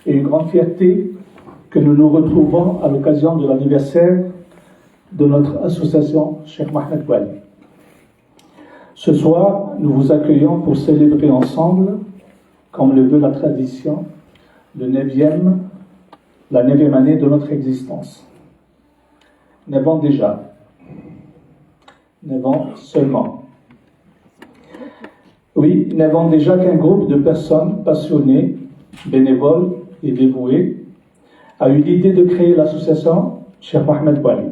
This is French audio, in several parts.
et une grande fierté que nous nous retrouvons à l'occasion de l'anniversaire de notre association Cheikh Mohamed Bouali. Ce soir, nous vous accueillons pour célébrer ensemble, comme le veut la tradition, la 9e année de notre existence. 9 ans déjà. 9 ans seulement. Oui, 9 ans déjà qu'un groupe de personnes passionnées, bénévoles et dévouées a eu l'idée de créer l'association Cheikh Mohamed Bouali.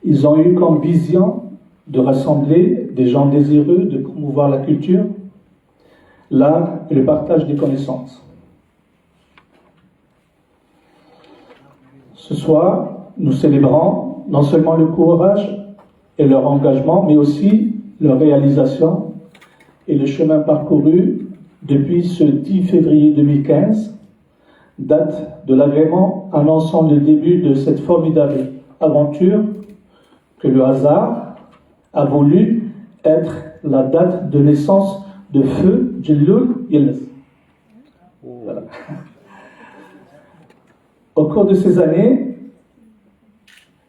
Ils ont eu comme vision de rassembler des gens désireux de promouvoir la culture, l'art et le partage des connaissances. Ce soir, nous célébrons non seulement le courage et leur engagement, mais aussi leur réalisation et le chemin parcouru depuis ce 10 février 2015, date de l'agrément annonçant le début de cette formidable aventure que le hasard a voulu être la date de naissance de Feu Djelloul Yilmaz. Voilà. Au cours de ces années,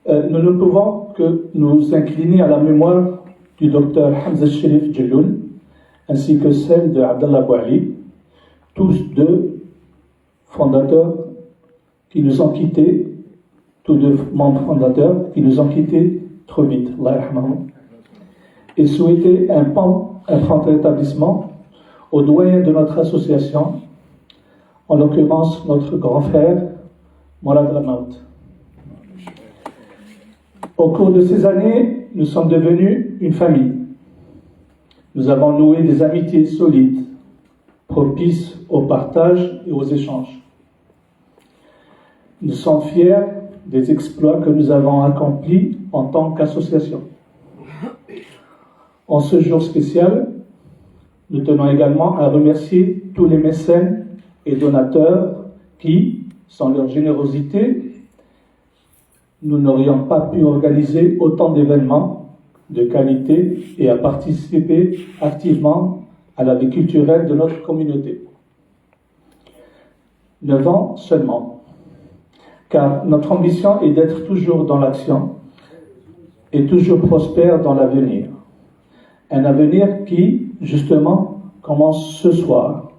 nous ne pouvons que nous incliner à la mémoire du docteur Hamza Cherif Djelloul, ainsi que celle de Abdallah Bouali, tous deux fondateurs qui nous ont quittés, tous deux membres fondateurs qui nous ont quittés trop vite, Allah yarhamahum, et souhaiter un prompt rétablissement aux doyens de notre association, en l'occurrence notre grand frère, Mourad Ramaout. Au cours de ces années, nous sommes devenus une famille. Nous avons noué des amitiés solides, propices au partage et aux échanges. Nous sommes fiers des exploits que nous avons accomplis en tant qu'association. En ce jour spécial, nous tenons également à remercier tous les mécènes et donateurs qui, sans leur générosité, nous n'aurions pas pu organiser autant d'événements de qualité et à participer activement à la vie culturelle de notre communauté. 9 ans seulement, car notre ambition est d'être toujours dans l'action et toujours prospère dans l'avenir. Un avenir qui, justement, commence ce soir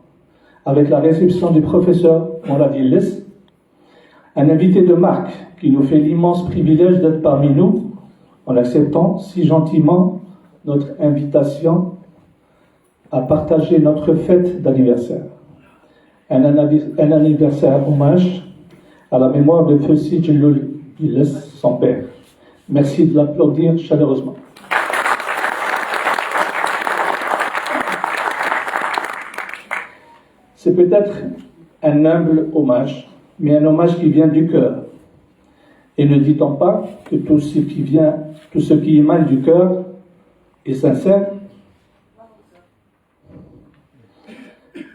avec la réception du professeur Mourad Yilmaz, un invité de marque qui nous fait l'immense privilège d'être parmi nous en acceptant si gentiment notre invitation à partager notre fête d'anniversaire. Un anniversaire hommage à la mémoire de Feu Djelloul Yilmaz, son père. Merci de l'applaudir chaleureusement. C'est peut-être un humble hommage, mais un hommage qui vient du cœur. Et ne dit-on pas que tout ce qui émane du cœur est sincère?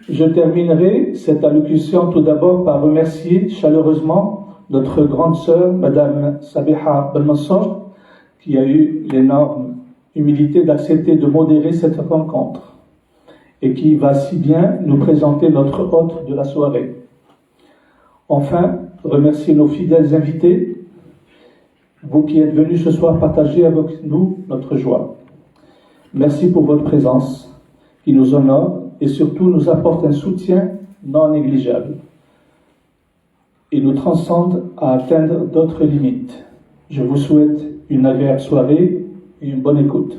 Je terminerai cette allocution tout d'abord par remercier chaleureusement notre grande sœur, Madame Sabiha Belmansour, qui a eu l'énorme humilité d'accepter de modérer cette rencontre et qui va si bien nous présenter notre hôte de la soirée. Enfin, remercier nos fidèles invités, vous qui êtes venus ce soir partager avec nous notre joie. Merci pour votre présence qui nous honore et surtout nous apporte un soutien non négligeable et nous transcende à atteindre d'autres limites. Je vous souhaite une agréable soirée et une bonne écoute.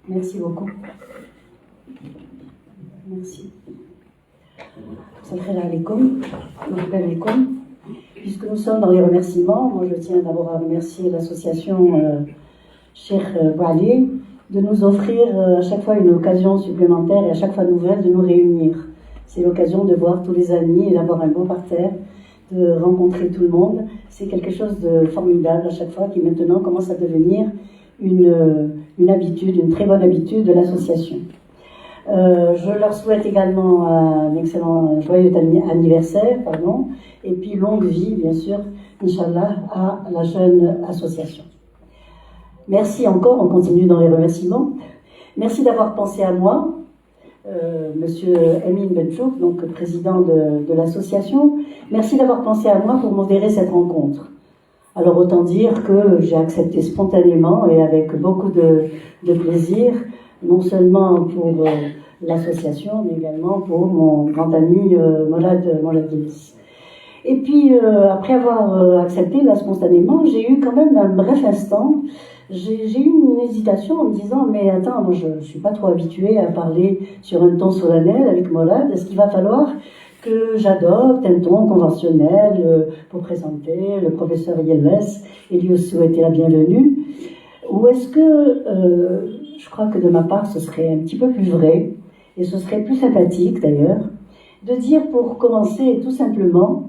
Merci beaucoup. Merci. Salam alaikum. Puisque nous sommes dans les remerciements, moi je tiens d'abord à remercier l'association Cheikh Bouali de nous offrir à chaque fois une occasion supplémentaire et à chaque fois nouvelle de nous réunir. C'est l'occasion de voir tous les amis et d'avoir un beau parterre, de rencontrer tout le monde. C'est quelque chose de formidable à chaque fois qui maintenant commence à devenir une habitude, une très bonne habitude de l'association. Je leur souhaite également un excellent, joyeux anniversaire, et puis longue vie, bien sûr, Inch'Allah, à la jeune association. Merci encore, on continue dans les remerciements. Merci d'avoir pensé à moi, Monsieur Emin Benchouk, donc président de l'association. Merci d'avoir pensé à moi pour modérer cette rencontre. Alors autant dire que j'ai accepté spontanément et avec beaucoup de plaisir, non seulement pour l'association, mais également pour mon grand ami Molad Guilis. Et puis, après avoir accepté là spontanément, j'ai eu quand même un bref instant, j'ai eu une hésitation en me disant, mais attends, moi je ne suis pas trop habituée à parler sur un ton solennel avec Molad, est-ce qu'il va falloir que j'adopte un ton conventionnel pour présenter le professeur Yelles et lui souhaiter la bienvenue, ou est-ce que, je crois que de ma part ce serait un petit peu plus vrai, et ce serait plus sympathique d'ailleurs, de dire pour commencer tout simplement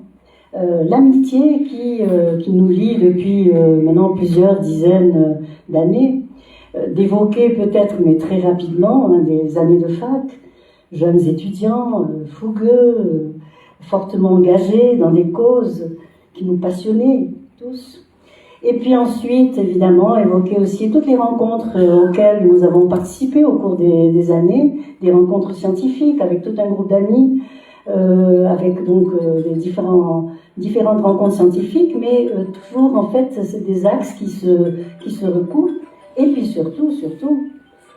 l'amitié qui nous lie depuis maintenant plusieurs dizaines d'années, d'évoquer peut-être, mais très rapidement, des années de fac, jeunes étudiants, fougueux, fortement engagés dans des causes qui nous passionnaient tous. Et puis ensuite, évidemment, évoquer aussi toutes les rencontres auxquelles nous avons participé au cours des années, des rencontres scientifiques avec tout un groupe d'amis, avec donc des différentes rencontres scientifiques, mais toujours en fait c'est des axes qui se recoupent, et puis surtout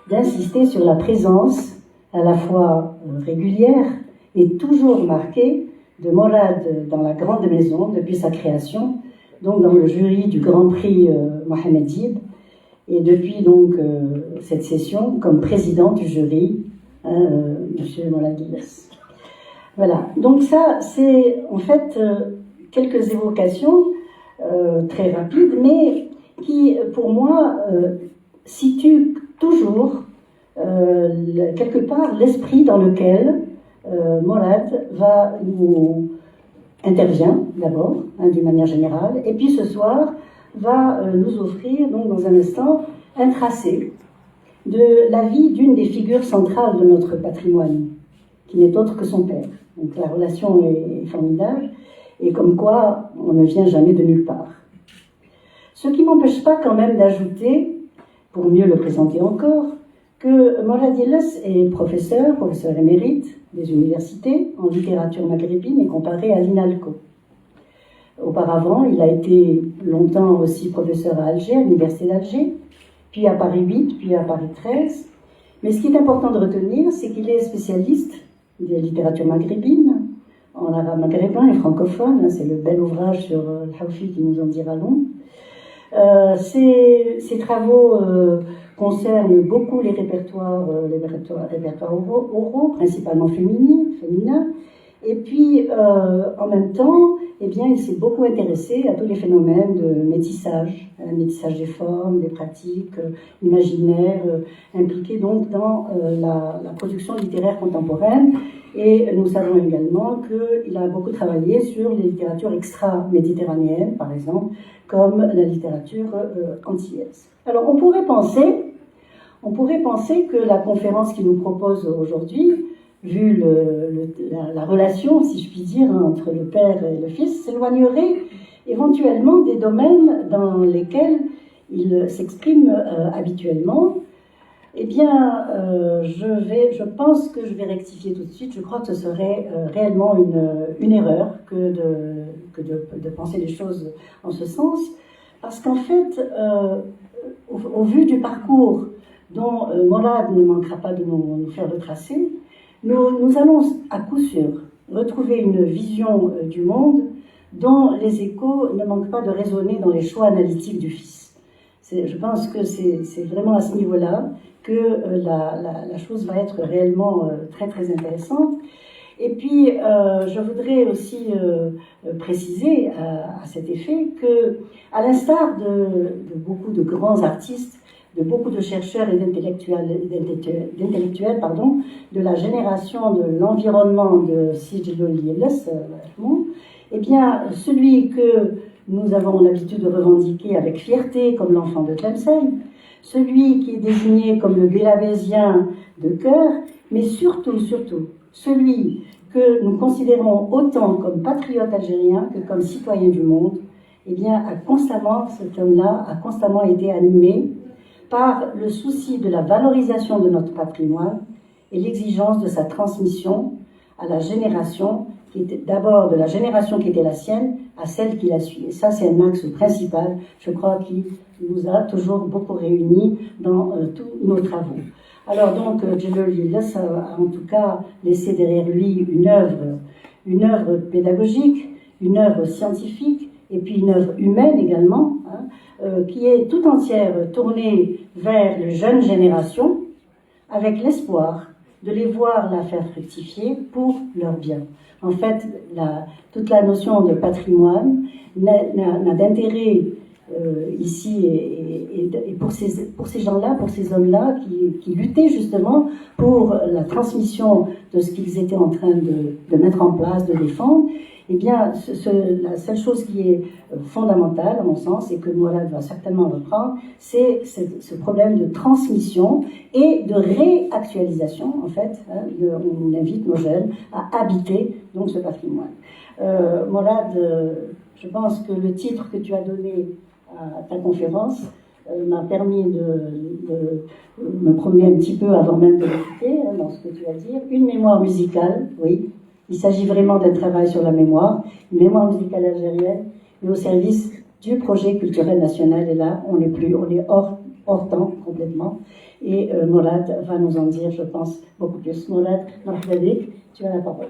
d'insister sur la présence à la fois régulière et toujours marquée de Molad dans la grande maison depuis sa création, donc dans le jury du Grand Prix Mohamed Dib, et depuis donc cette session comme président du jury, Monsieur Molad Guilis. Voilà, donc ça c'est en fait quelques évocations très rapides, mais qui pour moi situent toujours quelque part l'esprit dans lequel Molad intervient d'abord, d'une manière générale, et puis ce soir va nous offrir donc dans un instant un tracé de la vie d'une des figures centrales de notre patrimoine, qui n'est autre que son père. Donc la relation est formidable, et comme quoi on ne vient jamais de nulle part. Ce qui m'empêche pas quand même d'ajouter, pour mieux le présenter encore, que Molad Guilis est professeur émérite des universités en littérature maghrébine et comparé à l'INALCO. Auparavant, il a été longtemps aussi professeur à Alger, à l'université d'Alger, puis à Paris 8, puis à Paris 13. Mais ce qui est important de retenir, c'est qu'il est spécialiste des littératures maghrébines, en arabe maghrébin et francophone. C'est le bel ouvrage sur le Hawfi qui nous en dira long. Ces travaux concernent beaucoup les répertoires oraux, principalement féminins. Et puis, en même temps, eh bien, il s'est beaucoup intéressé à tous les phénomènes de métissage des formes, des pratiques imaginaires, impliqués donc dans la production littéraire contemporaine. Et nous savons également qu'il a beaucoup travaillé sur les littératures extra-méditerranéennes, par exemple, comme la littérature antillaise. Alors, on pourrait penser que la conférence qu'il nous propose aujourd'hui, vu la relation, si je puis dire, entre le père et le fils, s'éloignerait éventuellement des domaines dans lesquels il s'exprime habituellement. Eh bien, je pense que je vais rectifier tout de suite. Je crois que ce serait réellement une erreur que de penser les choses en ce sens, parce qu'en fait, au vu du parcours dont Molad ne manquera pas de nous faire le tracé, nous allons à coup sûr retrouver une vision du monde dont les échos ne manquent pas de résonner dans les choix analytiques du fils. Je pense que c'est vraiment à ce niveau-là que la chose va être réellement très très intéressante. Et puis, je voudrais aussi préciser à cet effet que, à l'instar de beaucoup de grands artistes, de beaucoup de chercheurs et d'intellectuels de la génération de l'environnement de Sijlul Yelles, eh bien, celui que nous avons l'habitude de revendiquer avec fierté comme l'enfant de Tlemcen, celui qui est désigné comme le Bélabésien de cœur, mais surtout, celui que nous considérons autant comme patriote algérien que comme citoyen du monde, eh bien, cet homme-là a constamment été animé par le souci de la valorisation de notre patrimoine et l'exigence de sa transmission à la génération qui était d'abord de la génération qui était la sienne à celle qui la suit. Et ça, c'est un axe principal, je crois, qui nous a toujours beaucoup réunis dans tous nos travaux. Alors donc, Djelol Yildiz a en tout cas laissé derrière lui une œuvre pédagogique, une œuvre scientifique, et puis une œuvre humaine également, qui est tout entière tournée vers les jeunes générations, avec l'espoir de les voir la faire fructifier pour leur bien. En fait, toute la notion de patrimoine n'a d'intérêt ici et pour ces gens-là, pour ces hommes-là qui luttaient justement pour la transmission de ce qu'ils étaient en train de mettre en place, de défendre. Eh bien, la seule chose qui est fondamentale, à mon sens, et que Mourad va certainement reprendre, c'est ce problème de transmission et de réactualisation, en fait. On invite nos jeunes à habiter donc ce patrimoine. Mourad, je pense que le titre que tu as donné à ta conférence m'a permis de me promener un petit peu avant même de l'écouter, dans ce que tu as dit. Une mémoire musicale, oui. Il s'agit vraiment d'un travail sur la mémoire, une mémoire musicale algérienne, mais au service du projet culturel national. Et là, on est hors temps complètement. Et Mourad va nous en dire, je pense, beaucoup plus. Mourad, tu as la parole.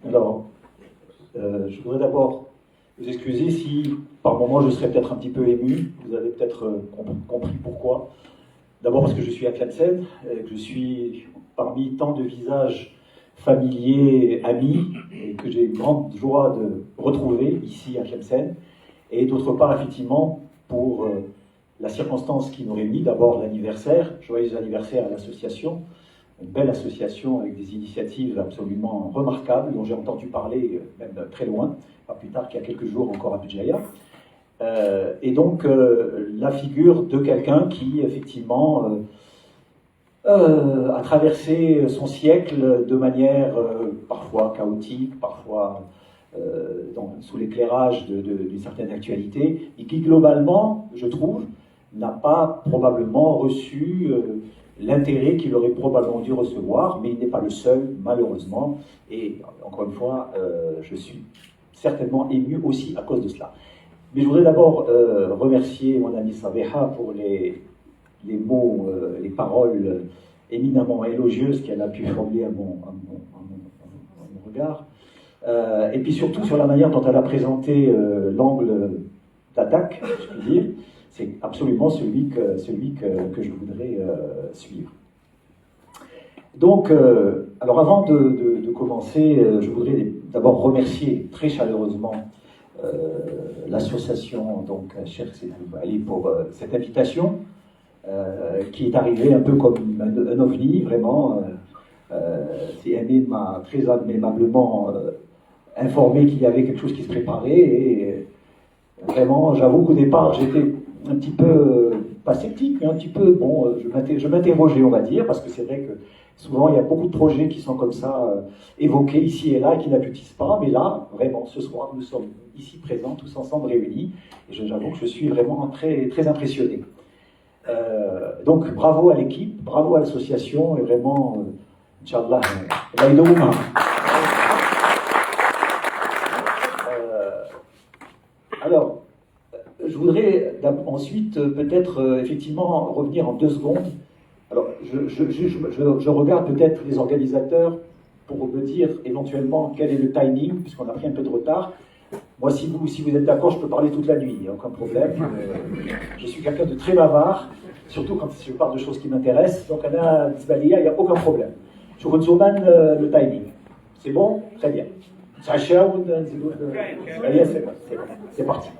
Alors, je voudrais d'abord vous excuser si par moment je serais peut-être un petit peu ému. Vous avez peut-être compris pourquoi. D'abord parce que je suis à Tlemcen, que je suis parmi tant de visages familiers, amis, et que j'ai une grande joie de retrouver ici à Tlemcen. Et d'autre part, effectivement, pour la circonstance qui nous réunit, d'abord l'anniversaire, joyeux anniversaire à l'association, une belle association avec des initiatives absolument remarquables dont j'ai entendu parler même très loin, pas plus tard qu'il y a quelques jours encore à Budjaya. Et donc la figure de quelqu'un qui effectivement a traversé son siècle de manière parfois chaotique, parfois sous l'éclairage d'une certaine actualité, et qui globalement, je trouve, n'a pas probablement reçu l'intérêt qu'il aurait probablement dû recevoir, mais il n'est pas le seul, malheureusement, et encore une fois, je suis certainement ému aussi à cause de cela. Mais je voudrais d'abord remercier mon amie Sabeha pour les mots, les paroles éminemment élogieuses qu'elle a pu formuler à mon regard, et puis surtout sur la manière dont elle a présenté l'angle d'attaque, je puis dire. C'est absolument celui que je voudrais suivre. Donc, alors avant de commencer, je voudrais d'abord remercier très chaleureusement l'association, donc Cheikh Seydou Ali, pour cette invitation qui est arrivée un peu comme un ovni, vraiment. Amin m'a très aimablement informé qu'il y avait quelque chose qui se préparait et vraiment, j'avoue qu'au départ, j'étais un petit peu, pas sceptique, mais un petit peu, bon, je m'interrogeais, on va dire, parce que c'est vrai que souvent, il y a beaucoup de projets qui sont comme ça, évoqués ici et là, et qui n'aboutissent pas, mais là, vraiment, ce soir, nous sommes ici présents, tous ensemble réunis, et j'avoue que je suis vraiment très, très impressionné. Donc, bravo à l'équipe, bravo à l'association, et vraiment, Inch'Allah, alors, je voudrais ensuite peut-être effectivement revenir en 2 secondes. Alors, je regarde peut-être les organisateurs pour me dire éventuellement quel est le timing, puisqu'on a pris un peu de retard. Moi, si vous êtes d'accord, je peux parler toute la nuit, il n'y a aucun problème. Je suis quelqu'un de très bavard, surtout quand je parle de choses qui m'intéressent. Donc, Anna Zbalia, il n'y a aucun problème. Je vous demande le timing. C'est bon? Très bien. C'est parti.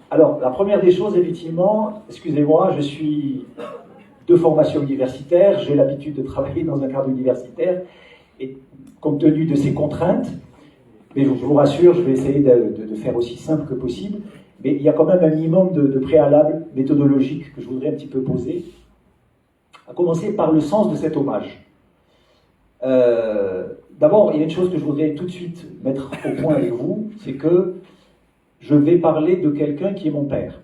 Alors, la première des choses, effectivement, excusez-moi, je suis de formation universitaire, j'ai l'habitude de travailler dans un cadre universitaire, et compte tenu de ces contraintes, Mais je vous rassure, je vais essayer de faire aussi simple que possible. Mais il y a quand même un minimum de préalables méthodologiques que je voudrais un petit peu poser. À commencer par le sens de cet hommage. D'abord, il y a une chose que je voudrais tout de suite mettre au point avec vous, c'est que je vais parler de quelqu'un qui est mon père.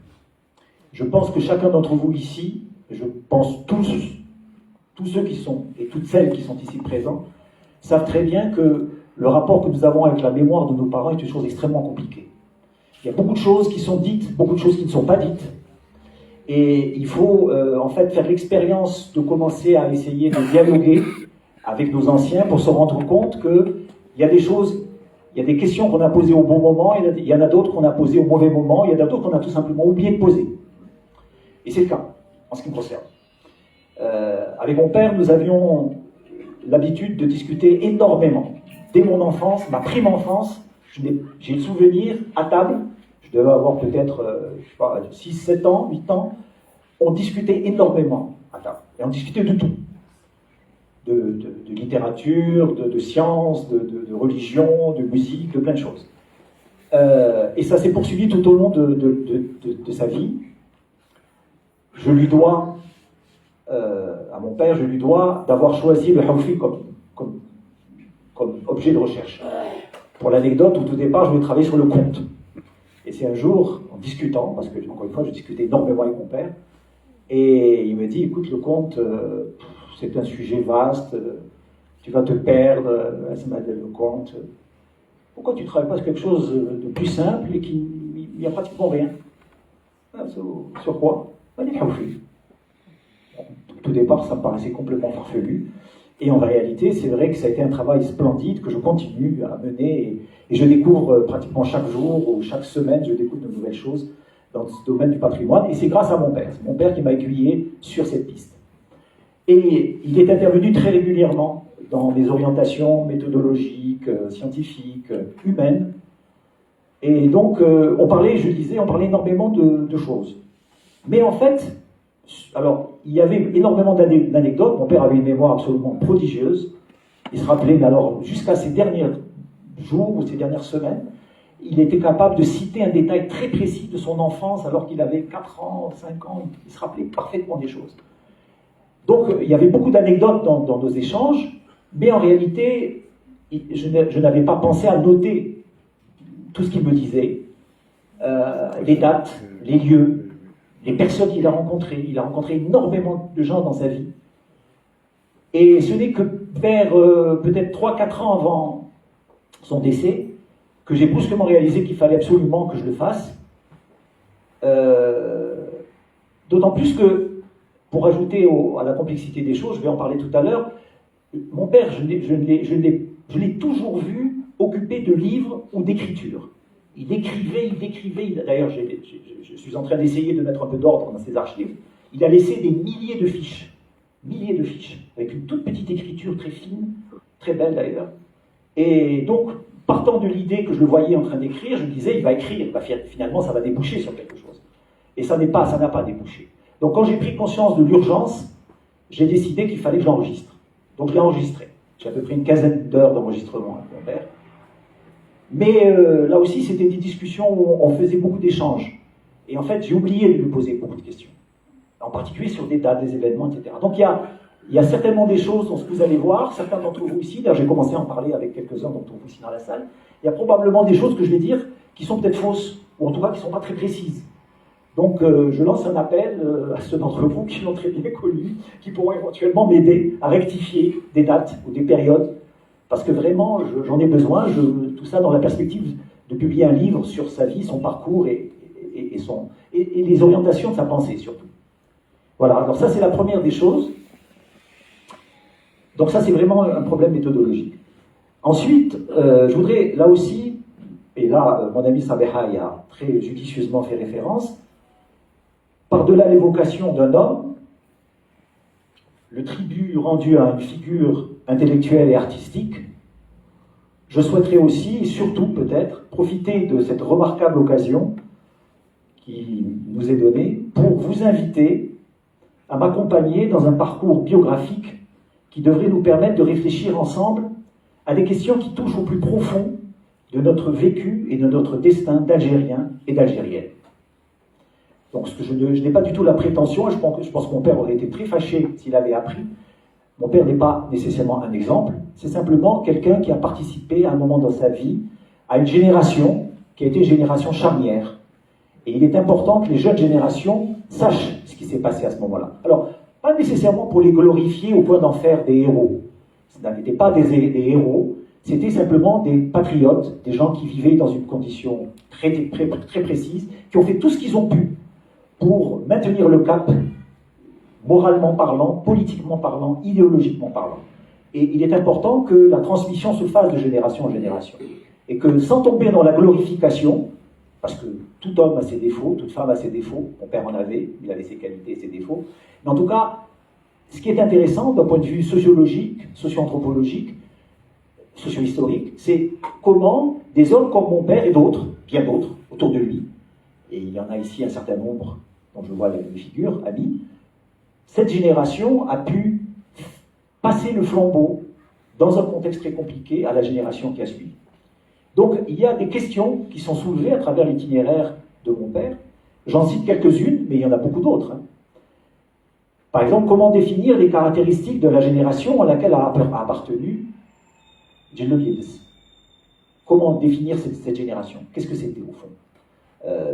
Je pense que chacun d'entre vous ici, je pense tous ceux qui sont, et toutes celles qui sont ici présents, savent très bien que le rapport que nous avons avec la mémoire de nos parents est une chose extrêmement compliquée. Il y a beaucoup de choses qui sont dites, beaucoup de choses qui ne sont pas dites. Et il faut en fait faire l'expérience de commencer à essayer de dialoguer avec nos anciens pour se rendre compte qu'il y a des choses, il y a des questions qu'on a posées au bon moment, il y en a d'autres qu'on a posées au mauvais moment, il y en a d'autres qu'on a tout simplement oublié de poser. Et c'est le cas, en ce qui me concerne. Avec mon père, nous avions l'habitude de discuter énormément. Dès mon enfance, ma prime enfance, j'ai le souvenir, à table, je devais avoir peut-être, 6, 7 ans, 8 ans, on discutait énormément à table. Et on discutait de tout. De littérature, de sciences, de religion, de musique, de plein de choses. Et ça s'est poursuivi tout au long de sa vie. Je lui dois, à mon père, je lui dois d'avoir choisi le hawfi comme objet de recherche. Pour l'anecdote, au tout départ, je voulais travailler sur le conte. Et c'est un jour, en discutant, parce que, encore une fois, je discutais énormément avec mon père, et il me dit, écoute, le conte, c'est un sujet vaste, tu vas te perdre, le conte. Pourquoi tu ne travailles pas sur quelque chose de plus simple et qui n'y a pratiquement rien? Sur quoi? Au tout départ, ça me paraissait complètement farfelu. Et en réalité, c'est vrai que ça a été un travail splendide que je continue à mener. Et je découvre pratiquement chaque jour ou chaque semaine, je découvre de nouvelles choses dans ce domaine du patrimoine. Et c'est grâce à mon père. C'est mon père qui m'a aiguillé sur cette piste. Et il est intervenu très régulièrement dans mes orientations méthodologiques, scientifiques, humaines. Et donc, on parlait énormément de choses. Mais en fait, alors, il y avait énormément d'anecdotes. Mon père avait une mémoire absolument prodigieuse. Il se rappelait, mais alors, jusqu'à ces derniers jours ou ces dernières semaines, il était capable de citer un détail très précis de son enfance alors qu'il avait 4 ans, 5 ans. Il se rappelait parfaitement des choses. Donc, il y avait beaucoup d'anecdotes dans nos échanges, mais en réalité, je n'avais pas pensé à noter tout ce qu'il me disait, les dates, les lieux, les personnes qu'il a rencontrées. Il a rencontré énormément de gens dans sa vie. Et ce n'est que vers peut-être 3-4 ans avant son décès que j'ai brusquement réalisé qu'il fallait absolument que je le fasse. D'autant plus que, pour ajouter à la complexité des choses, je vais en parler tout à l'heure, mon père, je l'ai toujours vu occupé de livres ou d'écriture. Il écrivait, d'ailleurs je suis en train d'essayer de mettre un peu d'ordre dans ses archives, il a laissé des milliers de fiches, avec une toute petite écriture très fine, très belle d'ailleurs. Et donc, partant de l'idée que je le voyais en train d'écrire, je me disais, il va écrire, finalement ça va déboucher sur quelque chose. Et ça n'a pas débouché. Donc quand j'ai pris conscience de l'urgence, j'ai décidé qu'il fallait que je l'enregistre. Donc je l'ai enregistré. J'ai à peu près une quinzaine d'heures d'enregistrement avec mon père. Mais là aussi, c'était des discussions où on faisait beaucoup d'échanges. Et en fait, j'ai oublié de lui poser beaucoup de questions. En particulier sur des dates, des événements, etc. Donc il y a certainement des choses dans ce que vous allez voir, certains d'entre vous ici, d'ailleurs j'ai commencé à en parler avec quelques-uns d'entre vous ici dans la salle, il y a probablement des choses que je vais dire qui sont peut-être fausses, ou en tout cas qui ne sont pas très précises. Donc je lance un appel à ceux d'entre vous qui l'ont très bien connu, qui pourront éventuellement m'aider à rectifier des dates ou des périodes, parce que vraiment j'en ai besoin, tout ça dans la perspective de publier un livre sur sa vie, son parcours et les orientations de sa pensée surtout. Voilà, alors ça c'est la première des choses. Donc ça c'est vraiment un problème méthodologique. Ensuite, je voudrais là aussi, et là mon ami Sabeha y a très judicieusement fait référence, par-delà l'évocation d'un homme, le tribut rendu à une figure intellectuelle et artistique, je souhaiterais aussi, et surtout peut-être, profiter de cette remarquable occasion qui nous est donnée pour vous inviter à m'accompagner dans un parcours biographique qui devrait nous permettre de réfléchir ensemble à des questions qui touchent au plus profond de notre vécu et de notre destin d'Algériens et d'Algériennes. Donc je n'ai pas du tout la prétention, et je pense que mon père aurait été très fâché s'il avait appris. Mon père n'est pas nécessairement un exemple, c'est simplement quelqu'un qui a participé à un moment dans sa vie à une génération qui a été une génération charnière. Et il est important que les jeunes générations sachent ce qui s'est passé à ce moment-là. Alors, pas nécessairement pour les glorifier au point d'en faire des héros. Ce n'étaient pas des héros, c'était simplement des patriotes, des gens qui vivaient dans une condition très précise, qui ont fait tout ce qu'ils ont pu pour maintenir le cap, moralement parlant, politiquement parlant, idéologiquement parlant. Et il est important que la transmission se fasse de génération en génération. Et que sans tomber dans la glorification, parce que tout homme a ses défauts, toute femme a ses défauts, mon père en avait, il avait ses qualités et ses défauts, mais en tout cas, ce qui est intéressant d'un point de vue sociologique, socio-anthropologique, socio-historique, c'est comment des hommes comme mon père et d'autres, bien d'autres, autour de lui, et il y en a ici un certain nombre dont je vois les figures, amis, cette génération a pu passer le flambeau dans un contexte très compliqué à la génération qui a suivi. Donc il y a des questions qui sont soulevées à travers l'itinéraire de mon père. J'en cite quelques-unes, mais il y en a beaucoup d'autres. Par exemple, comment définir les caractéristiques de la génération à laquelle a appartenu Djello Gibbs? Comment définir cette génération? Qu'est-ce que c'était au fond?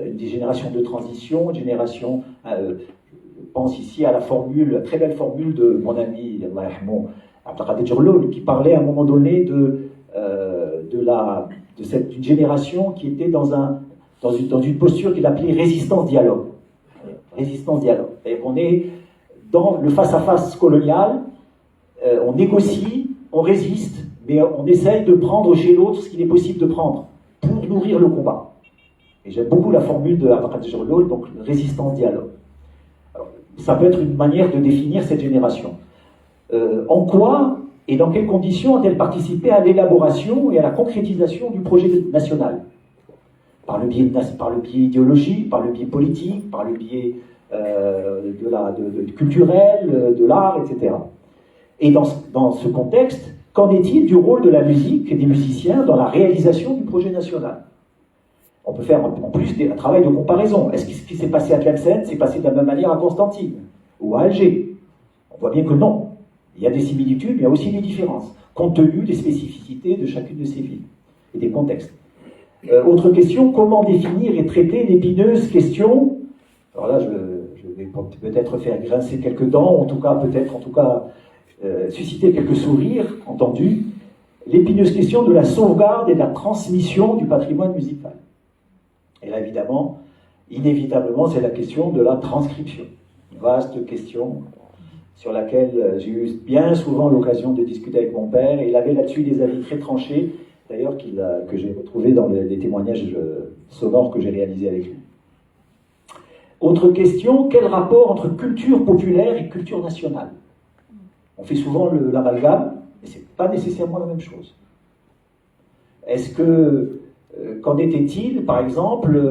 Une génération de transition, une génération... je pense ici à la très belle formule de mon ami Abdelkader Djerloul, qui parlait à un moment donné d'une génération qui était dans une posture qu'il appelait résistance-dialogue. Résistance-dialogue. C'est-à-dire qu'on est dans le face-à-face colonial, on négocie, on résiste, mais on essaye de prendre chez l'autre ce qu'il est possible de prendre pour nourrir le combat. Et j'aime beaucoup la formule de Abdelkader Djerloul, donc résistance-dialogue. Ça peut être une manière de définir cette génération. En quoi et dans quelles conditions a-t-elle participé à l'élaboration et à la concrétisation du projet national? Par le biais idéologique, par le biais politique, par le biais culturel, de l'art, etc. Et dans ce contexte, qu'en est-il du rôle de la musique et des musiciens dans la réalisation du projet national? On peut faire en plus un travail de comparaison. Est-ce que ce qui s'est passé à Tlemcen s'est passé de la même manière à Constantine ou à Alger? On voit bien que non. Il y a des similitudes, mais il y a aussi des différences, compte tenu des spécificités de chacune de ces villes et des contextes. Autre question, comment définir et traiter l'épineuse question? Alors là, je vais peut-être faire grincer quelques dents, susciter quelques sourires entendus. L'épineuse question de la sauvegarde et de la transmission du patrimoine musical. Et là, évidemment, inévitablement, c'est la question de la transcription. Une vaste question sur laquelle j'ai eu bien souvent l'occasion de discuter avec mon père, et il avait là-dessus des avis très tranchés, d'ailleurs que j'ai retrouvé dans les témoignages sonores que j'ai réalisés avec lui. Autre question, quel rapport entre culture populaire et culture nationale? On fait souvent l'amalgame, mais ce n'est pas nécessairement la même chose. Est-ce que, qu'en était-il, par exemple,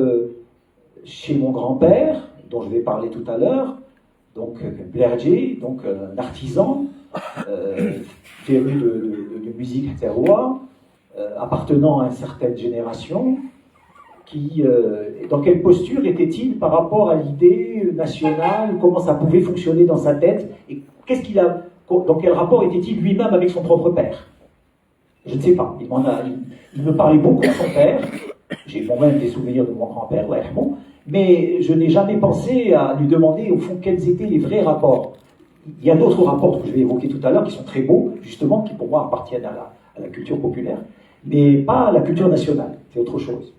chez mon grand-père, dont je vais parler tout à l'heure, donc Blerdier, donc un artisan, féru de musique terroir, appartenant à une certaine génération, dans quelle posture était-il par rapport à l'idée nationale, comment ça pouvait fonctionner dans sa tête, et dans quel rapport était-il lui-même avec son propre père? Je ne sais pas. Il me parlait beaucoup de son père. J'ai moi-même des souvenirs de mon grand-père, mais je n'ai jamais pensé à lui demander, au fond, quels étaient les vrais rapports. Il y a d'autres rapports que je vais évoquer tout à l'heure qui sont très beaux, justement, qui pour moi appartiennent à la culture populaire, mais pas à la culture nationale. C'est autre chose.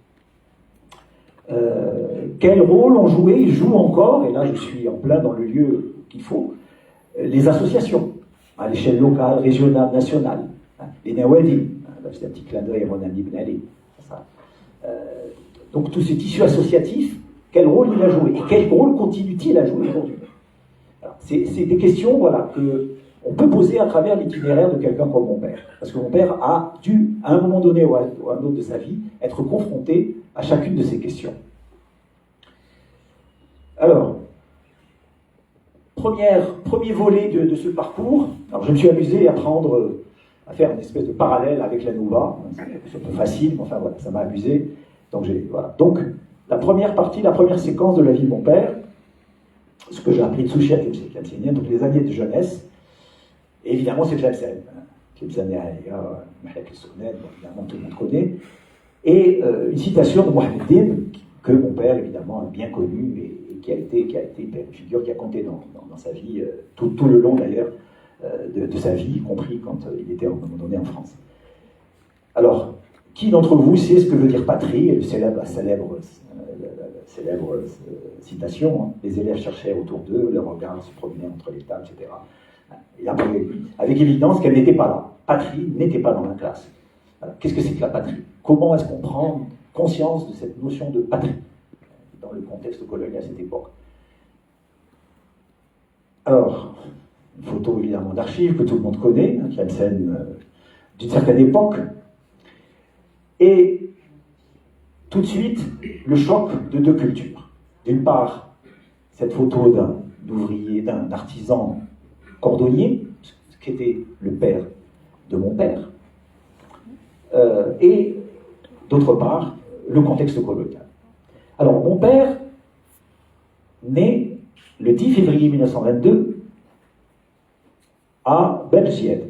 Quel rôle ont joué, et jouent encore, et là je suis en plein dans le lieu qu'il faut, les associations, à l'échelle locale, régionale, nationale. Les Nawadi, c'est un petit clin d'œil à mon ami Ben Ali. Donc tout ce tissu associatif, quel rôle il a joué? Et quel rôle continue-t-il à jouer aujourd'hui? C'est des questions qu'on peut poser à travers l'itinéraire de quelqu'un comme mon père. Parce que mon père a dû, à un moment donné ou à un autre de sa vie, être confronté à chacune de ces questions. Alors, premier volet de ce parcours, alors je me suis amusé à à faire une espèce de parallèle avec la Nouba. C'est un peu facile, mais enfin voilà, ça m'a amusé. Donc, voilà. Donc, la première partie, la première séquence de la vie de mon père, ce que j'ai appelé Tsushia Tlemcen, donc les années de jeunesse, et évidemment c'est Tlemcen. Tlemcen Yahya, Mahlak el-Sounet, évidemment tout le monde connaît, et une citation de Mohamed Dib, que mon père évidemment a bien connu, et qui a été une figure qui a compté dans sa vie, tout le long d'ailleurs de sa vie, y compris quand il était à un moment donné en France. Alors, qui d'entre vous sait ce que veut dire patrie, la célèbre citation, hein. Les élèves cherchaient autour d'eux, leurs regards se promenaient entre les tables, etc. Il a appris avec évidence qu'elle n'était pas là. Patrie n'était pas dans la classe. Alors, qu'est-ce que c'est que la patrie? Comment est-ce qu'on prend conscience de cette notion de patrie dans le contexte colonial à cette époque? Alors, une photo évidemment d'archives que tout le monde connaît, hein, qui a une scène d'une certaine époque. Et tout de suite, le choc de deux cultures. D'une part, cette photo d'un ouvrier, d'un artisan cordonnier, ce qui était le père de mon père, et d'autre part, le contexte colonial. Alors, mon père, né le 10 février 1922 à Belgique.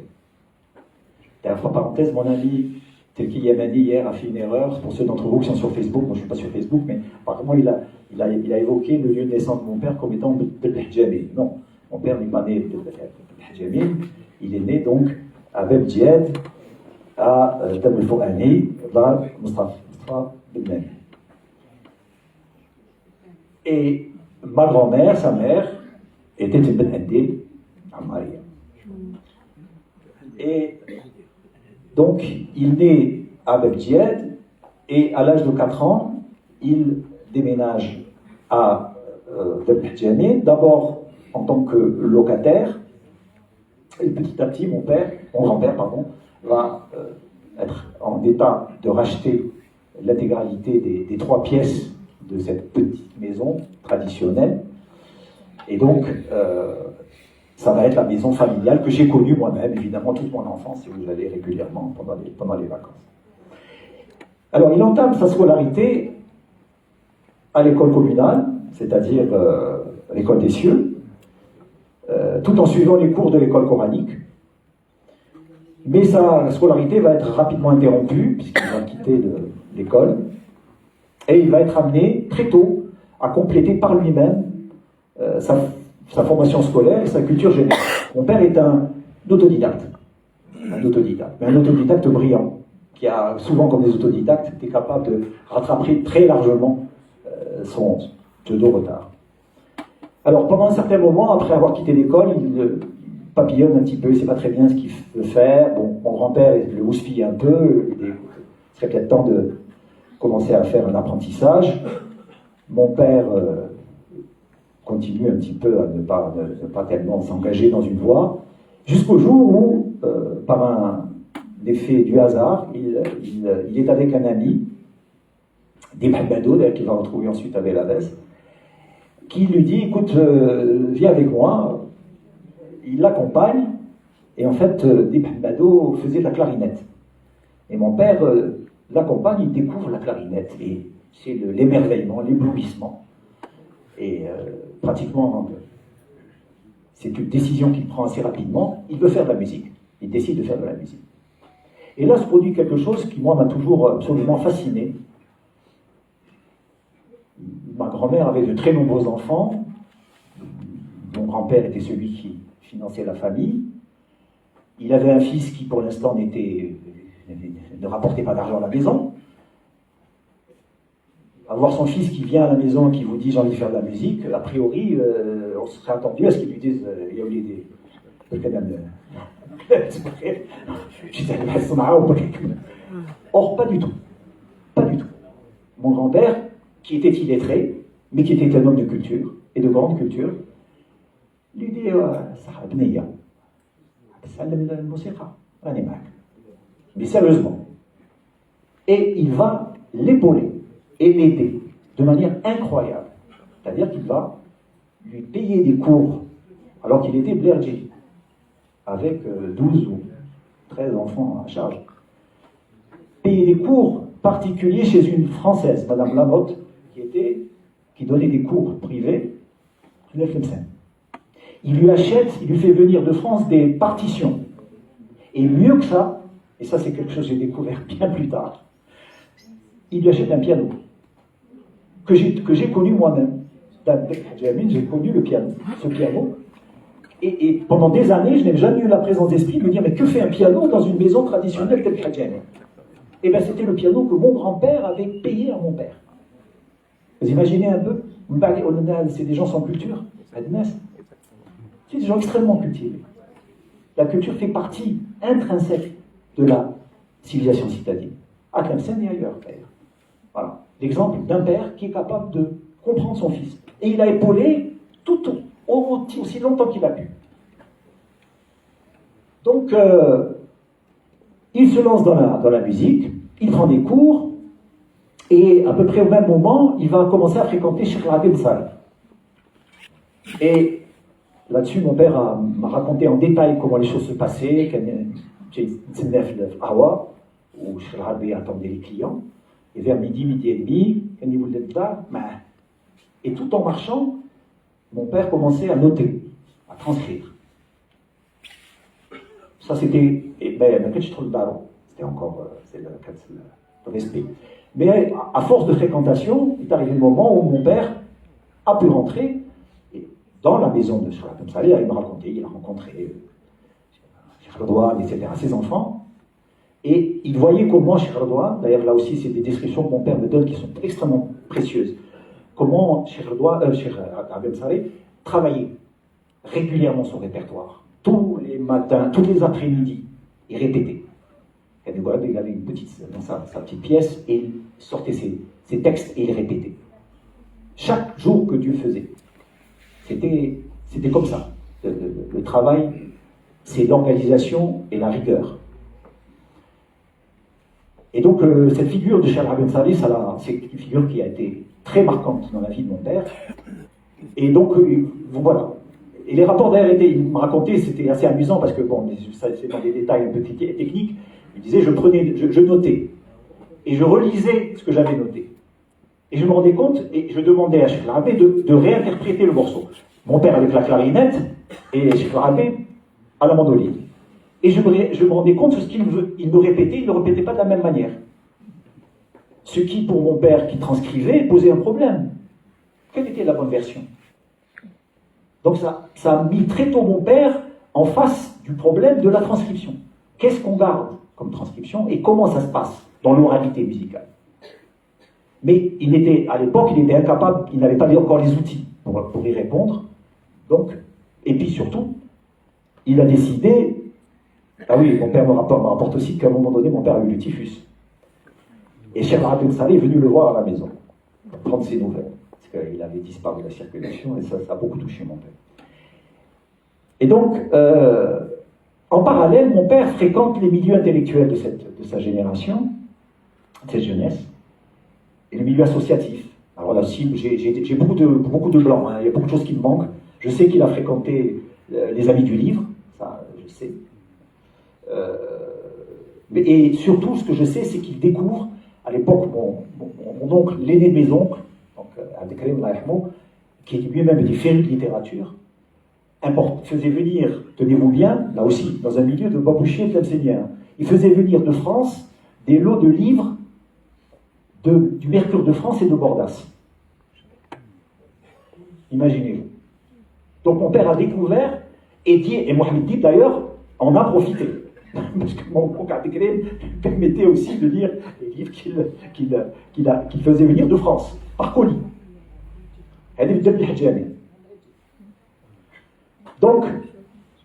Entre parenthèses, mon ami tel qu'il y a dit hier, a fait une erreur. Pour ceux d'entre vous qui sont sur Facebook, moi je ne suis pas sur Facebook, mais apparemment il a évoqué le lieu de naissance de mon père comme étant Belhadjamil. Non, mon père n'est pas né de Belhadjamil, il est né donc à Belgique, à Dam el-Fouhani, dans Mustafa Ben Nami. Et ma grand-mère, sa mère, était une Ben Haddil à Maria. Et donc, il naît à Belgique et à l'âge de 4 ans, il déménage à Belgique, d'abord en tant que locataire, et petit à petit, mon grand-père, va être en état de racheter l'intégralité des 3 pièces de cette petite maison traditionnelle. Et donc, ça va être la maison familiale que j'ai connue moi-même, évidemment, toute mon enfance, si vous allez régulièrement pendant les vacances. Alors, il entame sa scolarité à l'école communale, c'est-à-dire l'école des cieux, tout en suivant les cours de l'école coranique. Mais sa scolarité va être rapidement interrompue, puisqu'il va quitter l'école, et il va être amené très tôt à compléter par lui-même sa formation scolaire et sa culture générale. Mon père est un autodidacte, mais un autodidacte brillant, qui a souvent, comme les autodidactes, été capable de rattraper très largement son pseudo-retard. Alors, pendant un certain moment, après avoir quitté l'école, il papillonne un petit peu, il ne sait pas très bien ce qu'il veut faire. Bon, mon grand-père le houspille un peu, il serait peut-être temps de commencer à faire un apprentissage. Mon père continue un petit peu à ne pas tellement s'engager dans une voie, jusqu'au jour où, par un effet du hasard, il est avec un ami, Dibhabado, qu'il va retrouver ensuite à Belabès, qui lui dit, écoute, viens avec moi. Il l'accompagne, et en fait, Dibhabado faisait de la clarinette. Et mon père l'accompagne, il découvre la clarinette, et c'est l'émerveillement, l'éblouissement. Et pratiquement, c'est une décision qu'il prend assez rapidement. Il veut faire de la musique. Il décide de faire de la musique. Et là se produit quelque chose qui, moi, m'a toujours absolument fasciné. Ma grand-mère avait de très nombreux enfants. Mon grand-père était celui qui finançait la famille. Il avait un fils qui, pour l'instant, ne rapportait pas d'argent à la maison. Avoir son fils qui vient à la maison et qui vous dit « j'ai envie de faire de la musique », a priori, on serait attendu à ce qu'il lui dise « il y a oublié des... » Or, pas du tout. Pas du tout. Mon grand-père, qui était illettré, mais qui était un homme de culture, et de grande culture, lui dit mais sérieusement. Et il va l'épauler et l'aider de manière incroyable. C'est-à-dire qu'il va lui payer des cours alors qu'il était blergé, avec 12 ou 13 enfants à charge, payer des cours particuliers chez une Française, Madame Lamotte, qui donnait des cours privés à l'FMSN. Il lui fait venir de France des partitions. Et mieux que ça, et ça c'est quelque chose que j'ai découvert bien plus tard, il lui achète un piano que j'ai connu moi-même. J'ai connu le piano, ce piano. Et pendant des années, je n'ai jamais eu la présence d'esprit de me dire mais que fait un piano dans une maison traditionnelle telle qu'Hadjani? Eh bien, c'était le piano que mon grand-père avait payé à mon père. Vous imaginez un peu? C'est des gens sans culture. C'est des gens extrêmement cultivés. La culture fait partie intrinsèque de la civilisation citadine. À Tlemcen et ailleurs, d'ailleurs. Voilà. L'exemple d'un père qui est capable de comprendre son fils. Et il a épaulé tout aussi longtemps qu'il a pu. Donc, il se lance dans la musique, il prend des cours, et à peu près au même moment, il va commencer à fréquenter Cheikh Rabib Saleh. Et là-dessus, mon père m'a raconté en détail comment les choses se passaient, où Cheikh Rabib attendait les clients, et vers midi et demi, et tout en marchant, mon père commençait à noter, à transcrire. Ça, c'était. C'était encore le respect. Mais à force de fréquentation, il est arrivé le moment où mon père a pu rentrer dans la maison de Cheikh Rabib Saleh. Il m'a raconté, il a rencontré Cheikh Redouane, etc., ses enfants. Et il voyait comment Cheikh Redouane, d'ailleurs là aussi, c'est des descriptions que mon père me donne qui sont extrêmement précieuses. Comment Cheikh Rabib Saleh travaillait régulièrement son répertoire. Tous les matins, tous les après-midi, il répétait. Il avait une petite, dans sa petite pièce et il sortait ses textes et il répétait. Chaque jour que Dieu faisait. C'était comme ça. Le travail, c'est l'organisation et la rigueur. Et donc, cette figure de Cheikh Rabib Saleh, c'est une figure qui a été très marquante dans la vie de mon père. Et donc, voilà. Et les rapports d'ART, il me racontait, c'était assez amusant parce que, bon, c'est dans des détails un peu techniques. Il disait, je notais. Et je relisais ce que j'avais noté. Et je me rendais compte, et je demandais à Cheikh Rabib de réinterpréter le morceau. Mon père avec la clarinette, et Cheikh Rabib à la mandoline. Et je me rendais compte de ce qu'il ne répétait pas de la même manière. Ce qui, pour mon père qui transcrivait, posait un problème. Quelle était la bonne version? Donc ça a mis très tôt mon père en face du problème de la transcription. Qu'est-ce qu'on garde comme transcription et comment ça se passe dans l'oralité musicale? Mais à l'époque, il était incapable, il n'avait pas encore les outils pour y répondre. Donc, et puis surtout, il a décidé. Ah oui, mon père me rapporte aussi qu'à un moment donné, mon père a eu le typhus. Et Cheikh Rabib Saleh est venu le voir à la maison, pour prendre ses nouvelles. Parce qu'il avait disparu de la circulation, et ça a beaucoup touché mon père. Et donc, en parallèle, mon père fréquente les milieux intellectuels de sa génération, de cette jeunesse, et le milieu associatif. Alors là aussi, j'ai beaucoup de blancs, hein. Il y a beaucoup de choses qui me manquent. Je sais qu'il a fréquenté les Amis du Livre, ça je sais. Et surtout, ce que je sais, c'est qu'il découvre, à l'époque, mon oncle, l'aîné de mes oncles, donc Abdelkarim Lahmo, qui lui-même était féru de littérature, faisait venir, tenez-vous bien, là aussi, dans un milieu de babouchiers tlemcenien, il faisait venir de France des lots de livres du Mercure de France et de Bordas. Imaginez-vous. Donc mon père a découvert, et Mohamed Dib d'ailleurs en a profité. Parce que mon oncle Abdelkarim permettait aussi de lire les livres qu'il faisait venir de France, par colis. Donc,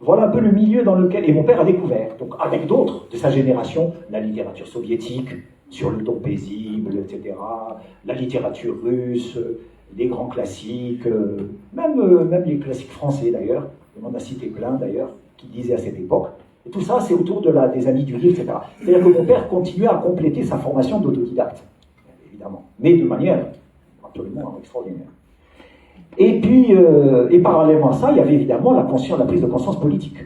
voilà un peu le milieu dans lequel... Et mon père a découvert, donc avec d'autres de sa génération, la littérature soviétique, sur le ton paisible, etc., la littérature russe, les grands classiques, même les classiques français d'ailleurs, on en a cité plein d'ailleurs, qui disaient à cette époque. Et tout ça, c'est autour des Amis du Livre, etc. C'est-à-dire que mon père continuait à compléter sa formation d'autodidacte, évidemment, mais de manière absolument extraordinaire. Et puis, et parallèlement à ça, il y avait évidemment la prise de conscience politique.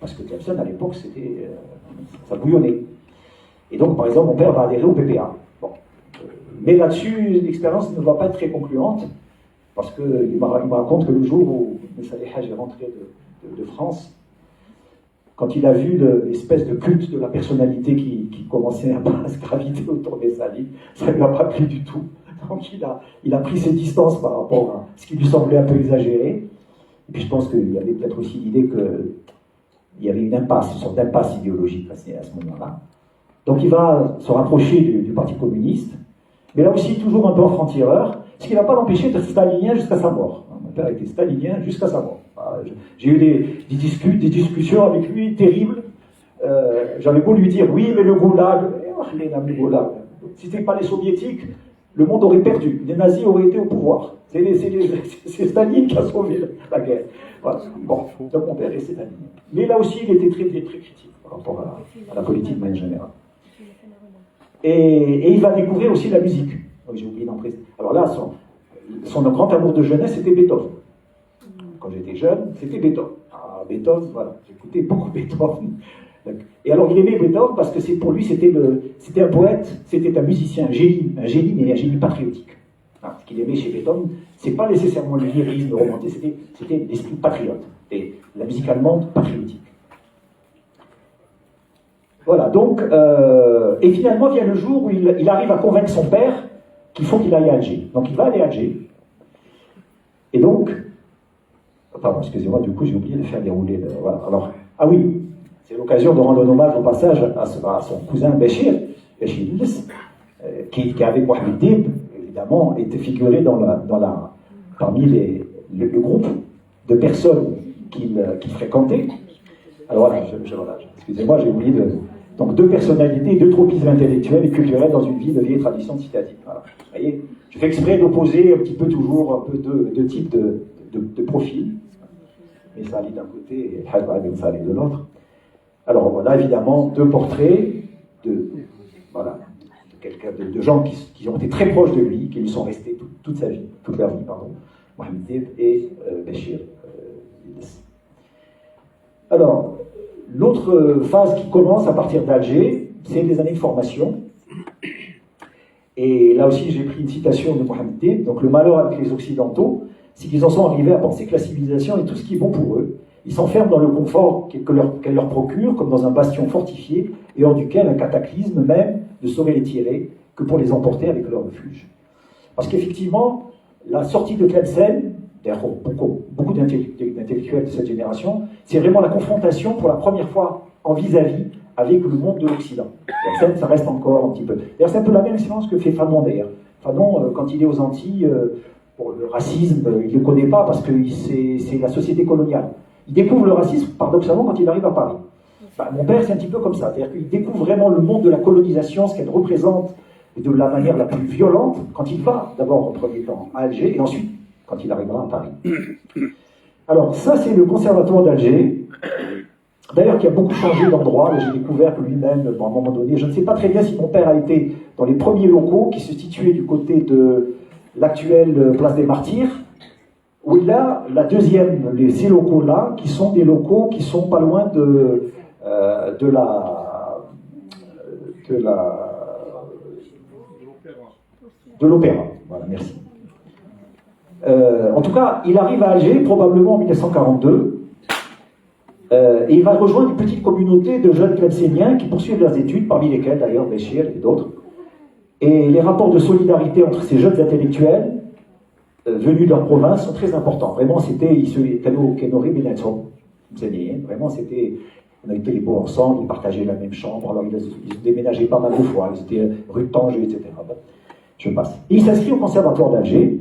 parce que Tlemcen, à l'époque, ça bouillonnait. Et donc, par exemple, mon père va adhérer au PPA. Bon. Mais là-dessus, l'expérience ne va pas être très concluante, parce qu'il me raconte que le jour où Messa Haj est rentré de France, quand il a vu l'espèce de culte de la personnalité qui commençait à se graviter autour des salines, ça ne lui a pas plu du tout. Donc il a pris ses distances par rapport à ce qui lui semblait un peu exagéré. Et puis je pense qu'il y avait peut-être aussi l'idée qu'il y avait une sorte d'impasse idéologique à ce moment-là. Donc il va se rapprocher du Parti communiste, mais là aussi toujours un peu en franc-tireur, ce qui ne va pas l'empêcher d'être stalinien jusqu'à sa mort. Mon père était stalinien jusqu'à sa mort. J'ai eu des discussions avec lui terribles. J'avais beau lui dire oui, mais le goulag, si ce n'était pas les soviétiques, le monde aurait perdu. Les nazis auraient été au pouvoir. C'est Staline qui a sauvé la guerre. Voilà. Bon, donc mon père est stalinien. Mais là aussi, il était très, très, très critique par rapport à la politique de manière générale. Et il va découvrir aussi la musique. J'ai oublié d'en préciser. Alors là, son grand amour de jeunesse, c'était Beethoven. Quand j'étais jeune, c'était Beethoven. Ah, Beethoven, voilà, j'écoutais beaucoup Beethoven. Et alors il aimait Beethoven parce que pour lui c'était un poète, c'était un musicien, un génie, mais un génie patriotique. Alors, ce qu'il aimait chez Beethoven, c'est pas nécessairement le lyrisme, le romantisme, c'était l'esprit patriote, et la musique allemande patriotique. Voilà, donc, et finalement vient le jour où il arrive à convaincre son père qu'il faut qu'il aille à Alger. Donc il va aller à Alger. Et donc, pardon, excusez-moi, du coup j'ai oublié de faire dérouler voilà. Alors, ah oui, c'est l'occasion de rendre un hommage au passage à son cousin Béchir Illes, qui avec Mohamed Dib, évidemment, était figuré parmi le groupe de personnes qu'il fréquentait. Alors voilà, excusez-moi, j'ai oublié donc deux personnalités, deux tropismes intellectuels et culturels dans une vie de vieille tradition citadine. Voilà. Vous voyez, je fais exprès d'opposer un petit peu toujours un peu deux types de profils. Mais ça allait d'un côté et ça allait de l'autre. Alors voilà, évidemment, deux portraits de gens qui ont été très proches de lui, qui lui sont restés toute leur vie, Mohamed Dib et Béchir. Alors, l'autre phase qui commence à partir d'Alger, c'est les années de formation. Et là aussi, j'ai pris une citation de Mohamed Dib. Donc, le malheur avec les Occidentaux, c'est qu'ils en sont arrivés à penser que la civilisation est tout ce qui est bon pour eux. Ils s'enferment dans le confort qu'elle leur procure, comme dans un bastion fortifié, et hors duquel un cataclysme même ne saurait les tirer que pour les emporter avec leur refuge. Parce qu'effectivement, la sortie de Tlemcen, d'ailleurs beaucoup d'intellectuels de cette génération, c'est vraiment la confrontation pour la première fois en vis-à-vis avec le monde de l'Occident. Tlemcen, ça reste encore un petit peu. D'ailleurs, c'est un peu la même expérience que fait Fanon d'ailleurs. Fanon, quand il est aux Antilles, le racisme, il ne le connaît pas parce que c'est la société coloniale. Il découvre le racisme, paradoxalement, quand il arrive à Paris. Mon père, c'est un petit peu comme ça. C'est-à-dire qu'il découvre vraiment le monde de la colonisation, ce qu'elle représente, de la manière la plus violente, quand il va, d'abord, en premier temps, à Alger, et ensuite, quand il arrivera à Paris. Alors, ça, c'est le conservatoire d'Alger. D'ailleurs, qui a beaucoup changé d'endroit. J'ai découvert que lui-même, à un moment donné, je ne sais pas très bien si mon père a été dans les premiers locaux qui se situaient du côté de l'actuelle place des Martyrs, où il a la deuxième, ces locaux-là, qui sont des locaux qui sont pas loin de l'opéra. Voilà, merci. En tout cas, il arrive à Alger, probablement en 1942, et il va rejoindre une petite communauté de jeunes tlemcéniens qui poursuivent leurs études, parmi lesquels d'ailleurs Béchir et d'autres. Et les rapports de solidarité entre ces jeunes intellectuels venus de leur province sont très importants. Vraiment, vraiment, c'était, on était les beaux ensemble, ils partageaient la même chambre, alors ils déménageaient pas mal de fois, ils étaient rue de Tanger, etc. Bon, je passe. Et il s'inscrit au conservatoire d'Alger.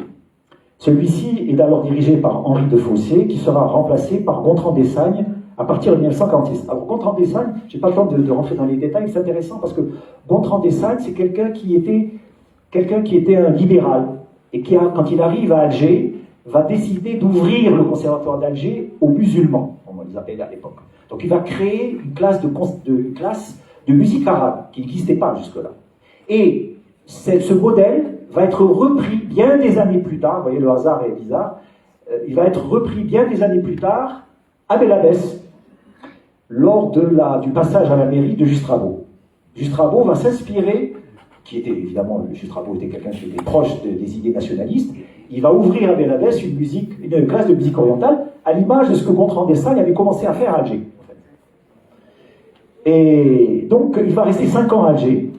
Celui-ci est alors dirigé par Henri de Fossé, qui sera remplacé par Gontran Dessagne à partir de 1946. Alors Gontran Dessagne, je n'ai pas le temps de rentrer dans les détails, c'est intéressant parce que Gontran Dessagne, c'est quelqu'un qui était un libéral, et qui, quand il arrive à Alger, va décider d'ouvrir le conservatoire d'Alger aux musulmans, comme on les appelait à l'époque. Donc il va créer une classe de musique arabe, qui n'existait pas jusque-là. Et ce modèle va être repris bien des années plus tard, vous voyez le hasard est bizarre, il va être repris bien des années plus tard à Belabès. lors du passage à la mairie de Justrabo. Justrabo va s'inspirer, qui était évidemment, Justrabo était quelqu'un qui était proche des idées nationalistes, il va ouvrir à Benabès une classe de musique orientale, à l'image de ce que Gontran Dessalles avait commencé à faire à Alger. Et donc, il va rester 5 ans à Alger,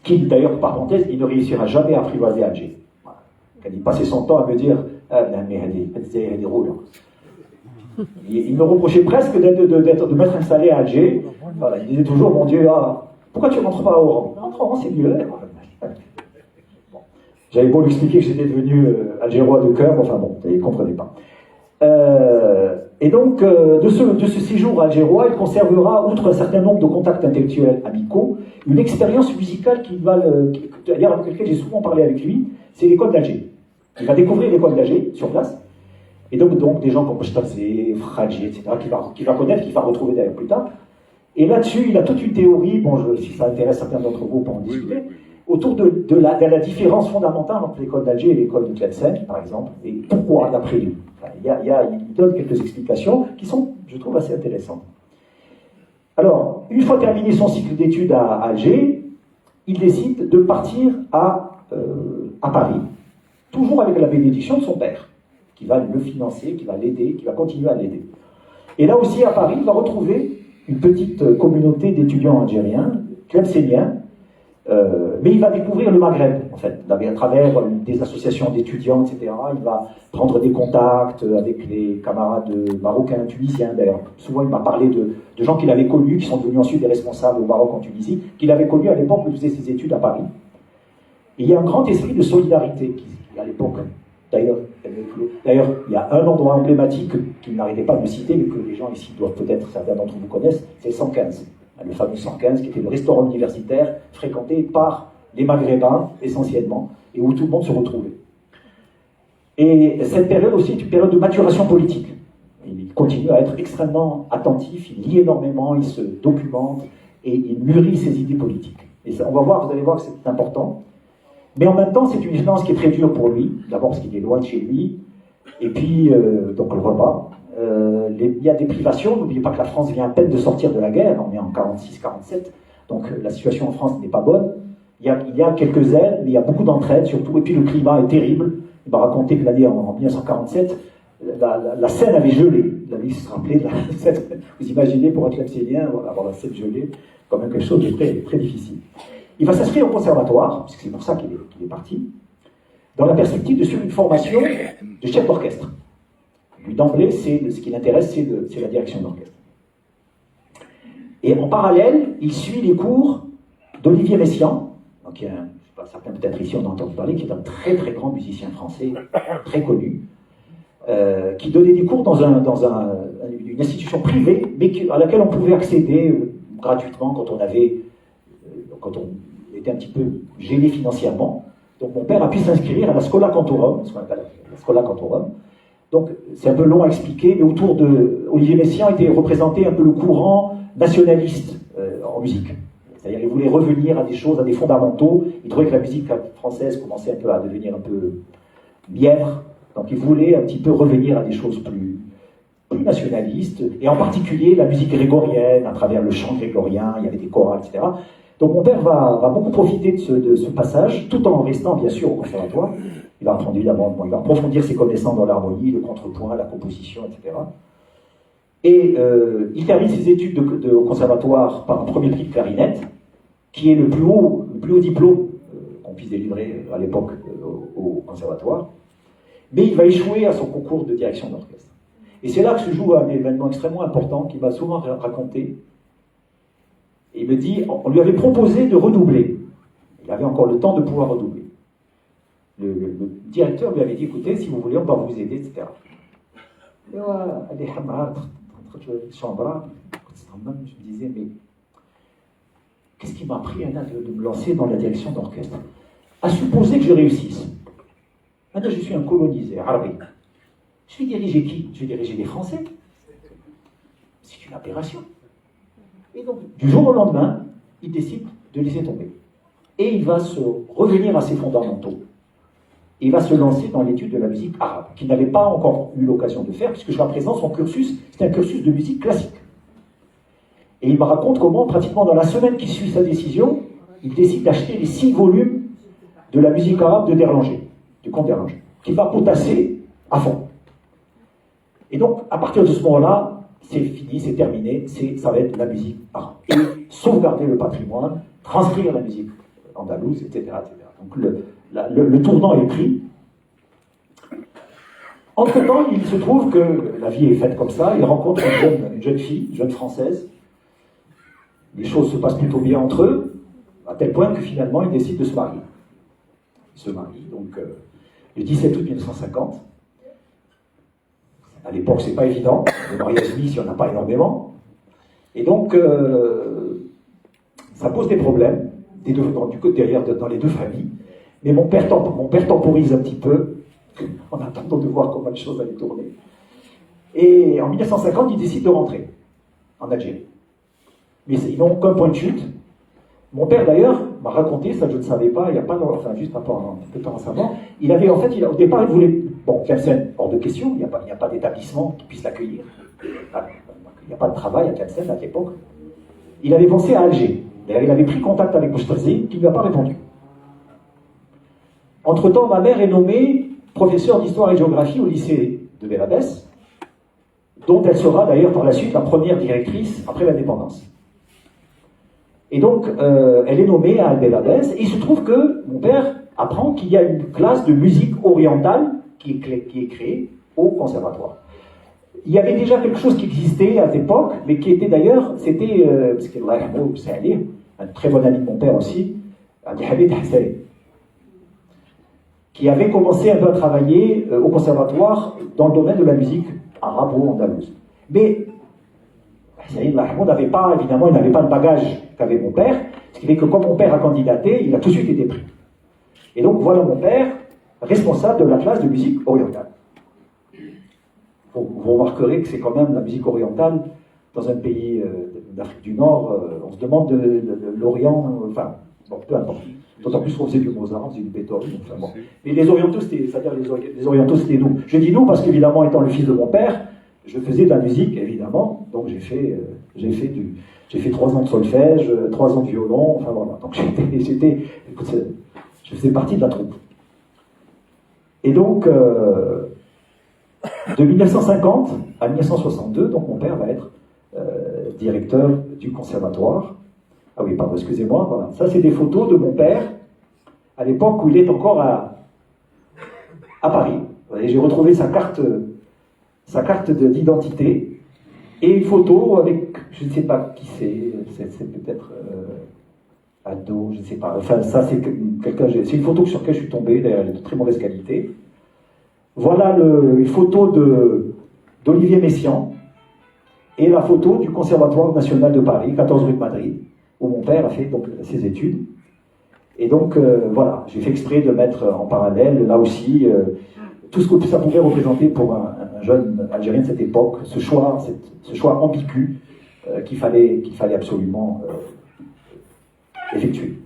qui d'ailleurs, par parenthèse, il ne réussira jamais à apprivoiser Alger. Voilà. Quand il passait son temps à me dire « Ah, mais des rôles ». Il me reprochait presque de m'être installé à Alger. Voilà, il disait toujours, mon Dieu, pourquoi tu ne rentres pas à Oran? Rentre à Oran, c'est mieux. Bon. J'avais beau lui expliquer que j'étais devenu algérois de cœur, enfin bon, il ne comprenait pas. Et donc, de ce séjour algérois, il conservera, outre un certain nombre de contacts intellectuels amicaux, une expérience musicale d'ailleurs avec laquelle j'ai souvent parlé avec lui, c'est l'école d'Alger. Il va découvrir l'école d'Alger sur place. Et donc des gens comme Bostazé, Fradji, etc., qu'il va connaître, qu'il va retrouver d'ailleurs plus tard. Et là-dessus, il a toute une théorie, si ça intéresse certains d'entre vous pour en discuter, autour de la différence fondamentale entre l'école d'Alger et l'école de Tlemcen, par exemple, et pourquoi, d'après lui. Enfin, il donne quelques explications qui sont, je trouve, assez intéressantes. Alors, une fois terminé son cycle d'études à Alger, il décide de partir à Paris, toujours avec la bénédiction de son père, qui va le financer, qui va l'aider, qui va continuer à l'aider. Et là aussi, à Paris, il va retrouver une petite communauté d'étudiants algériens, tlemcéniens, mais il va découvrir le Maghreb, en fait, à travers des associations d'étudiants, etc. Il va prendre des contacts avec les camarades marocains, tunisiens, d'ailleurs. Souvent, il m'a parlé de gens qu'il avait connus, qui sont devenus ensuite des responsables au Maroc, en Tunisie, qu'il avait connus à l'époque où il faisait ses études à Paris. Et il y a un grand esprit de solidarité qui à l'époque. D'ailleurs, il y a un endroit emblématique qu'il n'arrêtait pas de me citer, mais que les gens ici doivent peut-être, certains d'entre vous connaissent, c'est le 115. Le fameux 115, qui était le restaurant universitaire fréquenté par les Maghrébins, essentiellement, et où tout le monde se retrouvait. Et cette période aussi est une période de maturation politique. Il continue à être extrêmement attentif, il lit énormément, il se documente, et il mûrit ses idées politiques. Et ça, vous allez voir que c'est important. Mais en même temps, c'est une expérience qui est très dure pour lui. D'abord parce qu'il est loin de chez lui. Et puis, donc le repas. Il y a des privations. N'oubliez pas que la France vient à peine de sortir de la guerre. On est en 46-47. Donc la situation en France n'est pas bonne. Il y a quelques aides, mais il y a beaucoup d'entraide surtout. Et puis le climat est terrible. Il m'a raconté que l'année en 1947, la Seine avait gelé. Il avait se rappelé de la Seine. Vous imaginez pour un tlemcénien, avoir la Seine gelée, quand même quelque chose de très, très difficile. Il va s'inscrire au conservatoire, parce que c'est pour ça qu'il est parti, dans la perspective de suivre une formation de chef d'orchestre. Lui, d'emblée, ce qui l'intéresse, c'est la direction d'orchestre. Et en parallèle, il suit les cours d'Olivier Messiaen, donc je ne sais pas, certains peut-être ici en ont entendu parler, qui est un très très grand musicien français, très connu, qui donnait des cours dans une institution privée, mais à laquelle on pouvait accéder gratuitement quand on était un petit peu gêné financièrement. Donc mon père a pu s'inscrire à la Schola Cantorum, ce qu'on appelle la Schola Cantorum. Donc c'est un peu long à expliquer, mais autour de Olivier Messiaen était représenté un peu le courant nationaliste en musique. C'est-à-dire qu'il voulait revenir à des choses, à des fondamentaux. Il trouvait que la musique française commençait un peu à devenir un peu mièvre. Donc il voulait un petit peu revenir à des choses plus nationalistes, et en particulier la musique grégorienne, à travers le chant grégorien, il y avait des chorales, etc. Donc mon père va beaucoup profiter de ce passage, tout en restant bien sûr au conservatoire. Il va apprendre évidemment, il va approfondir ses connaissances dans l'harmonie, le contrepoint, la composition, etc. Et il termine ses études au conservatoire par un premier prix de clarinette, qui est le plus haut diplôme qu'on puisse délivrer à l'époque au conservatoire. Mais il va échouer à son concours de direction d'orchestre. Et c'est là que se joue un événement extrêmement important qu'il m'a souvent raconté. Et il me dit, on lui avait proposé de redoubler. Il avait encore le temps de pouvoir redoubler. Le directeur lui avait dit, écoutez, si vous voulez, on va vous aider, etc. Et je me disais, mais qu'est-ce qui m'a pris de me lancer dans la direction d'orchestre? À supposer que je réussisse. Maintenant, je suis un colonisé, arabe. Je vais diriger qui? Je vais diriger les Français. C'est une aberration. Et donc, du jour au lendemain, il décide de laisser tomber. Et il va revenir à ses fondamentaux. Et il va se lancer dans l'étude de la musique arabe, qu'il n'avait pas encore eu l'occasion de faire, puisque jusqu'à présent, son cursus, c'était un cursus de musique classique. Et il me raconte comment, pratiquement dans la semaine qui suit sa décision, il décide d'acheter les 6 volumes de la musique arabe de Derlanger, du comte Derlanger, qu'il va potasser à fond. Et donc, à partir de ce moment-là, c'est fini, c'est terminé, ça va être la musique arabe. Et sauvegarder le patrimoine, transcrire la musique andalouse, etc. etc. Donc le tournant est pris. Entre-temps, il se trouve que la vie est faite comme ça, il rencontre une jeune fille, une jeune française. Les choses se passent plutôt bien entre eux, à tel point que finalement, il décide de se marier. Il se marie, donc le 17 août 1950. À l'époque, c'est pas évident. Le mariage mixte, il n'y en a pas énormément. Et donc, ça pose des problèmes, du côté derrière, dans les deux familles. Mais mon père temporise un petit peu, en attendant de voir comment les choses allaient tourner. Et en 1950, il décide de rentrer en Algérie. Mais ils n'ont aucun point de chute. Mon père, d'ailleurs, m'a raconté, ça je ne savais pas, il n'y a pas, enfin, juste un peu avant sa mort, il avait, en fait, au départ, il voulait, bon, Tlemcen, hors de question, il n'y a pas d'établissement qui puisse l'accueillir. Il n'y a pas de travail à Tlemcen à l'époque. Il avait pensé à Alger. D'ailleurs, il avait pris contact avec Bouchterzi, qui ne lui a pas répondu. Entre-temps, ma mère est nommée professeure d'histoire et de géographie au lycée de Belabès, dont elle sera d'ailleurs par la suite la première directrice après l'indépendance. Et donc, elle est nommée à Belabès, et il se trouve que mon père apprend qu'il y a une classe de musique orientale qui est créée au conservatoire. Il y avait déjà quelque chose qui existait à cette époque, mais qui était d'ailleurs, c'était, parce que un très bon ami de mon père aussi, Abdelhamid Hassani, qui avait commencé un peu à travailler au conservatoire dans le domaine de la musique arabo-andalouse. Mais Saïd Mahmoud n'avait pas, évidemment, il n'avait pas le bagage qu'avait mon père, ce qui fait que quand mon père a candidaté, il a tout de suite été pris. Et donc voilà mon père, responsable de la classe de musique orientale. Vous remarquerez que c'est quand même la musique orientale, dans un pays d'Afrique du Nord, on se demande de l'Orient, enfin, bon, peu importe. D'autant plus qu'on faisait du Mozart, on faisait du Beethoven, enfin bon. Mais les Orientaux, c'est-à-dire les Orientaux, c'était nous. Je dis nous parce qu'évidemment, étant le fils de mon père, je faisais de la musique, évidemment, donc j'ai fait 3 ans de solfège, 3 ans de violon, enfin voilà. Donc je faisais partie de la troupe. Et donc, de 1950 à 1962, donc mon père va être directeur du conservatoire. Ah oui, pardon, excusez-moi, voilà. Ça, c'est des photos de mon père à l'époque où il est encore à Paris. Et j'ai retrouvé sa carte d'identité et une photo avec, je ne sais pas qui c'est peut-être ado, je ne sais pas. Enfin, ça, c'est une photo sur laquelle je suis tombé, d'ailleurs, elle est de très mauvaise qualité. Voilà une photo d'Olivier Messiaen et la photo du Conservatoire national de Paris, 14 rue de Madrid, où mon père a fait donc ses études. Et donc, voilà, j'ai fait exprès de mettre en parallèle, là aussi, tout ce que ça pouvait représenter pour un jeune Algérien de cette époque, ce choix ambigu qu'il fallait absolument effectuer.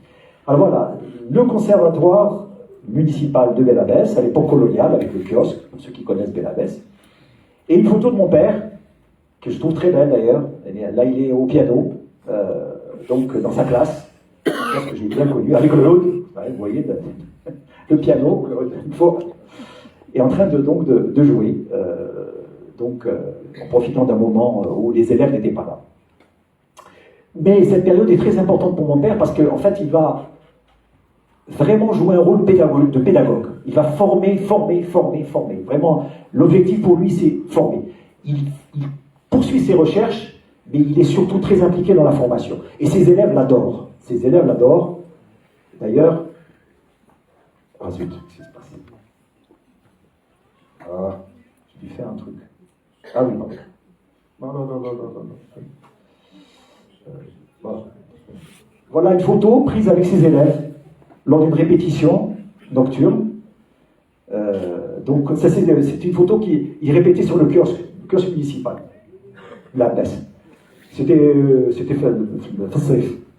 Alors voilà, le conservatoire municipal de Belabès, à l'époque coloniale, avec le kiosque, pour ceux qui connaissent Belabès, et une photo de mon père, que je trouve très belle d'ailleurs. Là, il est au piano, donc dans sa classe, que j'ai bien connu, avec le Lode, vous voyez, le piano, et en train de jouer, en profitant d'un moment où les élèves n'étaient pas là. Mais cette période est très importante pour mon père parce qu'en fait, il va vraiment jouer un rôle de pédagogue. Il va former. Vraiment, l'objectif pour lui, c'est former. Il poursuit ses recherches, mais il est surtout très impliqué dans la formation. Et ses élèves l'adorent. D'ailleurs, ah zut, qu'est-ce qui se passe? Ah, j'ai dû faire un truc. Ah oui, non. Bon. Voilà une photo prise avec ses élèves lors d'une répétition nocturne. Donc, ça, c'est une photo qu'il répétait sur le kiosque municipal, la baisse. C'était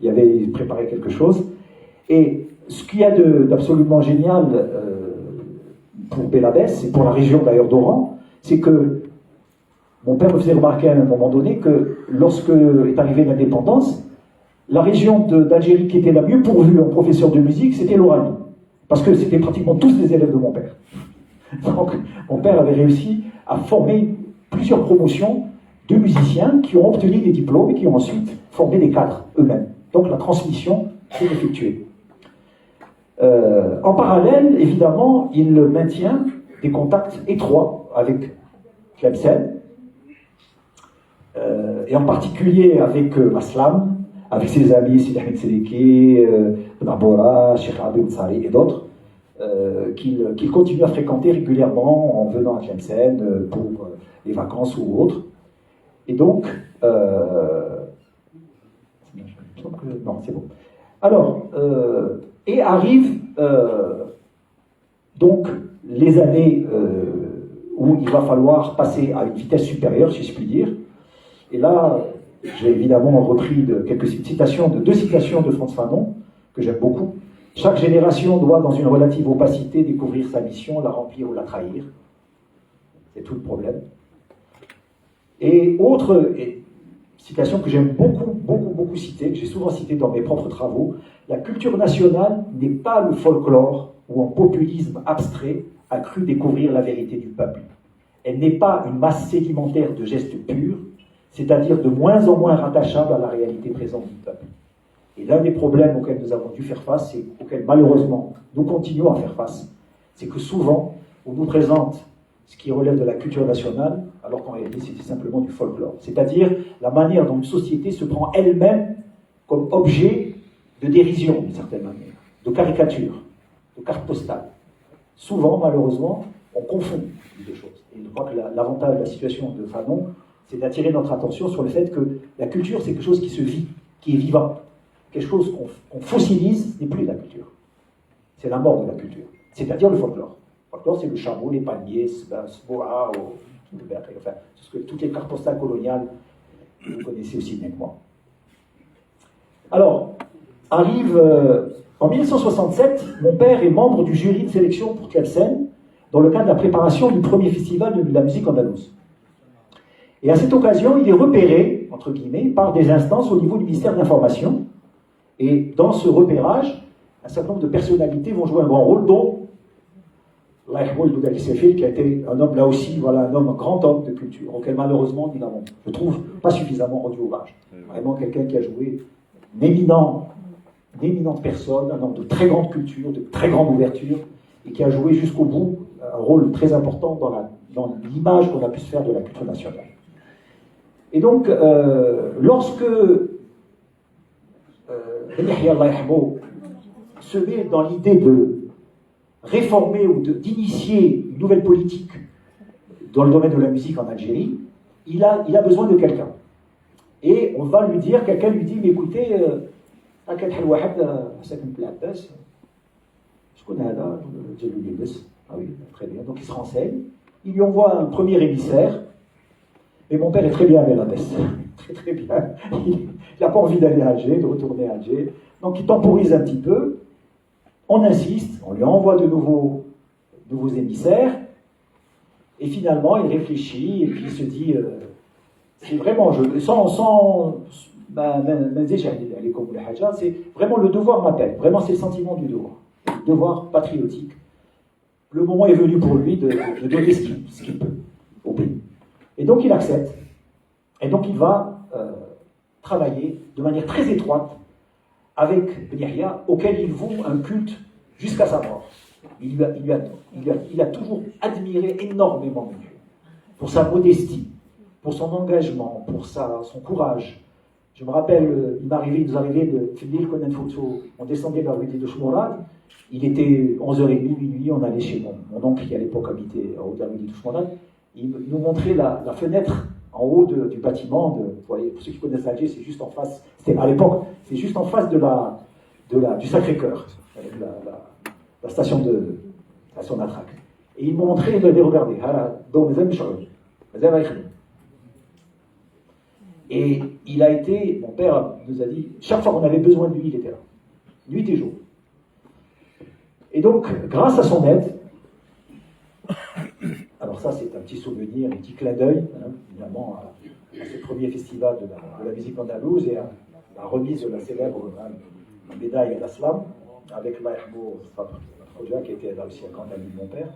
il avait préparé quelque chose. Et ce qu'il y a d'absolument génial pour Belabès, et pour la région d'ailleurs d'Oran, c'est que Mon père me faisait remarquer à un moment donné que lorsque est arrivée l'indépendance, la région d'Algérie qui était la mieux pourvue en professeurs de musique, c'était l'Oranie. Parce que c'était pratiquement tous les élèves de mon père. Donc, mon père avait réussi à former plusieurs promotions de musiciens qui ont obtenu des diplômes et qui ont ensuite formé des cadres eux-mêmes. Donc, la transmission s'est effectuée. En parallèle, évidemment, il maintient des contacts étroits avec Tlemcen, et en particulier avec Maslam, avec ses amis Sidi Ahmed Seleki, Nabora, Cheikh Abdel Tsari et d'autres, qu'il continue à fréquenter régulièrement en venant à Tlemcen pour les vacances ou autres. Et donc, non, c'est bon. Alors, et arrivent donc les années où il va falloir passer à une vitesse supérieure, si je puis dire. Et là, j'ai évidemment repris deux citations de Frantz Fanon, que j'aime beaucoup. Chaque génération doit, dans une relative opacité, découvrir sa mission, la remplir ou la trahir. C'est tout le problème. Et autre citation que j'aime beaucoup citer, que j'ai souvent citée dans mes propres travaux, la culture nationale n'est pas le folklore où un populisme abstrait a cru découvrir la vérité du peuple. Elle n'est pas une masse sédimentaire de gestes purs, c'est-à-dire de moins en moins rattachable à la réalité présente du peuple. Et l'un des problèmes auxquels nous avons dû faire face, et auxquels malheureusement nous continuons à faire face, c'est que souvent on nous présente ce qui relève de la culture nationale, alors qu'en réalité c'était simplement du folklore. C'est-à-dire la manière dont une société se prend elle-même comme objet de dérision, d'une certaine manière, de caricature, de carte postale. Souvent, malheureusement, on confond les deux choses. Et je crois que l'avantage de la situation de Fanon, c'est d'attirer notre attention sur le fait que la culture, c'est quelque chose qui se vit, qui est vivant. Quelque chose qu'on fossilise, ce n'est plus la culture. C'est la mort de la culture. C'est-à-dire le folklore. Le folklore, c'est le chameau, les palmiers, Sboa, enfin, toutes les cartes postales coloniales que vous connaissez aussi bien que moi. Alors, arrive en 1967, mon père est membre du jury de sélection pour Tlemcen, dans le cadre de la préparation du premier festival de la musique andalouse. Et à cette occasion, il est repéré, entre guillemets, par des instances au niveau du ministère de l'Information. Et dans ce repérage, un certain nombre de personnalités vont jouer un grand rôle, dont Laïhmoul Doudali Sefil, qui a été un homme, là aussi, voilà, un grand homme de culture, auquel malheureusement, nous n'avons, je trouve, pas suffisamment rendu hommage. Vraiment quelqu'un qui a joué une éminente personne, un homme de très grande culture, de très grande ouverture, et qui a joué jusqu'au bout un rôle très important dans l'image qu'on a pu se faire de la culture nationale. Et donc, lorsque Yahya Allah Yahmo se met dans l'idée de réformer ou d'initier une nouvelle politique dans le domaine de la musique en Algérie, il a besoin de quelqu'un. Et on va lui dire, quelqu'un lui dit, mais écoutez, ah oui, très bien. Donc il se renseigne, il lui envoie un premier émissaire, et mon père est très bien à Belabès, très bien. Il n'a pas envie d'aller à Alger, de retourner à Alger, donc il temporise un petit peu, on insiste, on lui envoie de nouveaux émissaires, et finalement il réfléchit, et puis il se dit, c'est vraiment, c'est vraiment le devoir m'appelle, vraiment c'est le sentiment du devoir, le devoir patriotique. Le moment est venu pour lui de donner ce qu'il peut au pays. Et donc il accepte. Et donc il va travailler de manière très étroite avec Ben Yahya, auquel il voue un culte jusqu'à sa mort. Il a toujours admiré énormément Ben Yahya, pour sa modestie, pour son engagement, pour son courage. Je me rappelle, il nous arrivait de Fidil Konen Fouto, on descendait vers l'unité de Chmourad, il était 11h30, minuit, on allait chez mon oncle qui à l'époque habitait en haut de la l'unité de Chmourad, il nous montrait la fenêtre en haut du bâtiment, vous voyez, pour ceux qui connaissent Alger, c'est juste en face, c'était à l'époque, c'est juste en face du Sacré-Cœur, avec la station d'Attrac. Et il m'a montré, il m'avait regardé, et il a été, mon père nous a dit, chaque fois qu'on avait besoin de lui, il était là, nuit et jour. Et donc, grâce à son aide, alors Alors ça, c'est un petit souvenir, un petit clin d'œil, hein, évidemment, à ce premier festival de la musique andalouse et à la remise de la célèbre médaille à l'Aslam, avec Mahmoud Fadja, qui était là aussi un grand ami de mon père.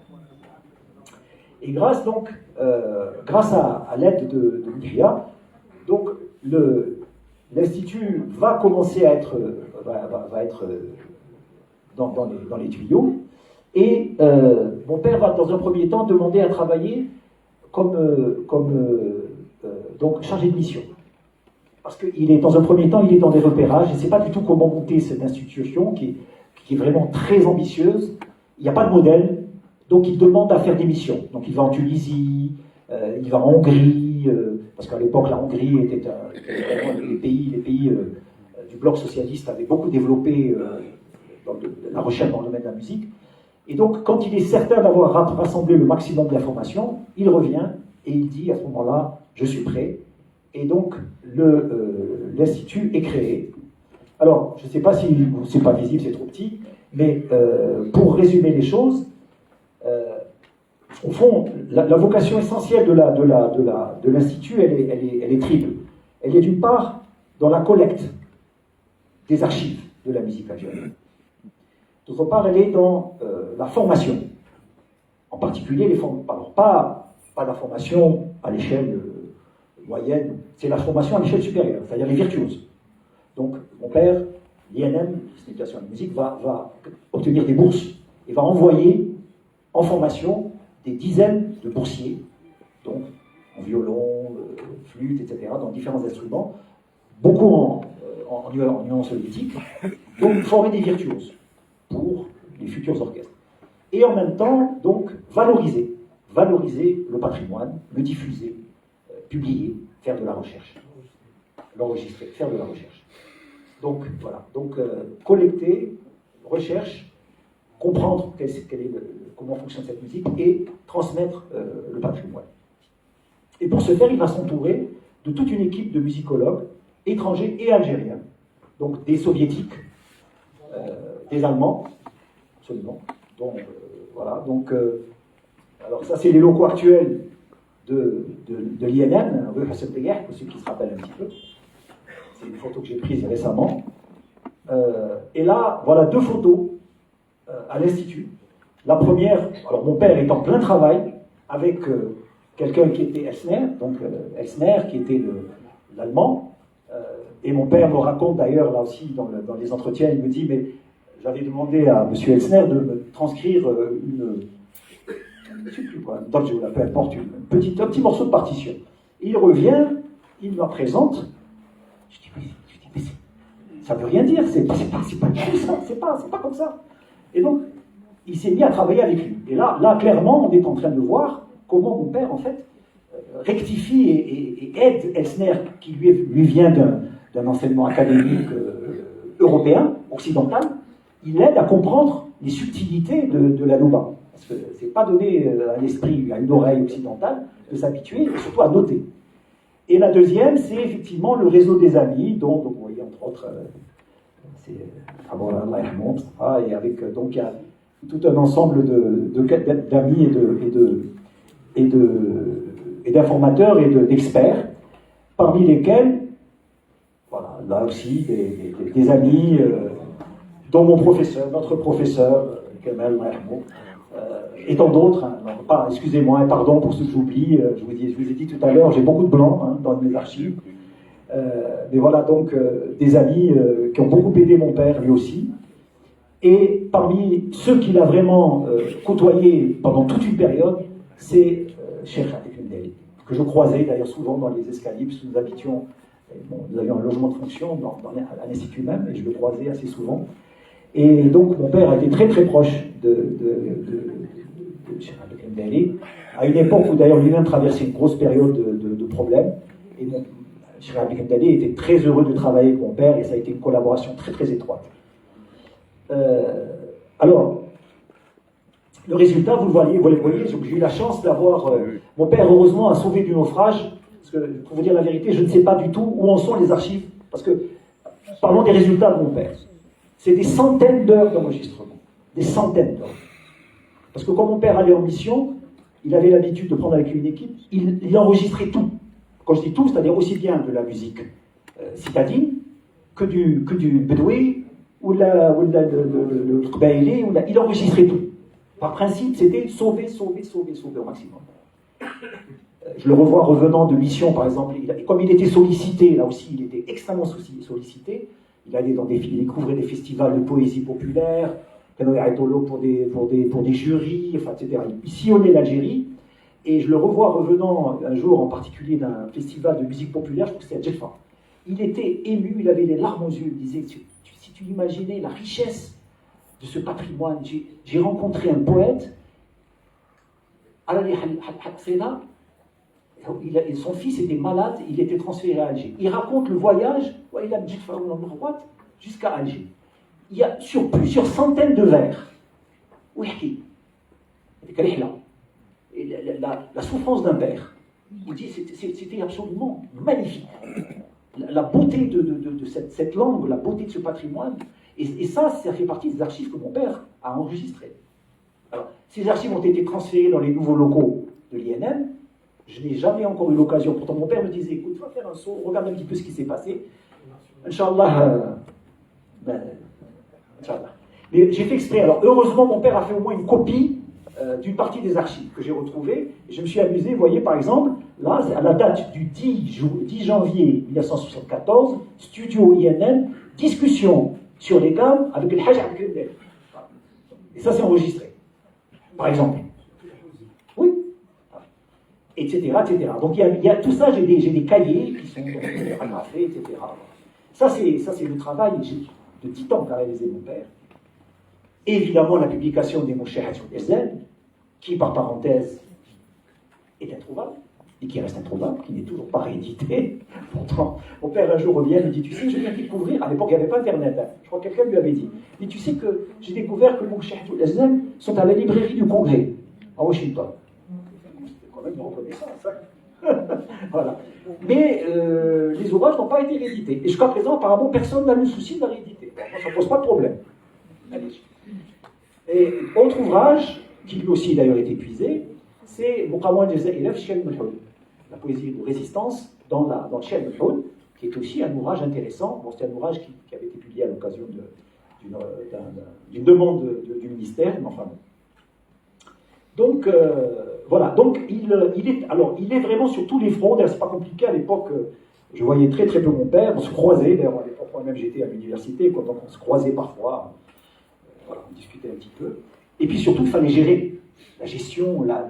Et grâce donc, grâce à l'aide de Mouhia, donc l'Institut va commencer à être, va être dans les tuyaux. Et mon père va dans un premier temps demander à travailler donc chargé de mission. Parce qu'il est dans un premier temps, il est dans des repérages, et ne sait pas du tout comment monter cette institution qui est vraiment très ambitieuse. Il n'y a pas de modèle, donc il demande à faire des missions. Donc il va en Tunisie, il va en Hongrie, parce qu'à l'époque la Hongrie était les pays du bloc socialiste avaient beaucoup développé la recherche dans le domaine de la musique. Et donc, quand il est certain d'avoir rassemblé le maximum d'informations, il revient et il dit à ce moment-là, je suis prêt. Et donc, l'Institut est créé. Alors, je ne sais pas si c'est pas visible, c'est trop petit, mais pour résumer les choses, au fond, la vocation essentielle de l'Institut, elle est triple. Elle est d'une part dans la collecte des archives de la musique algérienne. D'autre part, elle est dans la formation. En particulier, alors pas la formation à l'échelle moyenne, c'est la formation à l'échelle supérieure, c'est-à-dire les virtuoses. Donc, mon père, l'INM, l'éducation à la musique, va obtenir des bourses et va envoyer en formation des dizaines de boursiers, donc en violon, flûte, etc., dans différents instruments, beaucoup en Union soviétique, donc former des virtuoses pour les futurs orchestres. Et en même temps, donc, valoriser le patrimoine, le diffuser, publier, faire de la recherche, l'enregistrer, faire de la recherche. Donc, voilà. Donc, collecter, recherche, comprendre comment fonctionne cette musique et transmettre le patrimoine. Et pour ce faire, il va s'entourer de toute une équipe de musicologues étrangers et algériens, donc des soviétiques, des Allemands, absolument. Donc, voilà. Donc, alors ça, c'est les locaux actuels de l'INM, rue Hassan Beyah, pour ceux qui se rappellent un petit peu. C'est une photo que j'ai prise récemment. Et là, voilà deux photos à l'Institut. La première, alors mon père est en plein travail avec quelqu'un qui était Elsner, donc Elsner qui était l'Allemand. Et mon père me raconte d'ailleurs, là aussi, dans les entretiens, il me dit, mais j'avais demandé à M. Elsner de me transcrire peu importe, un petit morceau de partition. Et il revient, il me la présente. Je dis, mais ça veut rien dire, c'est pas du tout ça, c'est pas comme ça. Et donc, il s'est mis à travailler avec lui. Et là, clairement, on est en train de voir comment mon père, en fait, rectifie et aide Elsner, qui lui vient d'un enseignement académique européen, occidental. Il aide à comprendre les subtilités de la nouba. Parce que c'est pas donné à l'esprit, à une oreille occidentale, de s'habituer, et surtout à noter. Et la deuxième, c'est effectivement le réseau des amis, dont vous voyez entre autres, c'est et avec donc il y a tout un ensemble d'amis et d'informateurs et d'experts, parmi lesquels, voilà, là aussi des amis, dont mon professeur, notre professeur, Kamel Mahmoud, et tant d'autres. Hein, excusez-moi, pardon pour ceux que j'oublie. Je vous ai dit tout à l'heure, j'ai beaucoup de blancs dans mes archives. Mais voilà, donc des amis qui ont beaucoup aidé mon père, lui aussi. Et parmi ceux qu'il a vraiment côtoyé pendant toute une période, c'est Cheikh Abdelkendeli, que je croisais d'ailleurs souvent dans les escaliers, puisque nous habitions, nous avions un logement de fonction à l'Institut même, et je le croisais assez souvent. Et donc mon père a été très très proche de Cheikh Abdelkendeli, à une époque où d'ailleurs lui-même traversait une grosse période de problèmes. Et Cheikh Abdelkendeli était très heureux de travailler avec mon père, et ça a été une collaboration très très étroite. Alors, le résultat, vous le voyez, j'ai eu la chance d'avoir... mon père, heureusement, a sauvé du naufrage, parce que, pour vous dire la vérité, je ne sais pas du tout où en sont les archives, parce que, parlons des résultats de mon père. C'est des centaines d'heures d'enregistrement, des centaines d'heures. Parce que quand mon père allait en mission, il avait l'habitude de prendre avec une équipe, il enregistrait tout. Quand je dis tout, c'est-à-dire aussi bien de la musique citadine que du bedoui ou le qbaïli, il enregistrait tout. Par principe, c'était sauver au maximum. Je le revois revenant de mission, par exemple. Comme il était sollicité, là aussi, il était extrêmement sollicité. Il allait il découvrait des festivals de poésie populaire, pour des jurys, enfin, etc. Il sillonnait l'Algérie. Et je le revois revenant un jour en particulier d'un festival de musique populaire, je crois que c'était à Djelfa. Il était ému, il avait les larmes aux yeux. Il disait, si tu imaginais la richesse de ce patrimoine, j'ai rencontré un poète, son fils était malade, il était transféré à Alger. Il raconte le voyage, il a jusqu'à Alger. Il y a sur plusieurs centaines de vers. La souffrance d'un père. Il dit c'était absolument magnifique. La beauté de cette langue, la beauté de ce patrimoine. Et ça fait partie des archives que mon père a enregistrées. Alors, ces archives ont été transférées dans les nouveaux locaux de l'INM. Je n'ai jamais encore eu l'occasion. Pourtant, mon père me disait, écoute, va faire un saut, regarde un petit peu ce qui s'est passé. Inch'Allah, Inch'Allah. Mais j'ai fait exprès. Alors, heureusement, mon père a fait au moins une copie d'une partie des archives que j'ai retrouvées. Et je me suis amusé, vous voyez, par exemple, là, à la date du 10 janvier 1974, studio INM, discussion sur les gammes avec le Hajj Abdelkrim. Et ça, c'est enregistré. Par exemple. Oui. Etc. Donc, il y a tout ça, j'ai des cahiers qui sont agrafés, etc. Ça, c'est le travail de titan qu'a réalisé mon père. Et évidemment, la publication des Moucheh Hatchoul Ezel, qui, par parenthèse, est introuvable, et qui reste introuvable, qui n'est toujours pas réédité. Pourtant, mon père un jour revient et me dit, tu sais, je viens de découvrir, à l'époque il n'y avait pas Internet, hein. Je crois que quelqu'un lui avait dit, mais tu sais que j'ai découvert que les Moucheh Hatchoul Ezel sont à la librairie du Congrès, à Washington. C'est quand même une reconnaissance, hein. Voilà. Mais les ouvrages n'ont pas été réédités. Et jusqu'à présent, apparemment, personne n'a le souci de la rééditer. Bon, ça ne pose pas de problème. Allez. Et autre ouvrage, qui lui aussi d'ailleurs est épuisé, c'est Muqawwal Jazaïlef Chien Mulhoud, la poésie de résistance dans le Chien Mulhoud, qui est aussi un ouvrage intéressant. Bon, c'est un ouvrage qui avait été publié à l'occasion d'une demande du ministère, mais enfin bon. Donc, voilà. Donc, il est vraiment sur tous les fronts. D'ailleurs, c'est pas compliqué. À l'époque, je voyais très très peu mon père. On se croisait. D'ailleurs, à l'époque, moi-même, j'étais à l'université. Donc, on se croisait parfois. Voilà, on discutait un petit peu. Et puis, surtout, il fallait gérer. La gestion, là,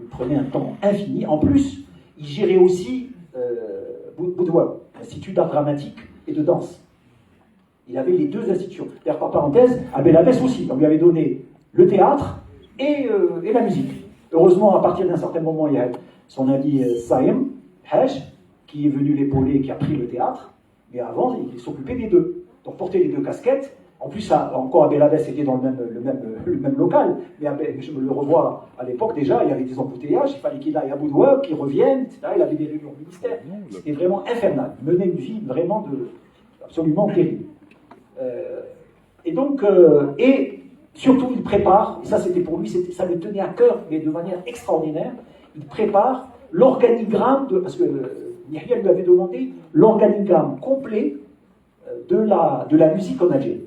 il prenait un temps infini. En plus, il gérait aussi Boudoua, l'Institut d'art dramatique et de danse. Il avait les deux institutions. D'ailleurs, par parenthèse, à Belabès aussi. On lui avait donné le théâtre et la musique. Heureusement, à partir d'un certain moment, il y a son ami Saïm, Haj, qui est venu l'épauler, qui a pris le théâtre, mais avant, il s'occupait des deux. Donc, porter les deux casquettes. En plus, encore à Belabès, c'était dans le même local, mais je me le revois à l'époque déjà, il y avait des embouteillages, il fallait qu'il aille à Boudoua, qu'il revienne, etc. Il avait des réunions au ministère. C'était vraiment infernal. Il menait une vie vraiment absolument terrible. Et donc, surtout, il prépare, et ça c'était pour lui, ça lui tenait à cœur, mais de manière extraordinaire, il prépare l'organigramme, parce que Yahya lui avait demandé l'organigramme complet de la musique en Algérie.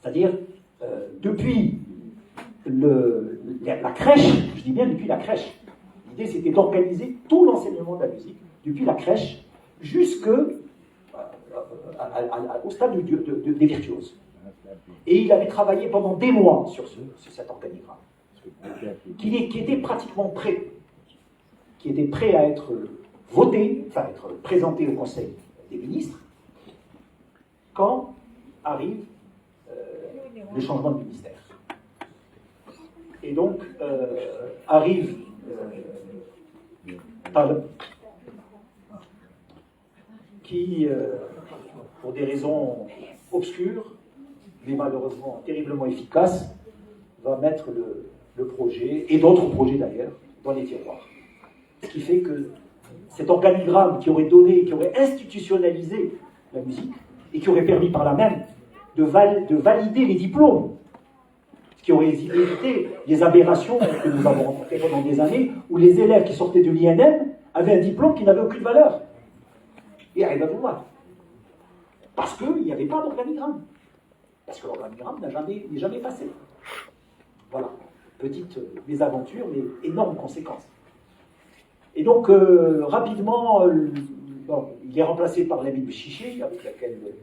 C'est-à-dire, depuis la crèche, je dis bien depuis la crèche, l'idée c'était d'organiser tout l'enseignement de la musique, depuis la crèche jusqu'au stade des virtuoses. Et il avait travaillé pendant des mois sur cet organigramme, qui était pratiquement prêt, qui était prêt à être voté, enfin être présenté au Conseil des ministres, quand arrive le changement de ministère. Et donc arrive Taleb, qui, pour des raisons obscures, mais malheureusement terriblement efficaces, va mettre le projet, et d'autres projets d'ailleurs, dans les tiroirs. Ce qui fait que cet organigramme qui aurait institutionnalisé la musique, et qui aurait permis par là même de valider les diplômes, qui aurait évité les aberrations que nous avons rencontrées pendant des années, où les élèves qui sortaient de l'INM avaient un diplôme qui n'avait aucune valeur. Et arrive à voir. Parce qu'il n'y avait pas d'organigramme. Parce que l'organigramme n'est jamais passé. Voilà. Petite mésaventure, mais énorme conséquence. Et donc, rapidement, bon, il est remplacé par l'ami Chiché, avec laquelle les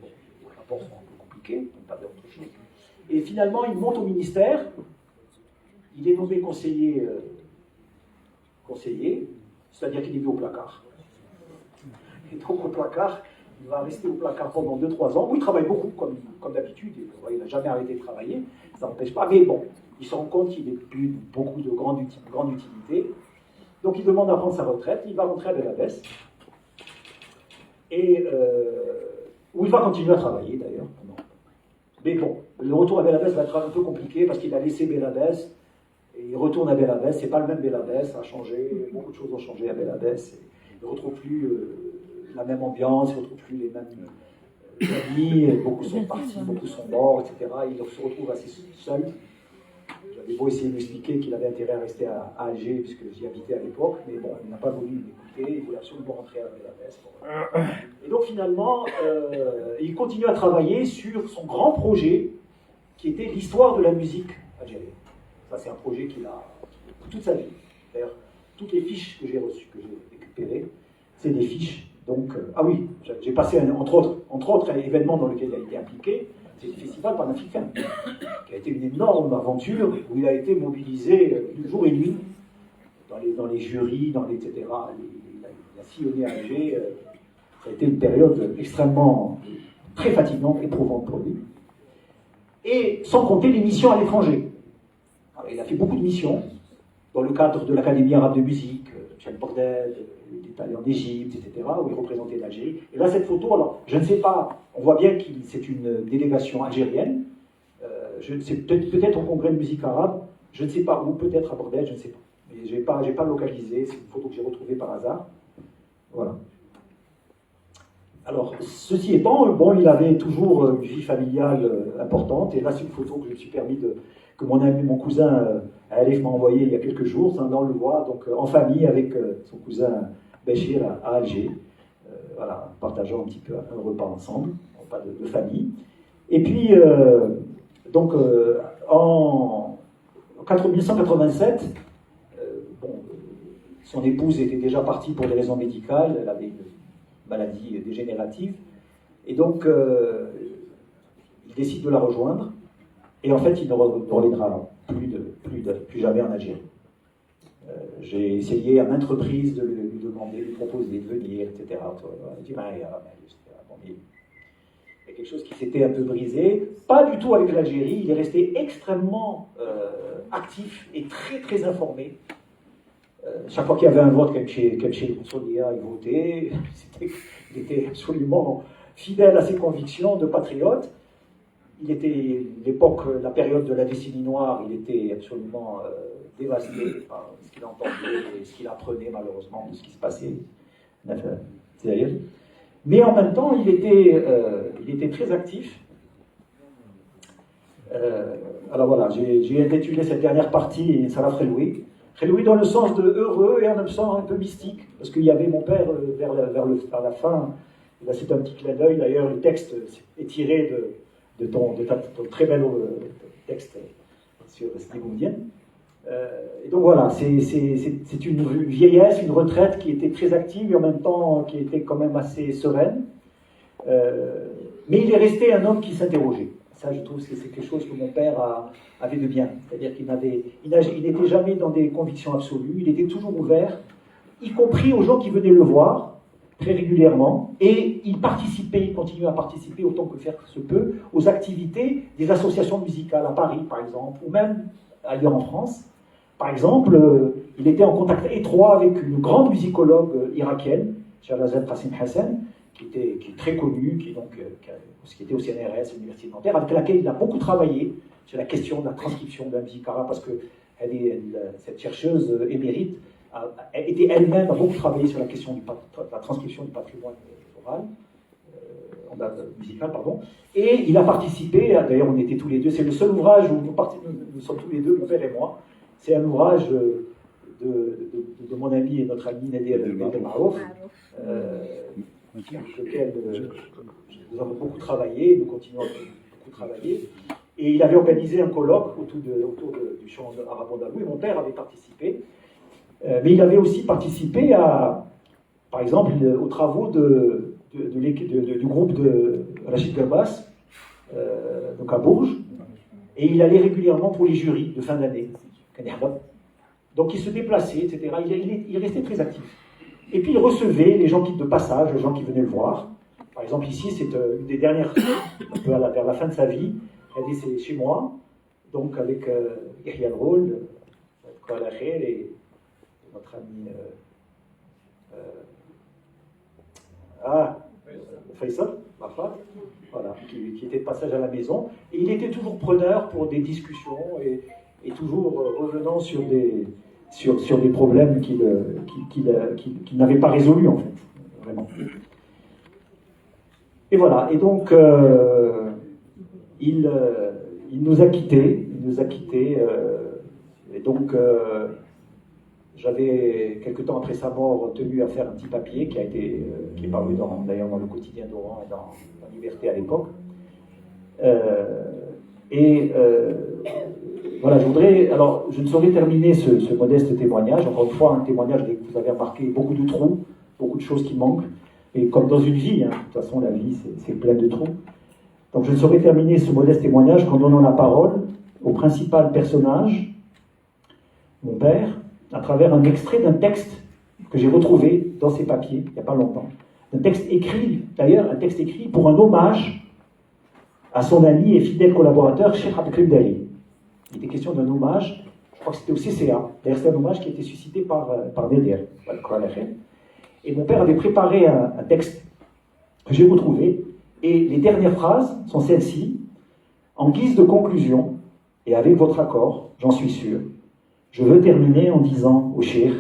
rapports sont un peu compliqués, on parle d'autre chose. Et finalement, il monte au ministère, il est nommé conseiller, c'est-à-dire qu'il est mis au placard. Et donc, au placard, il va rester au placard pendant 2-3 ans, où il travaille beaucoup, comme d'habitude, il n'a jamais arrêté de travailler, ça n'empêche pas, mais bon, il se rend compte qu'il n'est plus beaucoup de grande utilité. Donc il demande à prendre sa retraite, il va rentrer à Belabès, et où il va continuer à travailler d'ailleurs. Mais bon, le retour à Belabès va être un peu compliqué parce qu'il a laissé Belabès, et il retourne à Belabès, c'est pas le même Belabès, ça a changé, beaucoup de choses ont changé à Belabès, il ne retrouve plus la même ambiance, il ne retrouve plus les mêmes amis, beaucoup sont partis, beaucoup sont morts, etc. Il se retrouve assez seul. J'avais beau essayer de lui expliquer qu'il avait intérêt à rester à Alger, puisque j'y habitais à l'époque, mais bon, il n'a pas voulu m'écouter, il voulait absolument rentrer à Belabès. Et donc finalement, il continue à travailler sur son grand projet, qui était l'histoire de la musique algérienne. Ça, c'est un projet qu'il a toute sa vie. D'ailleurs, toutes les fiches que j'ai reçues, que j'ai récupérées, c'est des fiches. Donc, ah oui, j'ai passé, entre autres événements dans lesquels il a été impliqué, c'est le festival panafricain, qui a été une énorme aventure où il a été mobilisé jour et nuit dans les jurys, etc. Il a sillonné à Alger. Ça a été une période extrêmement, très fatigante, éprouvante pour lui. Et sans compter les missions à l'étranger. Alors, il a fait beaucoup de missions dans le cadre de l'Académie arabe de musique, Cheikh Bordel, il est allé en Égypte, etc., où il représentait l'Algérie. Et là, cette photo, alors, je ne sais pas, on voit bien que c'est une délégation algérienne, c'est peut-être au congrès de musique arabe, je ne sais pas, ou peut-être à Bordel, je ne sais pas. Mais je n'ai pas localisé, c'est une photo que j'ai retrouvée par hasard. Voilà. Alors, ceci étant, bon, il avait toujours une vie familiale importante, et là, c'est une photo que je me suis permis que mon cousin Alef m'a envoyé il y a quelques jours, là on le voit, donc en famille avec son cousin Béchir à Alger, voilà, partageant un petit peu un repas ensemble, repas de famille. Et puis, donc, en 1987, bon, son épouse était déjà partie pour des raisons médicales, elle avait une maladie dégénérative, et donc il décide de la rejoindre, et en fait il ne reviendra plus jamais en Algérie. J'ai essayé à maintes reprises de lui demander, de lui proposer de venir, etc. Il dit, il y a quelque chose qui s'était un peu brisé, pas du tout avec l'Algérie, il est resté extrêmement actif et très très informé. Chaque fois qu'il y avait un vote, comme chez Sonia, il votait, il était absolument fidèle à ses convictions de patriote. Il était, l'époque, la période de la décennie noire, il était absolument dévasté par ce qu'il entendait et ce qu'il apprenait malheureusement de ce qui se passait. Mais en même temps, il était très actif. Alors voilà, j'ai intitulé cette dernière partie Salah Khreloui. Khreloui dans le sens de heureux et en même temps un peu mystique, parce qu'il y avait mon père vers la fin. Là, c'est un petit clin d'œil. D'ailleurs, le texte est tiré de ton très bel texte sur Snegoundienne. Et donc voilà, c'est une vieillesse, une retraite qui était très active et en même temps qui était quand même assez sereine. Mais il est resté un homme qui s'interrogeait. Ça, je trouve que c'est quelque chose que mon père avait de bien. C'est-à-dire qu'il n'était jamais dans des convictions absolues, il était toujours ouvert, y compris aux gens qui venaient le voir, très régulièrement, et il continuait à participer autant que faire se peut aux activités des associations musicales à Paris, par exemple, ou même ailleurs en France. Par exemple, il était en contact étroit avec une grande musicologue irakienne, Shahlazad Qassim Hassan, qui est très connue, qui était au CNRS, l'Université de Nanterre, avec laquelle il a beaucoup travaillé sur la question de la transcription de la musique arabe, parce que cette chercheuse émérite était elle-même a beaucoup travaillé sur la question de la transcription du patrimoine oral. musical, pardon. Et il a participé, d'ailleurs on était tous les deux, c'est le seul ouvrage où nous sommes tous les deux, mon père et moi. C'est un ouvrage de mon ami et notre ami Nadir Marouf, avec lequel nous avons beaucoup travaillé, nous continuons à beaucoup travailler. Et il avait organisé un colloque autour du chant arabo-andalou, et mon père avait participé. Mais il avait aussi participé par exemple, aux travaux du groupe de Rachid Garbas, donc à Bourges, et il allait régulièrement pour les jurys de fin d'année. Donc il se déplaçait, etc. Il restait très actif. Et puis il recevait les gens de passage, les gens qui venaient le voir. Par exemple, ici, c'est une des dernières, un peu vers la fin de sa vie. C'est chez moi, donc avec Yahya Al-Roul, et notre ami Faisal, voilà, qui était de passage à la maison. Et il était toujours preneur pour des discussions et toujours revenant sur des problèmes qu'il n'avait pas résolus, en fait, vraiment. Et voilà, et donc il nous a quittés, et donc j'avais, quelque temps après sa mort, tenu à faire un petit papier qui est paru d'ailleurs dans le quotidien d'Oran et dans Liberté à l'époque. Voilà, alors je ne saurais terminer ce modeste témoignage, encore une fois un témoignage que vous avez remarqué, beaucoup de trous, beaucoup de choses qui manquent, et comme dans une vie, de toute façon la vie c'est plein de trous. Donc je ne saurais terminer ce modeste témoignage qu'en donnant la parole au principal personnage, mon père, à travers un extrait d'un texte que j'ai retrouvé dans ses papiers, il n'y a pas longtemps. Un texte écrit pour un hommage à son ami et fidèle collaborateur, Cheikh Abdelkrim Dali. Il était question d'un hommage, je crois que c'était au CCA, d'ailleurs c'était un hommage qui a été suscité par Nadir. Et mon père avait préparé un texte que j'ai retrouvé, et les dernières phrases sont celles-ci. En guise de conclusion, et avec votre accord, j'en suis sûr, je veux terminer en disant au Cheikh,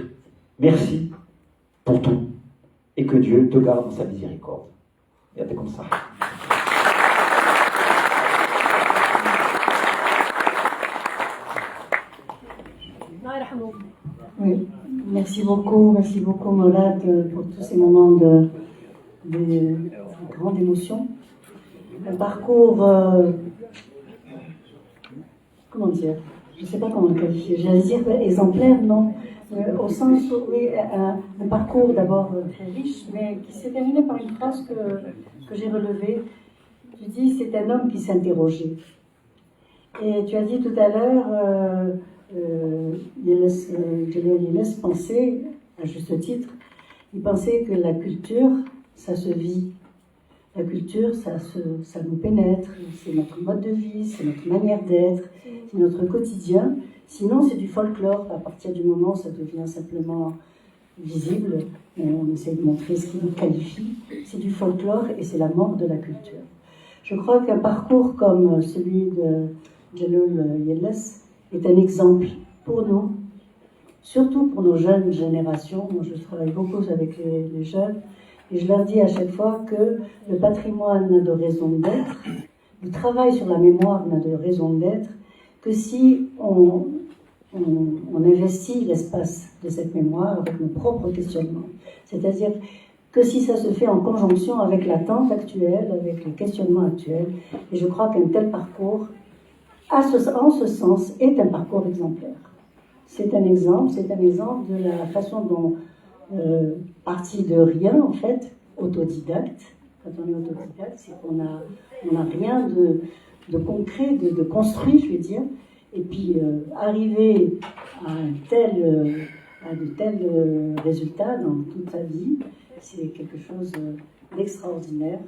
merci pour tout, et que Dieu te garde dans sa miséricorde. Et c'est comme ça. Oui, merci beaucoup Mourad pour tous ces moments de grande émotion. Un parcours, comment dire, je ne sais pas comment le qualifier, j'allais dire exemplaire, non, au sens où, oui, un parcours d'abord très riche, mais qui s'est terminé par une phrase que j'ai relevée. Tu dis, c'est un homme qui s'interrogeait. Et tu as dit tout à l'heure, il laisse penser, à juste titre, il pensait que la culture, ça se vit. La culture, ça nous pénètre, c'est notre mode de vie, c'est notre manière d'être, c'est notre quotidien. Sinon, c'est du folklore. À partir du moment où ça devient simplement visible, on essaie de montrer ce qui nous qualifie. C'est du folklore et c'est la mort de la culture. Je crois qu'un parcours comme celui de Jalloul Yelles est un exemple pour nous, surtout pour nos jeunes générations. Moi, je travaille beaucoup avec les jeunes, et je leur dis à chaque fois que le patrimoine n'a de raison d'être, le travail sur la mémoire n'a de raison d'être, que si on investit l'espace de cette mémoire avec nos propres questionnements. C'est-à-dire que si ça se fait en conjonction avec l'attente actuelle, avec les questionnements actuels, et je crois qu'un tel parcours, en ce sens, est un parcours exemplaire. C'est un exemple de la façon dont, parti de rien, en fait, autodidacte, quand on est autodidacte, c'est qu'on n'a rien de concret, de construit, je vais dire, et puis arriver à de tels résultats dans toute sa vie, c'est quelque chose d'extraordinaire.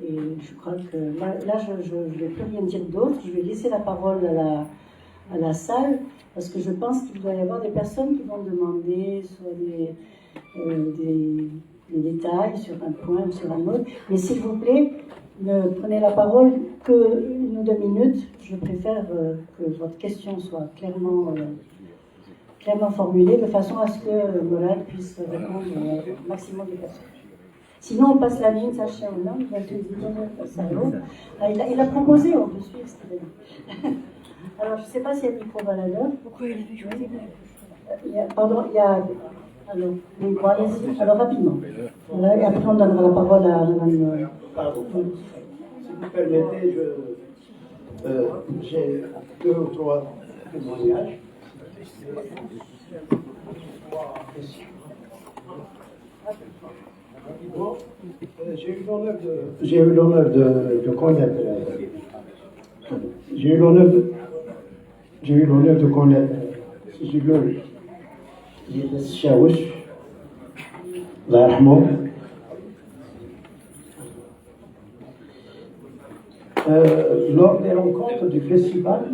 Et je crois que là je ne vais plus rien dire d'autre. Je vais laisser la parole à la salle, parce que je pense qu'il doit y avoir des personnes qui vont demander soit des détails sur un point ou sur un autre. Mais s'il vous plaît, ne prenez la parole que 1 ou 2 minutes. Je préfère que votre question soit clairement formulée, de façon à ce que Mourad puisse répondre au maximum de personnes. Sinon, on passe la ligne, Sacha Hollande, il a proposé, on peut suivre ce qu'il a dit. Alors, je ne sais pas s'il y a micro-baladeur. Pourquoi il avait choisi Pardon, il y a. Alors, bon, allez-y. Alors, rapidement. Voilà, et après, on donnera la parole à Mme. Pardon. Si vous permettez, j'ai 2 ou 3 témoignages. J'ai eu l'honneur de connaître. J'ai eu l'honneur de connaître Sijilul Chaouch, lors des rencontres du festival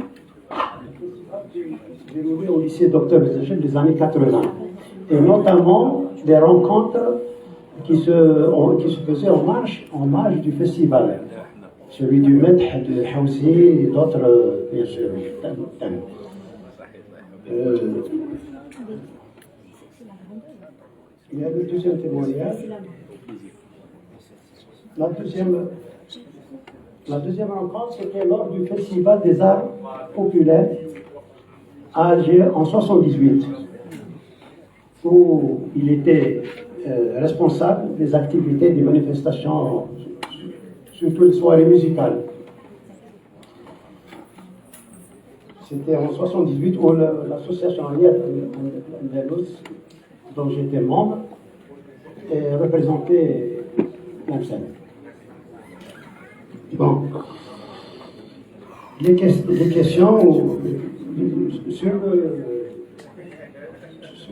déroulé au lycée Docteur Bézachel des années 80, et notamment des rencontres qui se faisaient en marge du festival, celui du Medh de Housi et d'autres, bien sûr. Il y a le deuxième témoignage. La deuxième rencontre, c'était lors du Festival des Arts Populaires à Alger en 1978, où il était responsable des activités, des manifestations, surtout les soirées musicales. C'était en 1978 où l'association Aliat Andalous, dont j'étais membre, représentait l'AMSEN. Bon, les questions sur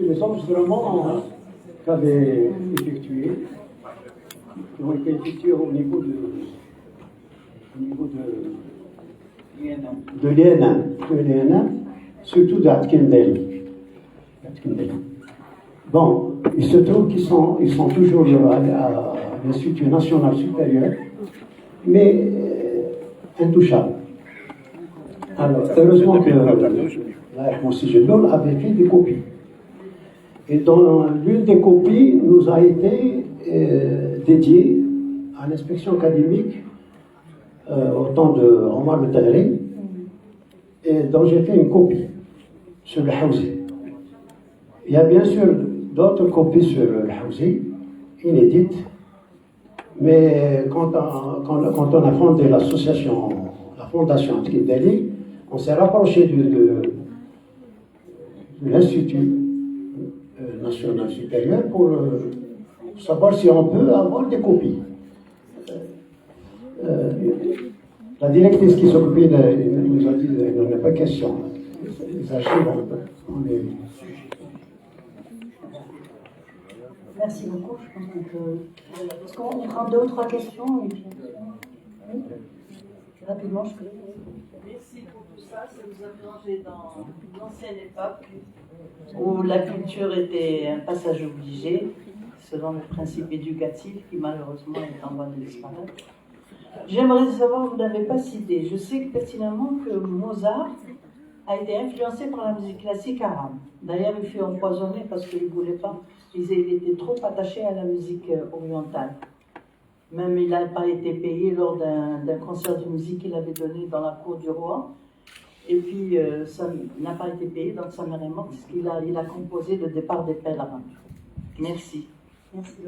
les enregistrements qu'avait effectués, qui ont été effectués au niveau de l'INA, surtout de Atkindel. Bon, il se trouve qu'ils sont toujours à l'Institut national supérieur, mais intouchables. Alors, heureusement que mon Sijilul avait fait des copies. Et dans l'une des copies nous a été dédiée à l'inspection académique au temps de Omar Betagri, et dont j'ai fait une copie sur le Housi. Il y a bien sûr d'autres copies sur le Housi, inédites, mais quand on a fondé l'association, la fondation Atkindali, on s'est rapproché de l'Institut national supérieur pour savoir si on peut avoir des copies. La directrice qui s'occupait nous a dit qu'il n'en est pas question. Les archives, on est... Merci beaucoup. Je pense qu'on peut. Est-ce qu'on prend 2 ou 3 questions et puis... Oui. Rapidement, je peux. Merci pour tout ça. Ça nous a plongé dans l'ancienne époque où la culture était un passage obligé, selon le principe éducatif qui malheureusement est en voie de disparaître. J'aimerais savoir, vous n'avez pas cité, je sais pertinemment que Mozart a été influencé par la musique classique arabe. D'ailleurs, il fut empoisonné parce qu'il ne voulait pas. Il était trop attaché à la musique orientale. Même il n'a pas été payé lors d'un concert de musique qu'il avait donné dans la cour du roi. Et puis, ça n'a pas été payé, donc sa mère est morte, parce qu'il a composé le départ des pèlerins. Merci. Merci.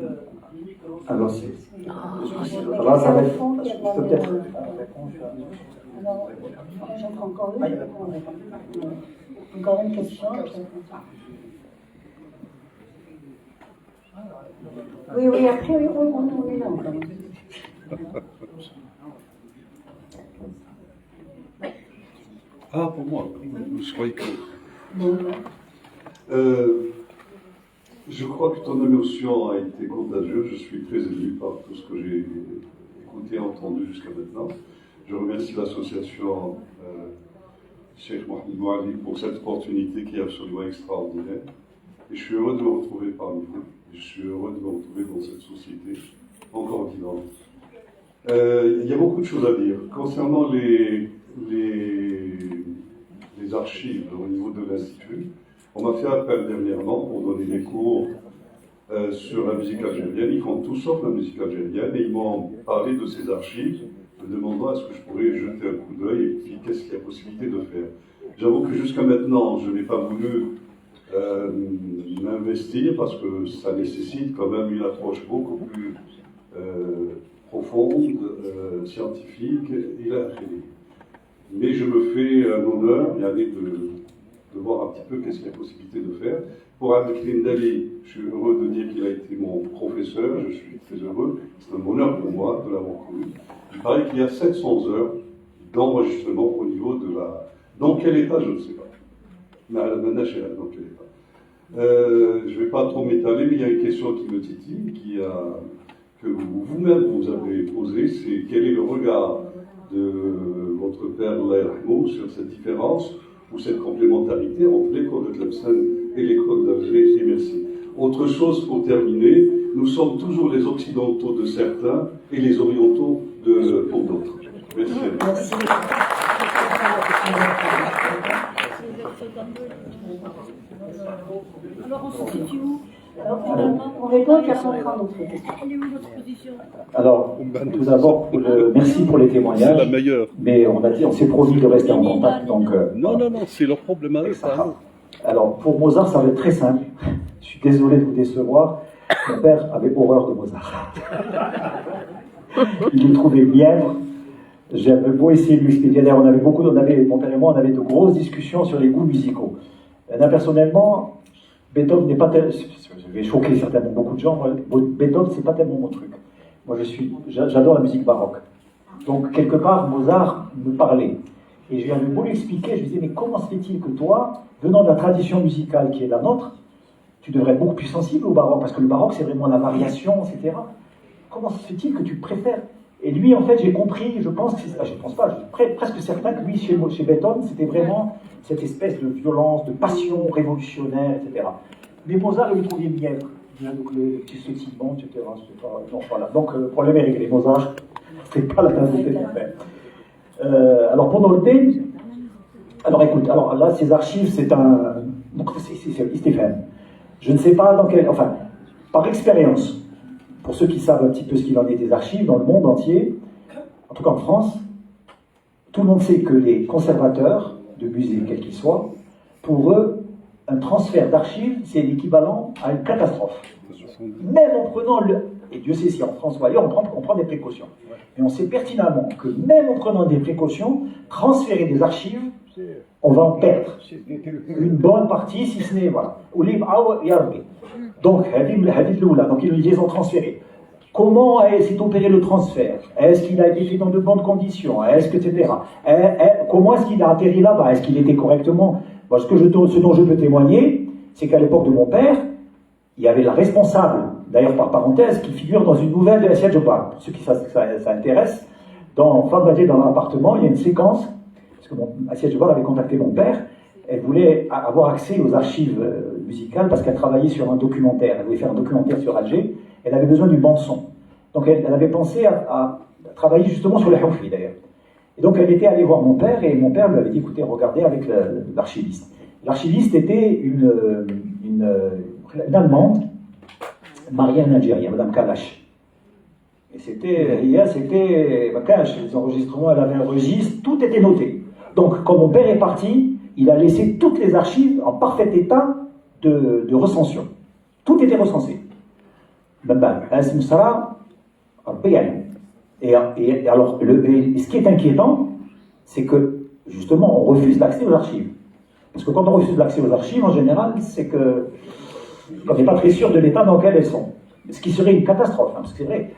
Alors, c'est. Alors, ça va être peut-être. Alors, j'en prends encore une. Encore une question. Oui, après, oui, on est là encore. Ah, pour moi, je croyais que. Je crois que ton émotion a été contagieuse. Je suis très ému par tout ce que j'ai écouté et entendu jusqu'à maintenant. Je remercie l'association Cheikh Mohamed Mouali pour cette opportunité qui est absolument extraordinaire. Et je suis heureux de me retrouver parmi vous. Je suis heureux de me retrouver dans cette société encore vivante. Il y a beaucoup de choses à dire. Concernant les archives au niveau de l'Institut, on m'a fait appel dernièrement pour donner des cours sur la musique algérienne. Ils font tout sauf la musique algérienne et ils m'ont parlé de ces archives, me demandant est-ce que je pourrais jeter un coup d'œil et puis qu'est-ce qu'il y a possibilité de faire. J'avoue que jusqu'à maintenant, je n'ai pas voulu m'investir parce que ça nécessite quand même une approche beaucoup plus profonde, scientifique et là. Mais je me fais un honneur de voir un petit peu qu'est-ce qu'il y a possibilité de faire. Pour Abdelkrim Dali, je suis heureux de dire qu'il a été mon professeur, je suis très heureux, c'est un bonheur pour moi de l'avoir connu. Il paraît qu'il y a 700 heures d'enregistrement au niveau de la... Dans quel état, je ne sais pas. Mais à la Manachela, dans quel état. Je ne vais pas trop m'étaler, mais il y a une question qui me titille, que vous-même vous avez posée, c'est quel est le regard de votre père Allah yarhamou sur cette différence ou cette complémentarité entre l'école de Tlemcen et l'école d'Alger, et merci. Autre chose pour terminer, nous sommes toujours les occidentaux de certains et les orientaux pour d'autres. Merci. Merci. Alors on se situe où? On répond puis après on prend notre question. Quelle est votre position? Alors, tout d'abord, merci pour les témoignages. C'est la meilleure. Mais on s'est promis de rester en contact, donc... Non, c'est leur problème à eux, ça. Alors, pour Mozart, ça va être très simple. Je suis désolé de vous décevoir. Mon père avait horreur de Mozart. Il le trouvait mièvre. J'avais beau essayer de lui expliquer. D'ailleurs, mon père et moi, on avait de grosses discussions sur les goûts musicaux. Personnellement, Beethoven n'est pas tel... Je vais choquer certainement beaucoup de gens. Beethoven, c'est pas tellement mon truc. Moi, j'adore la musique baroque. Donc, quelque part, Mozart me parlait. Et je lui avais beau lui expliquer, je lui disais, mais comment se fait-il que toi, venant de la tradition musicale qui est la nôtre, tu devrais être beaucoup plus sensible au baroque, parce que le baroque, c'est vraiment la variation, etc. Comment se fait-il que tu préfères? Et lui, en fait, j'ai compris, je pense que c'est... je pense pas, je suis presque certain que lui, chez Beethoven, c'était vraiment cette espèce de violence, de passion révolutionnaire, etc. Mais Mozart, il le trouvait mièvre. Donc, le petit sautillement, etc. Donc, voilà. Donc, le problème est réglé. Mozart, c'est pas la tasse de thé de mon père. Alors, pour noter, alors écoute, alors là, ces archives, c'est un... Donc, c'est Stéphane. Je ne sais pas dans quel... Enfin, par expérience, pour ceux qui savent un petit peu ce qu'il en est des archives dans le monde entier, en tout cas en France, tout le monde sait que les conservateurs de musées, quels qu'ils soient, pour eux, un transfert d'archives, c'est l'équivalent à une catastrophe. Même en prenant et Dieu sait si en France ou ailleurs, on prend des précautions. Mais on sait pertinemment que même en prenant des précautions, transférer des archives, on va en perdre. Une bonne partie, si ce n'est, voilà. Donc, ils les ont transférés. Comment s'est opéré le transfert? Est-ce qu'il a été fait dans de bonnes conditions? Est-ce que, etc. Comment est-ce qu'il a atterri là-bas? Est-ce qu'il était correctement? Bon, ce dont je peux témoigner, c'est qu'à l'époque de mon père, il y avait la responsable, d'ailleurs par parenthèse, qui figure dans une nouvelle de Assia Djobar. Pour ceux qui ça intéresse, dans l'appartement, il y a une séquence, parce que Assia Djobar avait contacté mon père, elle voulait avoir accès aux archives musicales parce qu'elle travaillait sur un documentaire. Elle voulait faire un documentaire sur Alger. Elle avait besoin d'une bande-son. Donc elle avait pensé à travailler justement sur les Houfi d'ailleurs. Et donc elle était allée voir mon père et mon père lui avait dit écoutez, regardez avec l'archiviste. L'archiviste était une Allemande, mariée à un Algérien, Madame Kalash. Et c'était les enregistrements, elle avait un registre, tout était noté. Donc quand mon père est parti, il a laissé toutes les archives en parfait état de recension. Tout était recensé. Et alors, ce qui est inquiétant, c'est que, justement, on refuse l'accès aux archives. Parce que quand on refuse l'accès aux archives, en général, c'est qu'on n'est pas très sûr de l'état dans lequel elles sont. Ce qui serait une catastrophe, hein, parce que c'est vrai.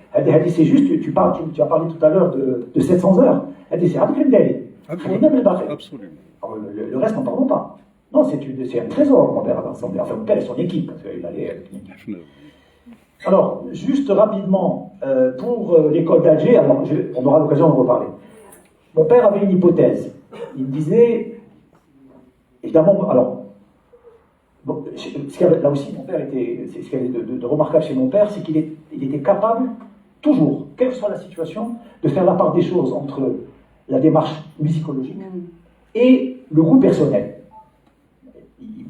C'est juste, tu as parlé tout à l'heure de 700 heures. C'est Absolument. Le reste, n'en parlons pas. Non, c'est un trésor, mon père a rassemblé. Enfin, mon père et son équipe, parce qu'il allait avec une équipe. Alors, juste rapidement, pour l'école d'Alger, alors on aura l'occasion de reparler. Mon père avait une hypothèse. Il disait, évidemment, alors, bon, là aussi, mon père était, ce qu'il y avait de remarquable chez mon père, c'est qu'il était capable, toujours, quelle que soit la situation, de faire la part des choses entre la démarche musicologique et le goût personnel.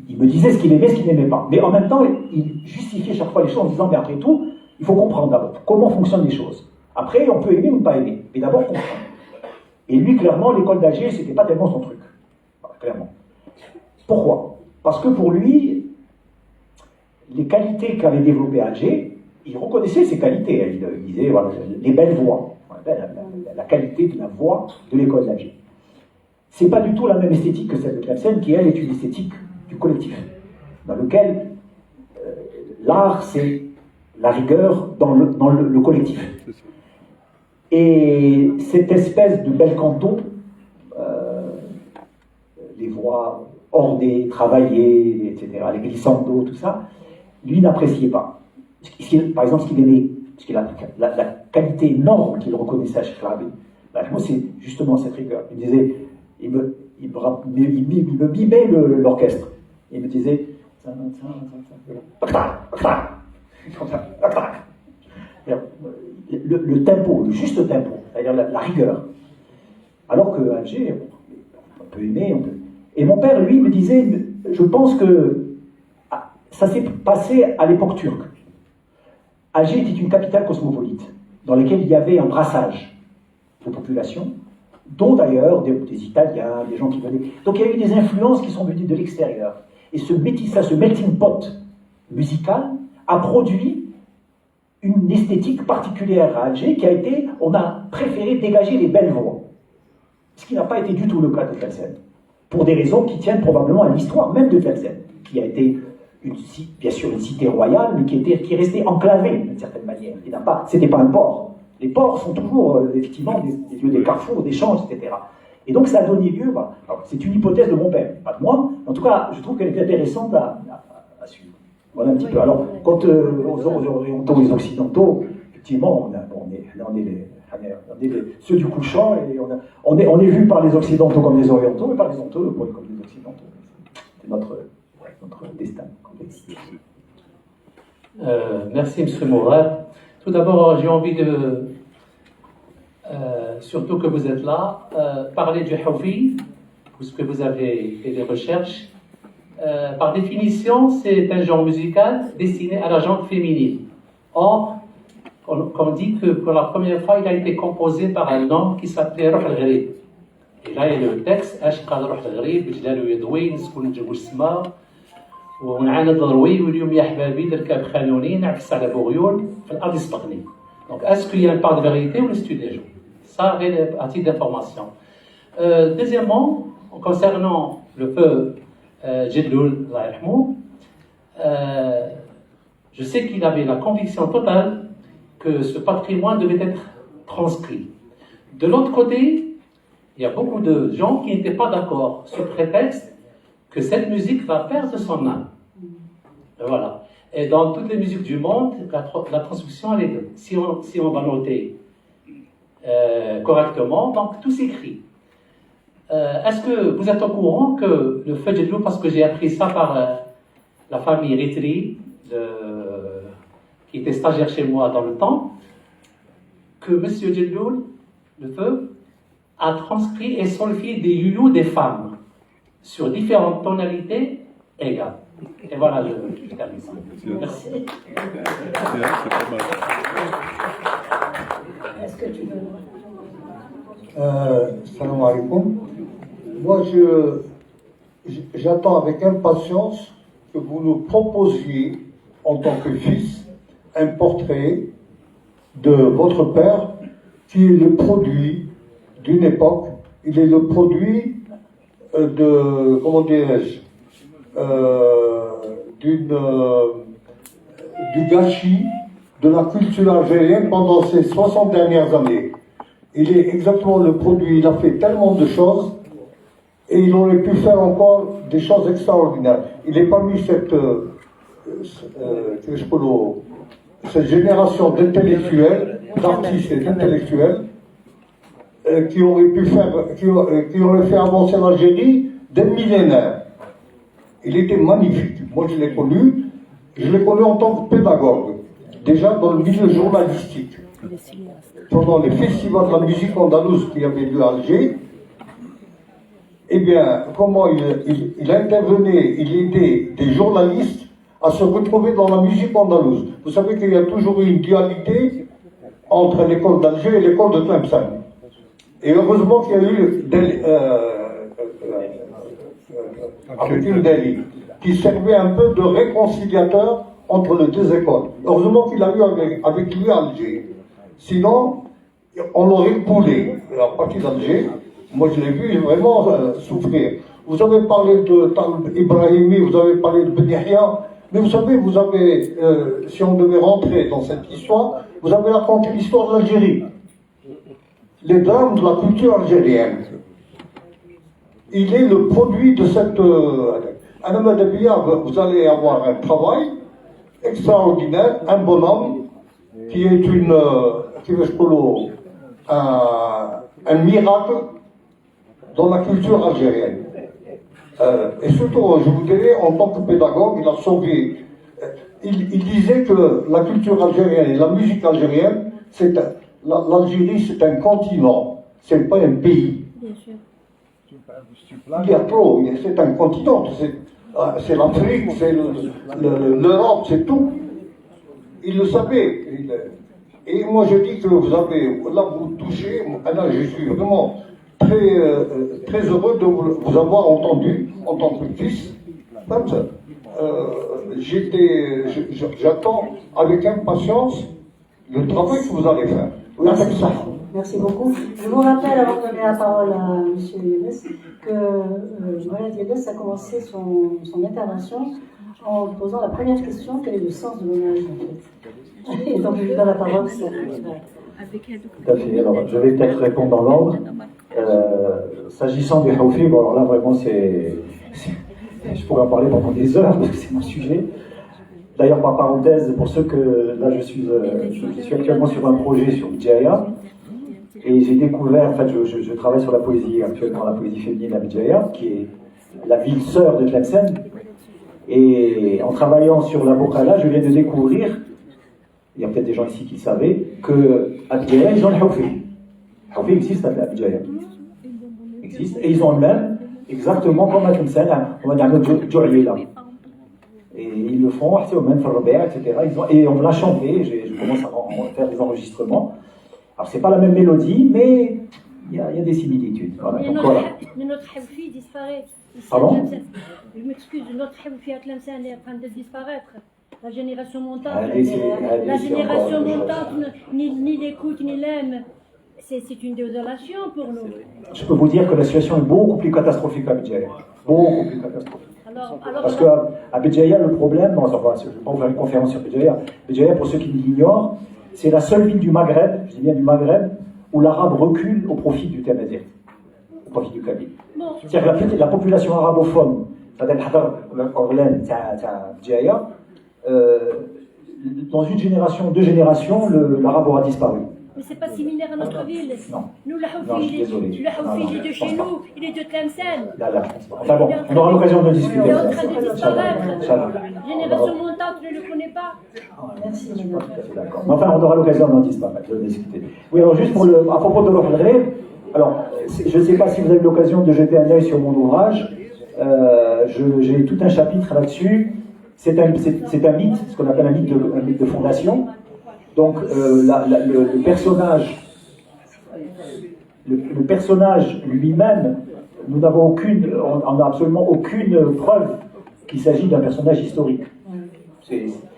Il me disait ce qu'il aimait, ce qu'il n'aimait pas. Mais en même temps, il justifiait chaque fois les choses en disant, mais après tout, il faut comprendre d'abord comment fonctionnent les choses. Après, on peut aimer ou ne pas aimer, mais d'abord comprendre. Et lui, clairement, l'école d'Alger, c'était pas tellement son truc. Voilà, clairement. Pourquoi? Parce que pour lui, les qualités qu'avait développées Alger, il reconnaissait ces qualités. Il disait, voilà, les belles voix, la qualité de la voix de l'école d'Alger. C'est pas du tout la même esthétique que celle de Tlemcen, qui elle est une esthétique du collectif, dans lequel l'art c'est la rigueur dans le collectif. Et cette espèce de bel canton, les voix ornées, travaillées, etc., les glissando, tout ça, lui n'appréciait pas. Par exemple, ce qu'il aimait, la qualité énorme qu'il reconnaissait à Cheikh Rabi, moi c'est justement cette rigueur. Il disait, il me mimait l'orchestre. Il me disait le tempo, le juste tempo, c'est-à-dire la rigueur. Alors que Alger, on peut aimer, on peut... Et mon père, lui, me disait, je pense que ça s'est passé à l'époque turque. Alger était une capitale cosmopolite, dans laquelle il y avait un brassage de populations, dont d'ailleurs des Italiens, des gens qui venaient. Donc il y a eu des influences qui sont venues de l'extérieur. Et ce métissage, ce melting pot musical a produit une esthétique particulière à Alger qui a été, on a préféré dégager les belles voix. Ce qui n'a pas été du tout le cas de Tlemcen. Pour des raisons qui tiennent probablement à l'histoire même de Tlemcen, qui a été bien sûr une cité royale, mais qui est restée enclavée d'une certaine manière. C'était pas un port. Les ports sont toujours effectivement des lieux, des carrefours, d'échanges, etc. Et donc ça a donné lieu, alors, c'est une hypothèse de mon père, pas de moi, en tout cas je trouve qu'elle est intéressante à suivre. Voilà un petit peu. Alors, quand aux orientaux, les occidentaux, effectivement, on est ceux du couchant, et on est vu par les occidentaux comme les orientaux, et par les orientaux comme les occidentaux. C'est notre destin. Merci, M. Mourad. Tout d'abord, j'ai envie de, surtout que vous êtes là, parler du Houfi, puisque vous avez fait des recherches. Par définition, c'est un genre musical destiné à la gente féminine. Or, on dit que pour la première fois, il a été composé par un homme qui s'appelait Ruh al-Gharib. Et là, il y a le texte, Ashqad Ruh al-Gharib, Jlalu Yadouin, Skoun Djabou Sma, ونعاند الروي واليوم يا حبابي نركب خانوني نعكس على بغيول في الارض يسبقني. Donc, est-ce qu'il y a une part de vérité ou est-ce des gens? Ça, à titre d'information. Deuxièmement, concernant le feu Djedloul, je sais qu'il avait la conviction totale que ce patrimoine devait être transcrit. De l'autre côté, il y a beaucoup de gens qui n'étaient pas d'accord sous prétexte que cette musique va perdre son âme. Voilà. Et dans toutes les musiques du monde, la transcription, elle est, si on va noter correctement, donc tout s'écrit. Est-ce que vous êtes au courant que le feu Djedloul, parce que j'ai appris ça par la famille Ritri, qui était stagiaire chez moi dans le temps, que M. Djedloul, le feu, a transcrit et solfié des youyous des femmes sur différentes tonalités égales. Et voilà, je termine ça. Merci. Est-ce que tu veux... Salam alaikum. Moi, j'attends avec impatience que vous nous proposiez, en tant que fils, un portrait de votre père, qui est le produit d'une époque. Il est le produit de, comment dirais-je, du gâchis de la culture algérienne pendant ces 60 dernières années. Il est exactement le produit, il a fait tellement de choses et il aurait pu faire encore des choses extraordinaires. Il est parmi cette génération d'intellectuels, d'artistes et d'intellectuels qui auraient fait avancer l'Algérie des millénaires. Il était magnifique. Moi, je l'ai connu en tant que pédagogue, déjà dans le milieu journalistique. Pendant les festivals de la musique andalouse qui avaient lieu à Alger, eh bien, comment il intervenait, il aidait des journalistes à se retrouver dans la musique andalouse. Vous savez qu'il y a toujours eu une dualité entre l'école d'Alger et l'école de Tlemcen. Et heureusement qu'il y a eu Abdul Dali, qui servait un peu de réconciliateur entre les deux écoles. Heureusement qu'il a eu avec lui Alger. Sinon, on aurait coulé à partir d'Alger. Moi, je l'ai vu vraiment souffrir. Vous avez parlé de Talib Ibrahimi, vous avez parlé de Ben Yahya, mais vous savez, vous avez, si on devait rentrer dans cette histoire, vous avez raconté l'histoire de l'Algérie. Les drames de la culture algérienne. Il est le produit de cette... vous allez avoir un travail extraordinaire, un bonhomme qui est un miracle dans la culture algérienne. Et surtout, je vous dirais, en tant que pédagogue, il a sauvé. Il disait que la culture algérienne et la musique algérienne, l'Algérie, c'est un continent, c'est pas un pays. Bien sûr. Il y a trop, c'est un continent, c'est l'Afrique, c'est l'Europe, c'est tout. Il le savait. Et moi je dis que vous avez, là vous touchez, là je suis vraiment très heureux de vous avoir entendu en tant que fils. J'attends avec impatience le travail que vous allez faire. Merci beaucoup. Je vous rappelle, avant de donner la parole à M. Younes, que Mohamed Younes a commencé son intervention en posant la première question: quel est le sens de l'hommage en fait? Et donc je lui donne la parole. Tout à fait. Alors, je vais peut-être répondre dans l'ordre. S'agissant du Hawfi, bon, alors là vraiment je pourrais en parler pendant des heures parce que c'est mon sujet. D'ailleurs, par parenthèse, pour ceux que là je suis actuellement sur un projet sur Bidjaya et j'ai découvert, en fait, je travaille sur la poésie actuellement, la poésie féminine à Bidjaya, qui est la ville sœur de Tlemcen. Et en travaillant sur la Bokala, je viens de découvrir, il y a peut-être des gens ici qui le savaient, qu'à Bidjaya, ils ont le Hawfi. Le Hawfi existe à Bidjaya. Existe, et ils ont le même, exactement comme à Tlemcen, on va dire le là. Et ils le font, etc. Et on me l'a chanté, je commence à faire des enregistrements. Alors c'est pas la même mélodie, mais il y a des similitudes. Voilà. Donc, voilà. Mais notre Hawfi disparaît. Pardon ? Je m'excuse, notre Hawfi à Tlemcen est en train de disparaître. La génération montante, ni l'écoute, ni l'aime. C'est une désolation pour nous. Je peux vous dire que la situation est beaucoup plus catastrophique à Bidjaya. Beaucoup plus catastrophique. Parce qu'à Bidjaya, le problème, je ne vais pas vous faire une conférence sur Bidjaya. Bidjaya, pour ceux qui l'ignorent, c'est la seule ville du Maghreb, je dis bien du Maghreb, où l'arabe recule au profit du Tamazight, au profit du Kabyle. C'est-à-dire que la population arabophone, c'est-à-dire Bidjaya, dans une génération, deux générations, l'arabe aura disparu. Mais c'est pas similaire à notre ville. Non. Nous, le Hawfi, il est de chez nous, il est de Tlemcen. Enfin bon, on aura l'occasion de discuter. Il est en train de disparaître. Génération montante ne le connaît pas. Merci. D'accord. Mais enfin, on aura l'occasion d'en discuter. Oui, alors juste à propos de l'ordre, alors, je ne sais pas si vous avez l'occasion de jeter un œil sur mon ouvrage. J'ai tout un chapitre là-dessus. C'est un mythe, ce qu'on appelle un mythe de fondation. Donc le personnage lui-même, nous n'avons on n'a absolument aucune preuve qu'il s'agit d'un personnage historique.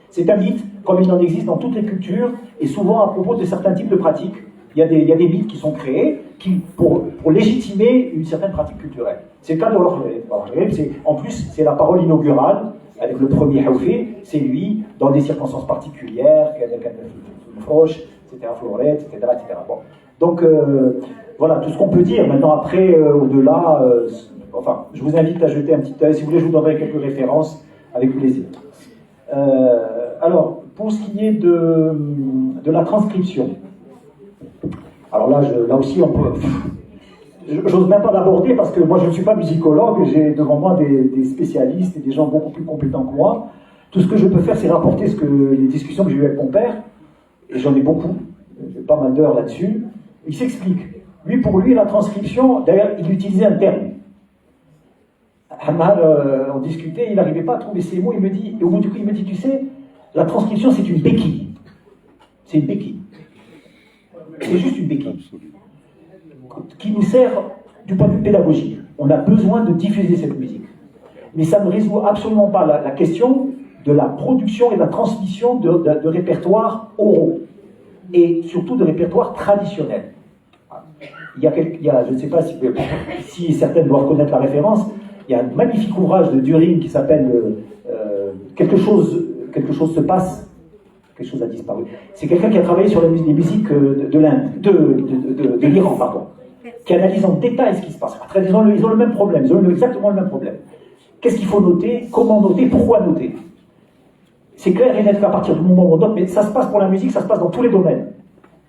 C'est un mythe, comme il en existe dans toutes les cultures, et souvent à propos de certains types de pratiques. Il y a des mythes qui sont créés pour légitimer une certaine pratique culturelle. C'est le cas de l'Orghrib. En plus, c'est la parole inaugurale, avec le premier Hawfi, c'est lui, dans des circonstances particulières, proche, etc., Floret, etc. Bon. Donc, voilà tout ce qu'on peut dire. Maintenant, après, au-delà, enfin, je vous invite à jeter un petit œil. Si vous voulez, je vous donnerai quelques références avec plaisir. Alors, pour ce qui est de la transcription, alors là aussi, on peut... J'ose même pas l'aborder parce que moi, je ne suis pas musicologue, j'ai devant moi des spécialistes et des gens beaucoup plus compétents que moi. Tout ce que je peux faire, c'est rapporter les discussions que j'ai eues avec mon père, et j'en ai beaucoup, j'ai pas mal d'heures là-dessus. Il s'explique. Pour lui, la transcription, d'ailleurs, il utilisait un terme. on discutait, il n'arrivait pas à trouver ses mots, il me dit, et au bout du coup, il me dit, tu sais, la transcription, c'est une béquille. C'est une béquille. C'est juste une béquille. Qui nous sert du point de vue pédagogique. On a besoin de diffuser cette musique. Mais ça ne résout absolument pas la question de la production et de la transmission de répertoires oraux. Et surtout de répertoires traditionnels. Il y a, je ne sais pas si certaines doivent connaître la référence, il y a un magnifique ouvrage de Düring qui s'appelle quelque chose se passe, quelque chose a disparu. C'est quelqu'un qui a travaillé sur les musiques de l'Inde, de l'Iran, pardon, qui analyse en détail ce qui se passe. Après, ils ont le même problème, ils ont exactement le même problème. Qu'est-ce qu'il faut noter, comment noter, pourquoi noter? C'est clair et net qu'à partir du moment où on note, mais ça se passe pour la musique, ça se passe dans tous les domaines.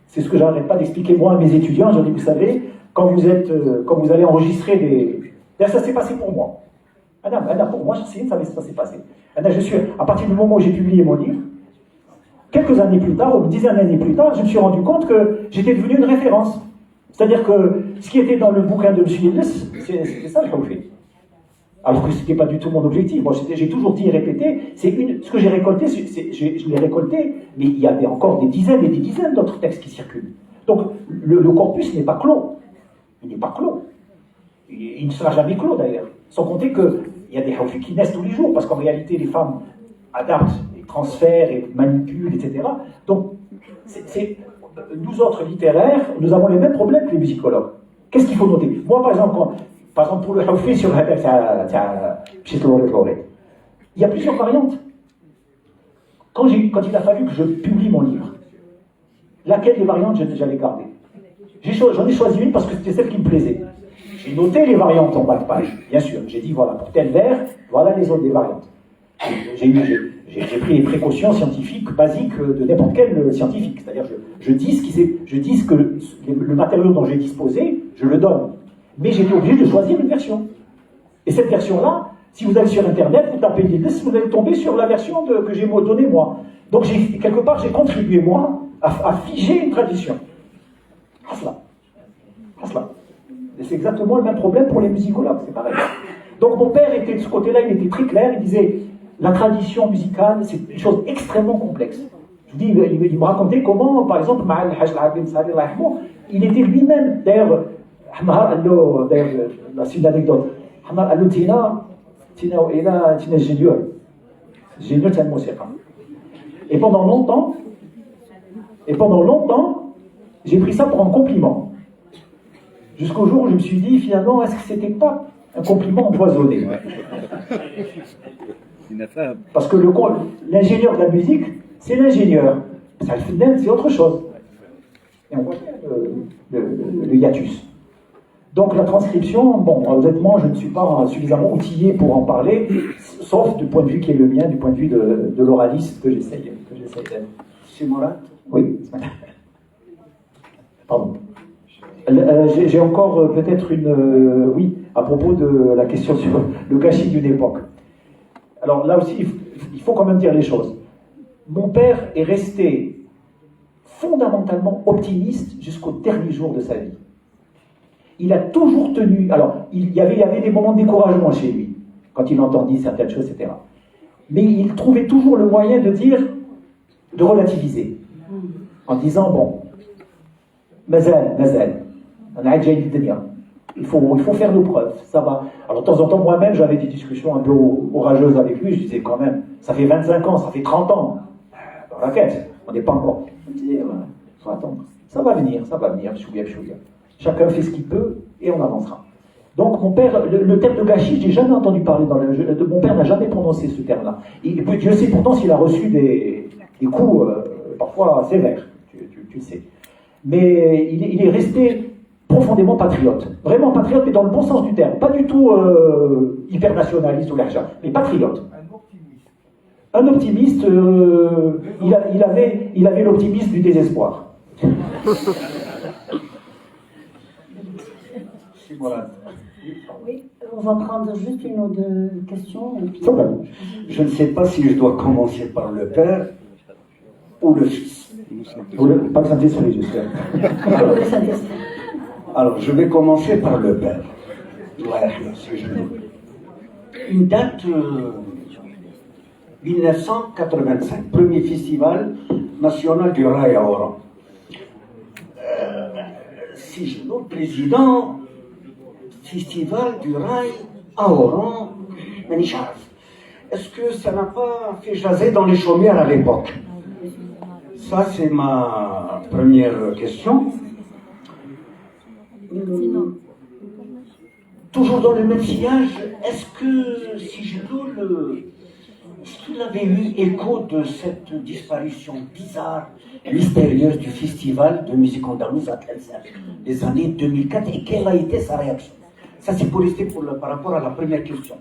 C'est ce que j'arrête pas d'expliquer moi à mes étudiants. Je dis, vous savez, quand vous allez enregistrer des... D'ailleurs, ça s'est passé pour moi. Pour moi, ça s'est passé. À partir du moment où j'ai publié mon livre, quelques années plus tard, ou une dizaine d'années plus tard, je me suis rendu compte que j'étais devenu une référence. C'est-à-dire que ce qui était dans le bouquin de M. Idriss, c'était ça le Hawfi. Alors que ce n'était pas du tout mon objectif. Moi, j'ai toujours dit et répété, ce que j'ai récolté, je l'ai récolté, mais il y avait encore des dizaines et des dizaines d'autres textes qui circulent. Donc, le corpus n'est pas clos. Il n'est pas clos. Il ne sera jamais clos, d'ailleurs. Sans compter qu'il y a des Hawfi qui naissent tous les jours, parce qu'en réalité, les femmes adaptent, et transfèrent, et manipulent, etc. Donc, nous autres littéraires, nous avons les mêmes problèmes que les musicologues. Qu'est-ce qu'il faut noter? Moi, par exemple, pour le Hawfi sur il y a plusieurs variantes. Quand il a fallu que je publie mon livre, laquelle des variantes j'allais garder? J'en ai choisi une parce que c'était celle qui me plaisait. J'ai noté les variantes en bas de page, bien sûr. J'ai dit, voilà, pour tel vers, voilà les autres des variantes. J'ai pris les précautions scientifiques basiques de n'importe quel scientifique. C'est-à-dire, je dis que le matériau dont j'ai disposé, je le donne. Mais j'étais obligé de choisir une version. Et cette version-là, si vous allez sur Internet, vous tapez l'Idriss, vous allez tomber sur la version que j'ai donnée moi. Donc, quelque part, j'ai contribué, moi, à figer une tradition. Hasla. Et c'est exactement le même problème pour les musicologues, c'est pareil. Donc, mon père était de ce côté-là, il était très clair, il disait, la tradition musicale, c'est une chose extrêmement complexe. Je vous dis, il me racontait comment, par exemple, il était lui-même, d'ailleurs, c'est une anecdote. Et pendant longtemps, j'ai pris ça pour un compliment. Jusqu'au jour où je me suis dit, finalement, est-ce que c'était pas un compliment empoisonné? Parce que l'ingénieur de la musique, c'est l'ingénieur. C'est autre chose. Et on voit bien le hiatus. Donc la transcription, bon, honnêtement, je ne suis pas suffisamment outillé pour en parler, sauf du point de vue qui est le mien, du point de vue de l'oraliste que j'essaye d'être. C'est Morat? Oui. Pardon. J'ai encore peut-être une... oui, à propos de la question sur le gâchis d'une époque. Alors là aussi, il faut quand même dire les choses. Mon père est resté fondamentalement optimiste jusqu'au dernier jour de sa vie. Il a toujours tenu... Alors, il y avait des moments de découragement chez lui, quand il entendit certaines choses, etc. Mais il trouvait toujours le moyen de relativiser, en disant, bon, mazal, on a déjà une il faut faire nos preuves, ça va. Alors de temps en temps, moi-même, j'avais des discussions un peu orageuses avec lui, je disais quand même, ça fait 25 ans, ça fait 30 ans, dans la quête, on n'est pas encore... Je disais, il faut attendre, ça va venir, pchouia. Chacun fait ce qu'il peut, et on avancera. Donc mon père, le terme de gâchis, je n'ai jamais entendu parler mon père n'a jamais prononcé ce terme-là. Dieu sait pourtant s'il a reçu des coups parfois sévères, tu le sais. Mais il est resté profondément patriote. Vraiment patriote, mais dans le bon sens du terme. Pas du tout hyper nationaliste ou l'argent, mais patriote. Un optimiste, il avait l'optimisme du désespoir. Oui, on va prendre juste une ou deux questions. Et puis... Je ne sais pas si je dois commencer par le père ou le fils. Pas le Saint-Esprit, j'espère. Alors, je vais commencer par le père. une date 1985, premier festival national du rail à Oran. Si je le président, festival du rail à Oran, est-ce que ça n'a pas fait jaser dans les chaumières à l'époque? Ça, c'est ma première question. Toujours dans le même sillage, est-ce que, si je dois est-ce qu'il avait eu écho de cette disparition bizarre, mystérieuse du festival de musique andalouse à Tlemcen, des années 2004, et quelle a été sa réaction? Ça, c'est pour rester par rapport à la première question.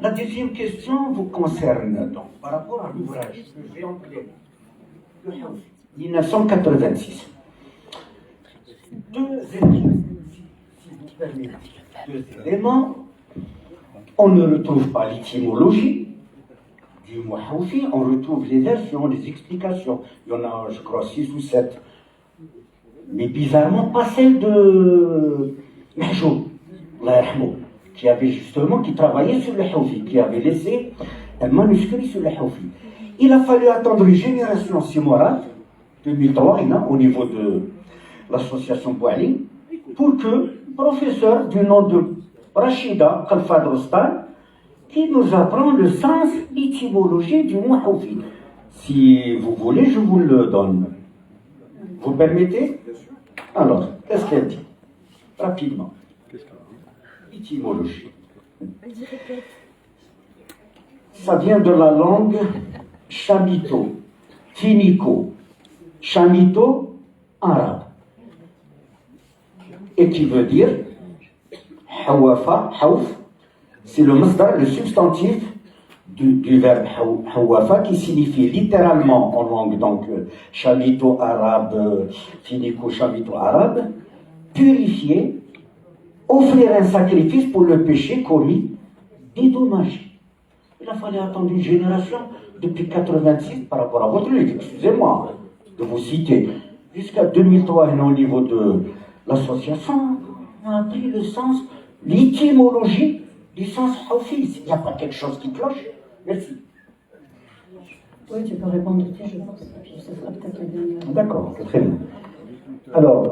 La deuxième question vous concerne, donc, par rapport à l'ouvrage que j'ai en clé, 1986. Deux éléments, si vous permettez, deux éléments. On ne retrouve pas l'étymologie du mot Hawfi, on retrouve les versions, les explications. Il y en a, je crois, 6 ou 7. Mais bizarrement, pas celle de Mahjoub, qui travaillait sur le Hawfi, qui avait laissé un manuscrit sur le Hawfi. Il a fallu attendre une génération Simorat, 2003, au niveau de l'association Bouali, pour que professeur du nom de Rachida Khalfad Rostan, qui nous apprend le sens étymologique du mot Hawfi. Si vous voulez, je vous le donne. Vous permettez? Alors, qu'est-ce qu'elle dit? Rapidement. Étymologie. Ça vient de la langue chamito, finico, chamito arabe, et qui veut dire hawafa, haouf, c'est le masdar, le substantif du verbe hawafa, qui signifie littéralement en langue, donc chamito arabe, finico, chamito arabe, purifier, offrir un sacrifice pour le péché commis, dédommager. Il a fallu attendre une génération depuis 86 par rapport à votre livre, excusez-moi de vous citer, jusqu'à 2003 au niveau de l'association, on a appris le sens, l'étymologie du sens Hawfi. Il n'y a pas quelque chose qui cloche? Merci. Oui, tu peux répondre tout de suite, je pense, et puis ce sera peut-être la dernière. D'accord, très bien. Alors,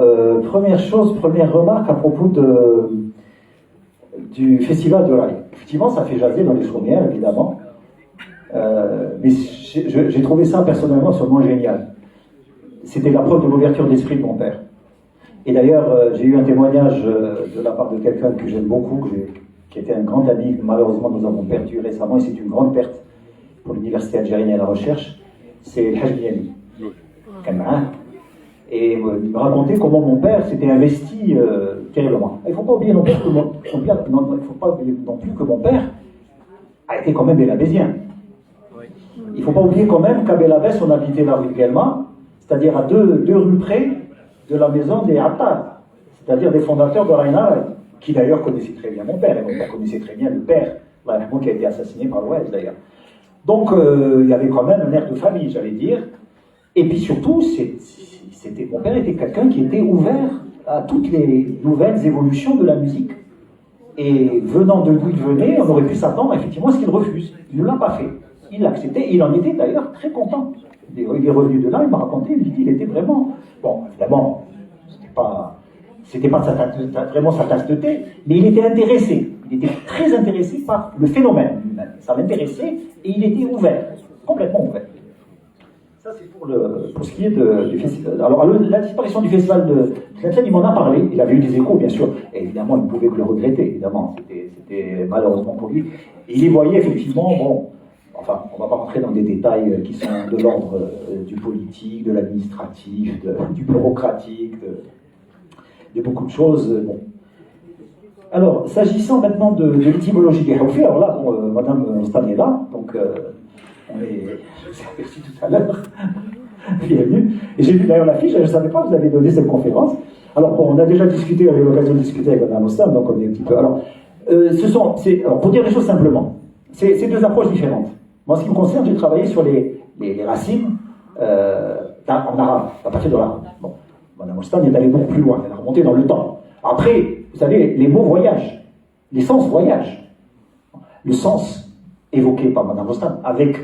première remarque à propos du festival de rail. Effectivement, ça fait jaser dans les chaumières, évidemment. Mais j'ai trouvé ça personnellement absolument génial. C'était la preuve de l'ouverture d'esprit de mon père. Et d'ailleurs, j'ai eu un témoignage de la part de quelqu'un que j'aime beaucoup, qui était un grand ami, que malheureusement nous avons perdu récemment, et c'est une grande perte pour l'université algérienne et la recherche. C'est El Hajj Biali. Et il me racontait comment mon père s'était investi terriblement. Il ne faut pas oublier non plus que mon père a été quand même bélabésien. Il ne faut pas oublier quand même qu'à Belabès, on habitait la rue Guelma, c'est-à-dire à deux rues près de la maison des Attar, c'est-à-dire des fondateurs de Rainara, qui d'ailleurs connaissaient très bien mon père, et mon père connaissait très bien le père, qui a été assassiné par l'Ouest d'ailleurs. Donc il y avait quand même un air de famille, j'allais dire. Et puis surtout, mon père était quelqu'un qui était ouvert à toutes les nouvelles évolutions de la musique. Et venant de d'où il venait, on aurait pu s'attendre effectivement à ce qu'il refuse. Il ne l'a pas fait. Il l'a accepté, et il en était d'ailleurs très content. Il est revenu de là, il m'a raconté, il dit qu'il était vraiment... Bon, évidemment, c'était pas vraiment sa tasse de thé, mais il était intéressé. Il était très intéressé par le phénomène lui-même. Ça l'intéressait, et il était ouvert, complètement ouvert. Ça, c'est pour ce qui est du festival. Alors, la disparition du festival de Tlemcen, il m'en a parlé. Il avait eu des échos, bien sûr. Et évidemment, il ne pouvait que le regretter, évidemment. C'était malheureusement pour lui. Et il y voyait effectivement, bon, enfin, on ne va pas rentrer dans des détails qui sont de l'ordre du politique, de l'administratif, du bureaucratique, de beaucoup de choses. Bon. Alors, s'agissant maintenant de l'étymologie des Hawfi, alors là, bon, Madame Stan est là, donc... je vous ai aperçu tout à l'heure. Bienvenue. Et j'ai vu d'ailleurs l'affiche, je ne savais pas que vous avez donné cette conférence. Alors, bon, on a déjà discuté, on a eu l'occasion de discuter avec Mme Ostam, donc on est un petit peu. Alors, alors pour dire les choses simplement, c'est deux approches différentes. Moi, en ce qui me concerne, j'ai travaillé sur les racines en arabe, à partir de l'arabe. Bon, Mme Ostam est allée beaucoup plus loin, elle a remonté dans le temps. Après, vous savez, les mots voyagent, les sens voyagent. le sens évoqué par Mme Rostam, avec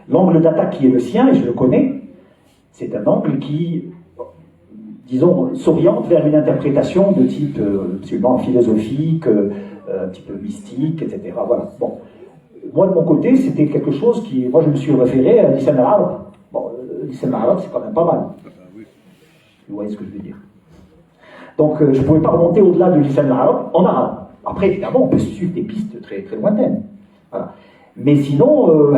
l'angle d'attaque qui est le sien, et je le connais, c'est un angle qui, disons, s'oriente vers une interprétation de type absolument philosophique, un petit peu mystique, etc. Voilà. Bon. Moi, de mon côté, c'était quelque chose qui... Moi, je me suis référé à l'islam arabe. Bon, l'islam arabe, c'est quand même pas mal. Vous voyez ce que je veux dire. Donc, je ne pouvais pas remonter au-delà de l'islam arabe en arabe. Après, évidemment, on peut suivre des pistes très, très lointaines. Voilà. Mais sinon,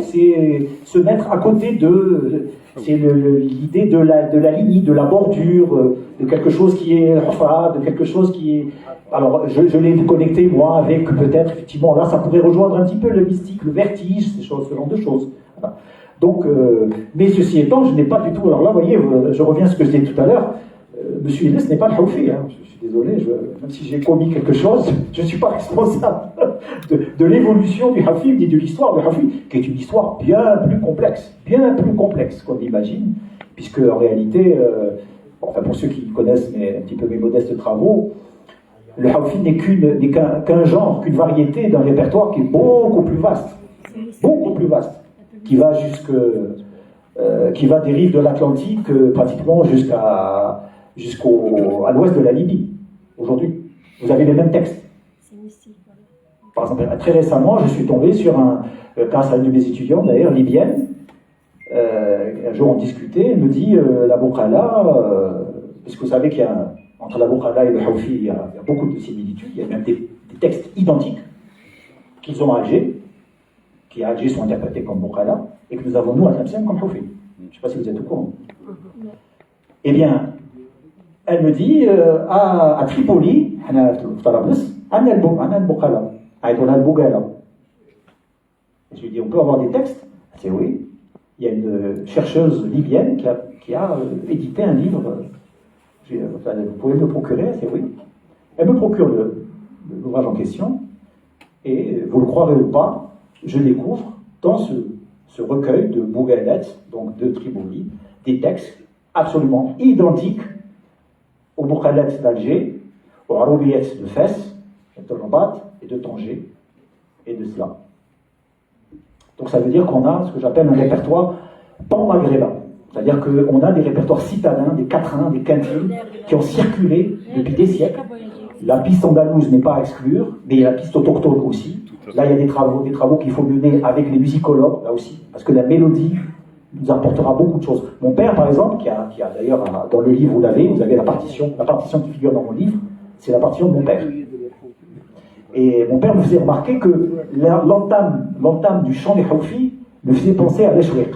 c'est se mettre à côté de... C'est l'idée de la ligne, de la bordure, de quelque chose qui est de quelque chose qui est... Alors, je l'ai connecté, moi, avec peut-être, effectivement, là, ça pourrait rejoindre un petit peu le mystique, le vertige, ce genre de choses. Voilà. Donc, mais ceci étant, je n'ai pas du tout... Alors là, vous voyez, je reviens à ce que je disais tout à l'heure, Monsieur Illes n'est pas le Houfi, hein. Je suis désolé, même si j'ai commis quelque chose, je ne suis pas responsable de l'évolution du Houfi, ni de l'histoire du Houfi, qui est une histoire bien plus complexe qu'on imagine, puisque en réalité, enfin pour ceux qui connaissent un petit peu mes modestes travaux, le Houfi n'est qu'un genre, qu'une variété d'un répertoire qui est beaucoup plus vaste, qui va qui va des rives de l'Atlantique pratiquement à l'ouest de la Libye, aujourd'hui. Vous avez les mêmes textes. Par exemple, très récemment, je suis tombé sur grâce à une de mes étudiantes, d'ailleurs, libyenne, un jour on discutait, elle me dit, la Boukhara, parce que vous savez qu'entre la Boukhara et le Houfi, il y a beaucoup de similitudes, il y a même des textes identiques qu'ils ont à Alger, qui à Alger sont interprétés comme Boukhara, et que nous avons, nous, à Tlemcen, comme Houfi. Je ne sais pas si vous êtes au courant. Eh bien, elle me dit, à Tripoli, je lui dis, on peut avoir des textes? C'est oui. Il y a une chercheuse libyenne qui a édité un livre. Vous pouvez me le procurer? C'est oui. Elle me procure l'ouvrage en question, et vous le croirez ou pas, je découvre dans ce recueil de Bougalet, donc de Tripoli, des textes absolument identiques au Bougalet d'Alger, au Aroubiyet de Fès, de Rabat et de Tanger et de Sla. Donc ça veut dire qu'on a ce que j'appelle un répertoire pan-maghrébin. C'est-à-dire qu'on a des répertoires citadins, des quatrains, des quintines qui ont circulé depuis des siècles. La piste andalouse n'est pas à exclure, mais il y a la piste autochtone aussi. Là, il y a des travaux qu'il faut mener avec les musicologues, là aussi, parce que la mélodie nous apportera beaucoup de choses. Mon père, par exemple, qui a d'ailleurs, dans le livre, vous avez la partition qui figure dans mon livre, c'est la partition de mon père. Et mon père me faisait remarquer que l'entame du chant des Houfi me faisait penser à l'Eshwek,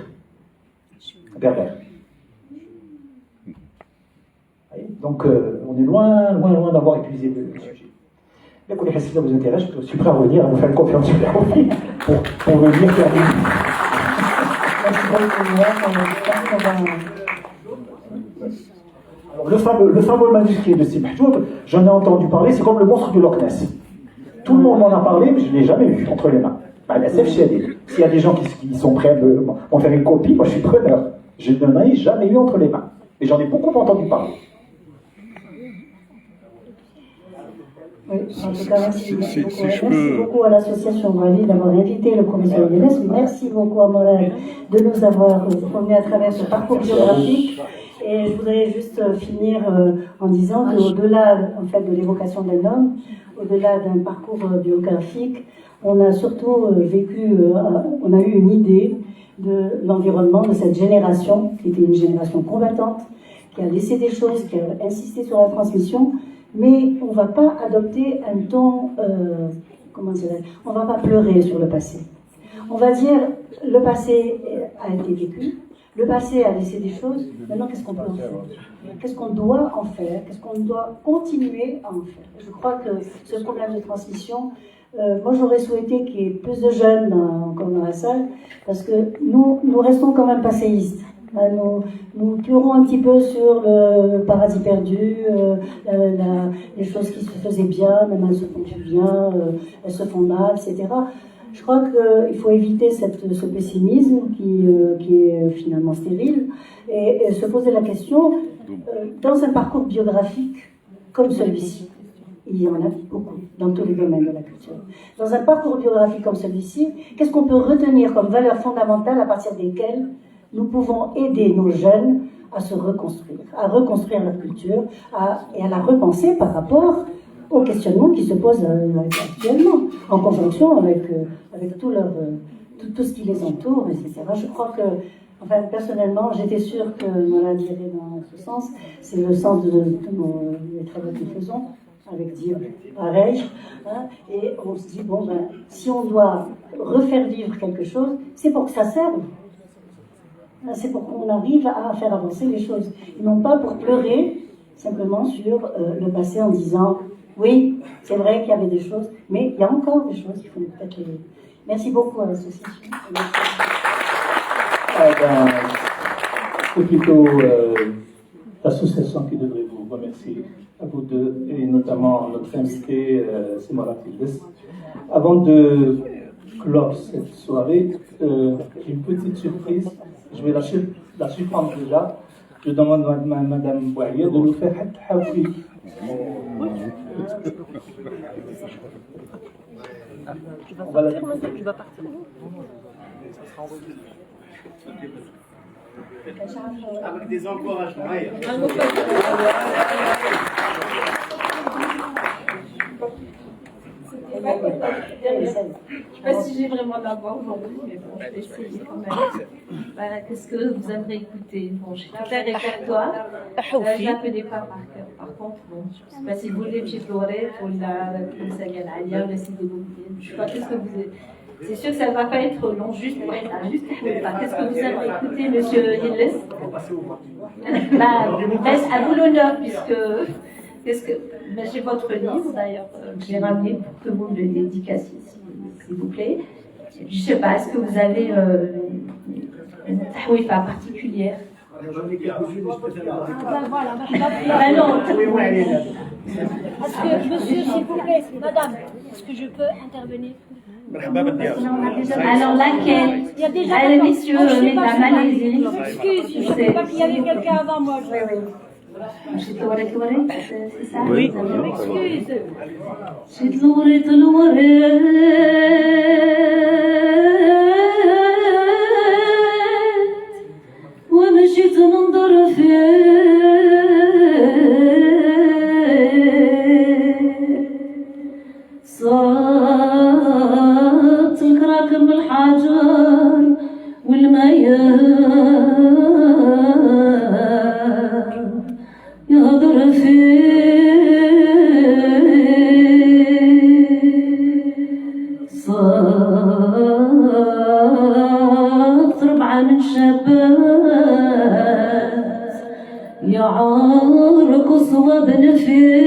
berbère. Donc, on est loin d'avoir épuisé le sujet. Mais quand si ça vous intéresse, je suis prêt à revenir, à vous faire confiance sur les Houfi pour venir faire Alors, le fameux manuscrit de Sidi Mahjoub, j'en ai entendu parler, c'est comme le monstre du Loch Ness. Tout le monde m'en a parlé, mais je ne l'ai jamais vu entre les mains. S'il y a des gens qui sont prêts à m'en faire une copie, moi je suis preneur. Je n'en ai jamais eu entre les mains. Et j'en ai beaucoup entendu parler. Oui, en tout cas, merci beaucoup à l'association Wali d'avoir invité le professeur Illes. Merci beaucoup à Morel de nous avoir promené à travers ce parcours biographique. Et je voudrais juste finir en disant qu'au-delà en fait, de l'évocation d'un homme, au-delà d'un parcours biographique, on a surtout on a eu une idée de l'environnement de cette génération, qui était une génération combattante, qui a laissé des choses, qui a insisté sur la transmission, mais on ne va pas adopter un ton, comment dirais-je, on ne va pas pleurer sur le passé. On va dire, le passé a été vécu, le passé a laissé des choses, maintenant qu'est-ce qu'on peut en faire? Qu'est-ce qu'on doit en faire? Qu'est-ce qu'on doit continuer à en faire? Je crois que ce problème de transmission, moi j'aurais souhaité qu'il y ait plus de jeunes dans la salle, parce que nous restons quand même passéistes. Nous pleurons un petit peu sur le paradis perdu, les choses qui se faisaient bien, même elles se font plus bien, elles se font mal, etc. Je crois qu'il faut éviter ce pessimisme qui est finalement stérile et se poser la question, dans un parcours biographique comme celui-ci, Et il y en a beaucoup, dans tous les domaines de la culture. Dans un parcours biographique comme celui-ci, qu'est-ce qu'on peut retenir comme valeurs fondamentales à partir desquelles nous pouvons aider nos jeunes à se reconstruire leur culture, et à la repenser par rapport aux questionnements qui se posent actuellement, en conjonction avec tout ce qui les entoure, etc. Je crois que, enfin, personnellement, j'étais sûre que Mourad irait dans ce sens. C'est le sens des travaux que nous faisons, avec Dieu, pareil. Hein, et on se dit, bon, ben, si on doit refaire vivre quelque chose, c'est pour que ça serve. C'est pour qu'on arrive à faire avancer les choses. Et non pas pour pleurer simplement sur le passé en disant oui, c'est vrai qu'il y avait des choses, mais il y a encore des choses, il faut peut-être les... Merci beaucoup à l'association. C'est plutôt l'association qui devrait vous remercier, à vous deux, et notamment notre invité, Mourad Ildes. Avant de clore cette soirée, j'ai une petite surprise. Je vais la suspendre déjà. Je demande à Madame Boualia de nous faire Haoufi. On va la dire. Tu vas partir. Avec des encouragements. Je ne sais pas si j'ai vraiment la voix aujourd'hui, mais bon, je vais essayer quand même. Qu'est-ce que vous aimeriez écouter? Bon, j'ai tout un répertoire. Je ne la connais pas par cœur. Par contre, bon, je ne sais pas si vous voulez Petit Florette ou la Sagan Alia ou la Sidi Boubien. Je ne sais pas qu'est-ce que vous êtes. C'est sûr que ça ne va pas être long, juste pour être là. Juste pour être là. Qu'est-ce que vous aimeriez écouter, monsieur Illes? À vous l'honneur, puisque. J'ai votre livre d'ailleurs que j'ai ramené pour que vous me le dédicaciez, s'il vous plaît. Je ne sais pas, est-ce que vous avez une tahouifa particulière? Est-ce que, monsieur, s'il vous plaît, madame, est-ce que je peux intervenir? Alors laquelle? Allez, messieurs, mesdames, allez-y. Excuse, je ne savais pas qu'il y avait quelqu'un avant moi. C'est ça? Oui. Excuse. شد الوريد الوريد ومشيت ننظر فيه صوت الكراكب بالحجر والمياه يهضر فيه صوت ربعة من شباب يعارك صواب فيه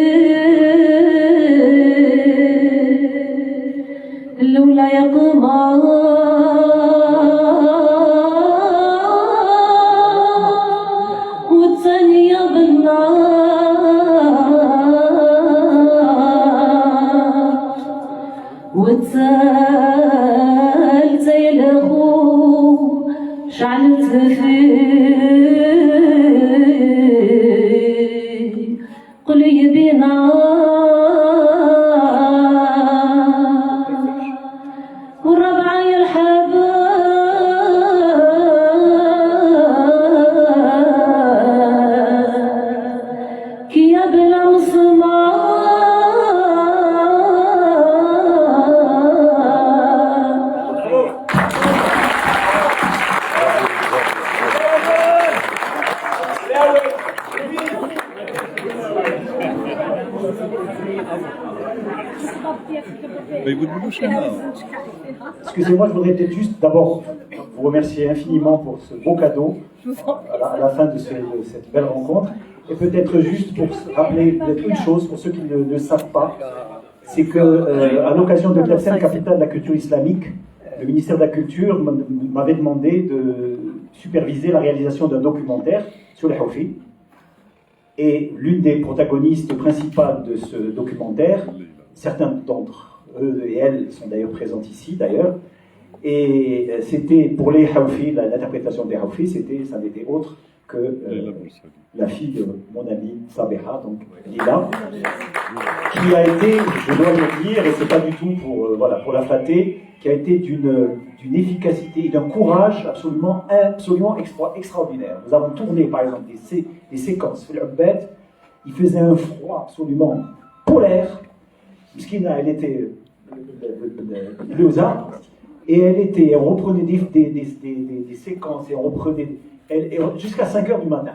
لولا يقمع والثانية بالنار والثالثة يلغو شعلت فيه قلي بنا والربعة يا الحباب كي يا بلا مسمار Excusez-moi, je voudrais peut-être juste d'abord vous remercier infiniment pour ce beau cadeau à la fin de cette belle rencontre. Et peut-être juste pour rappeler peut-être une chose pour ceux qui ne savent pas, c'est que à l'occasion de Tlemcen, capitale de la culture islamique, le ministère de la Culture m'avait demandé de superviser la réalisation d'un documentaire sur les Houthis. Et l'une des protagonistes principales de ce documentaire, certains d'entre eux et elles sont d'ailleurs présentes ici d'ailleurs, et c'était pour les Houthis, l'interprétation des Houthis, ça n'était autre que la fille de mon amie Sabeha, donc Lila, qui a été, je dois le dire, et c'est pas du tout pour, pour la flatter, qui a été d'une efficacité et d'un courage absolument extraordinaire. Nous avons tourné, par exemple, des séquences. Il faisait un froid absolument polaire. Miskina, elle était bleue aux arbres, et elle reprenait des séquences, et on reprenait jusqu'à 5 heures du matin.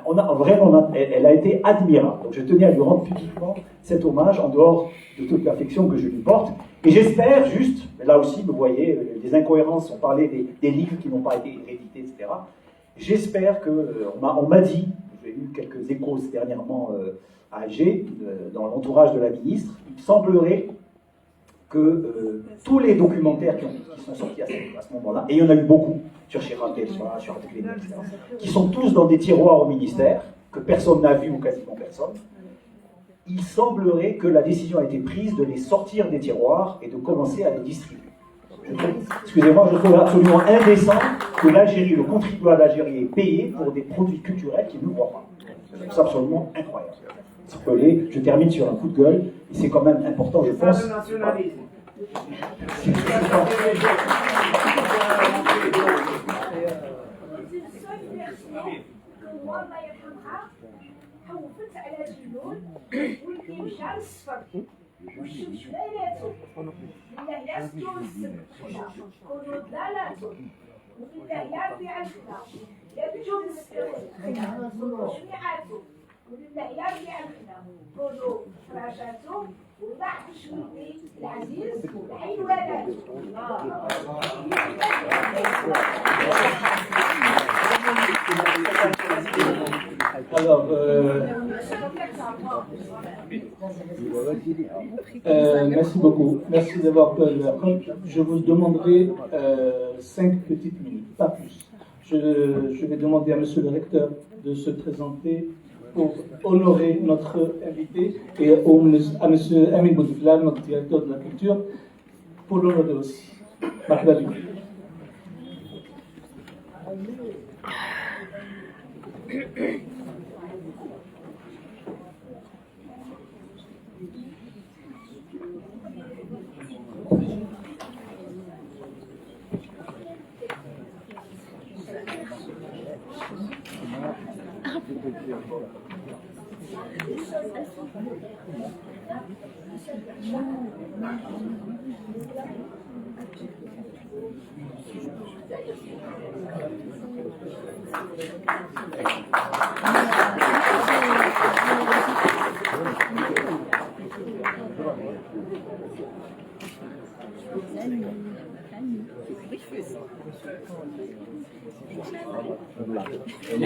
Elle a été admirable. Donc je tenais à lui rendre publiquement cet hommage, en dehors de toute l'affection que je lui porte. Et j'espère juste, là aussi, vous voyez, les incohérences, on parlait des livres qui n'ont pas été édités, etc. J'espère on m'a dit, j'ai eu quelques échos dernièrement à Alger, dans l'entourage de la ministre, il semblerait que tous les documentaires qui sont sortis à ce moment-là, et il y en a eu beaucoup, sur Chirac, sur Arteklin, etc., qui sont tous dans des tiroirs au ministère, que personne n'a vu ou quasiment personne, il semblerait que la décision a été prise de les sortir des tiroirs et de commencer à les distribuer. Excusez-moi, je trouve absolument indécent que l'Algérie, le contribuable algérien, est payé pour des produits culturels qu'il ne voit pas. C'est absolument incroyable. Je termine sur un coup de gueule, et c'est quand même important, je pense. حوفت على الجنون ولدي مشى على الصفر والشمس ليلاتو بالله ياسكو السمح كونوا ضلالاتو وبالله يعفي عنكنا يا بجوز السكرين شميعاتو وبالله يعفي عنكنا كونوا فراشاتو وضعف شويتي العزيز الحي ولاتو Alors, merci beaucoup. Merci d'avoir pris la parole. Je vous demanderai 5 petites minutes, pas plus. Je vais demander à monsieur le recteur de se présenter pour honorer notre invité et à monsieur Amin Boudiflan, notre directeur de la culture, pour l'honorer aussi. Marhaba bik.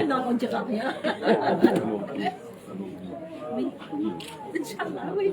Non, on dira rien. Oui, Inch'Allah, oui.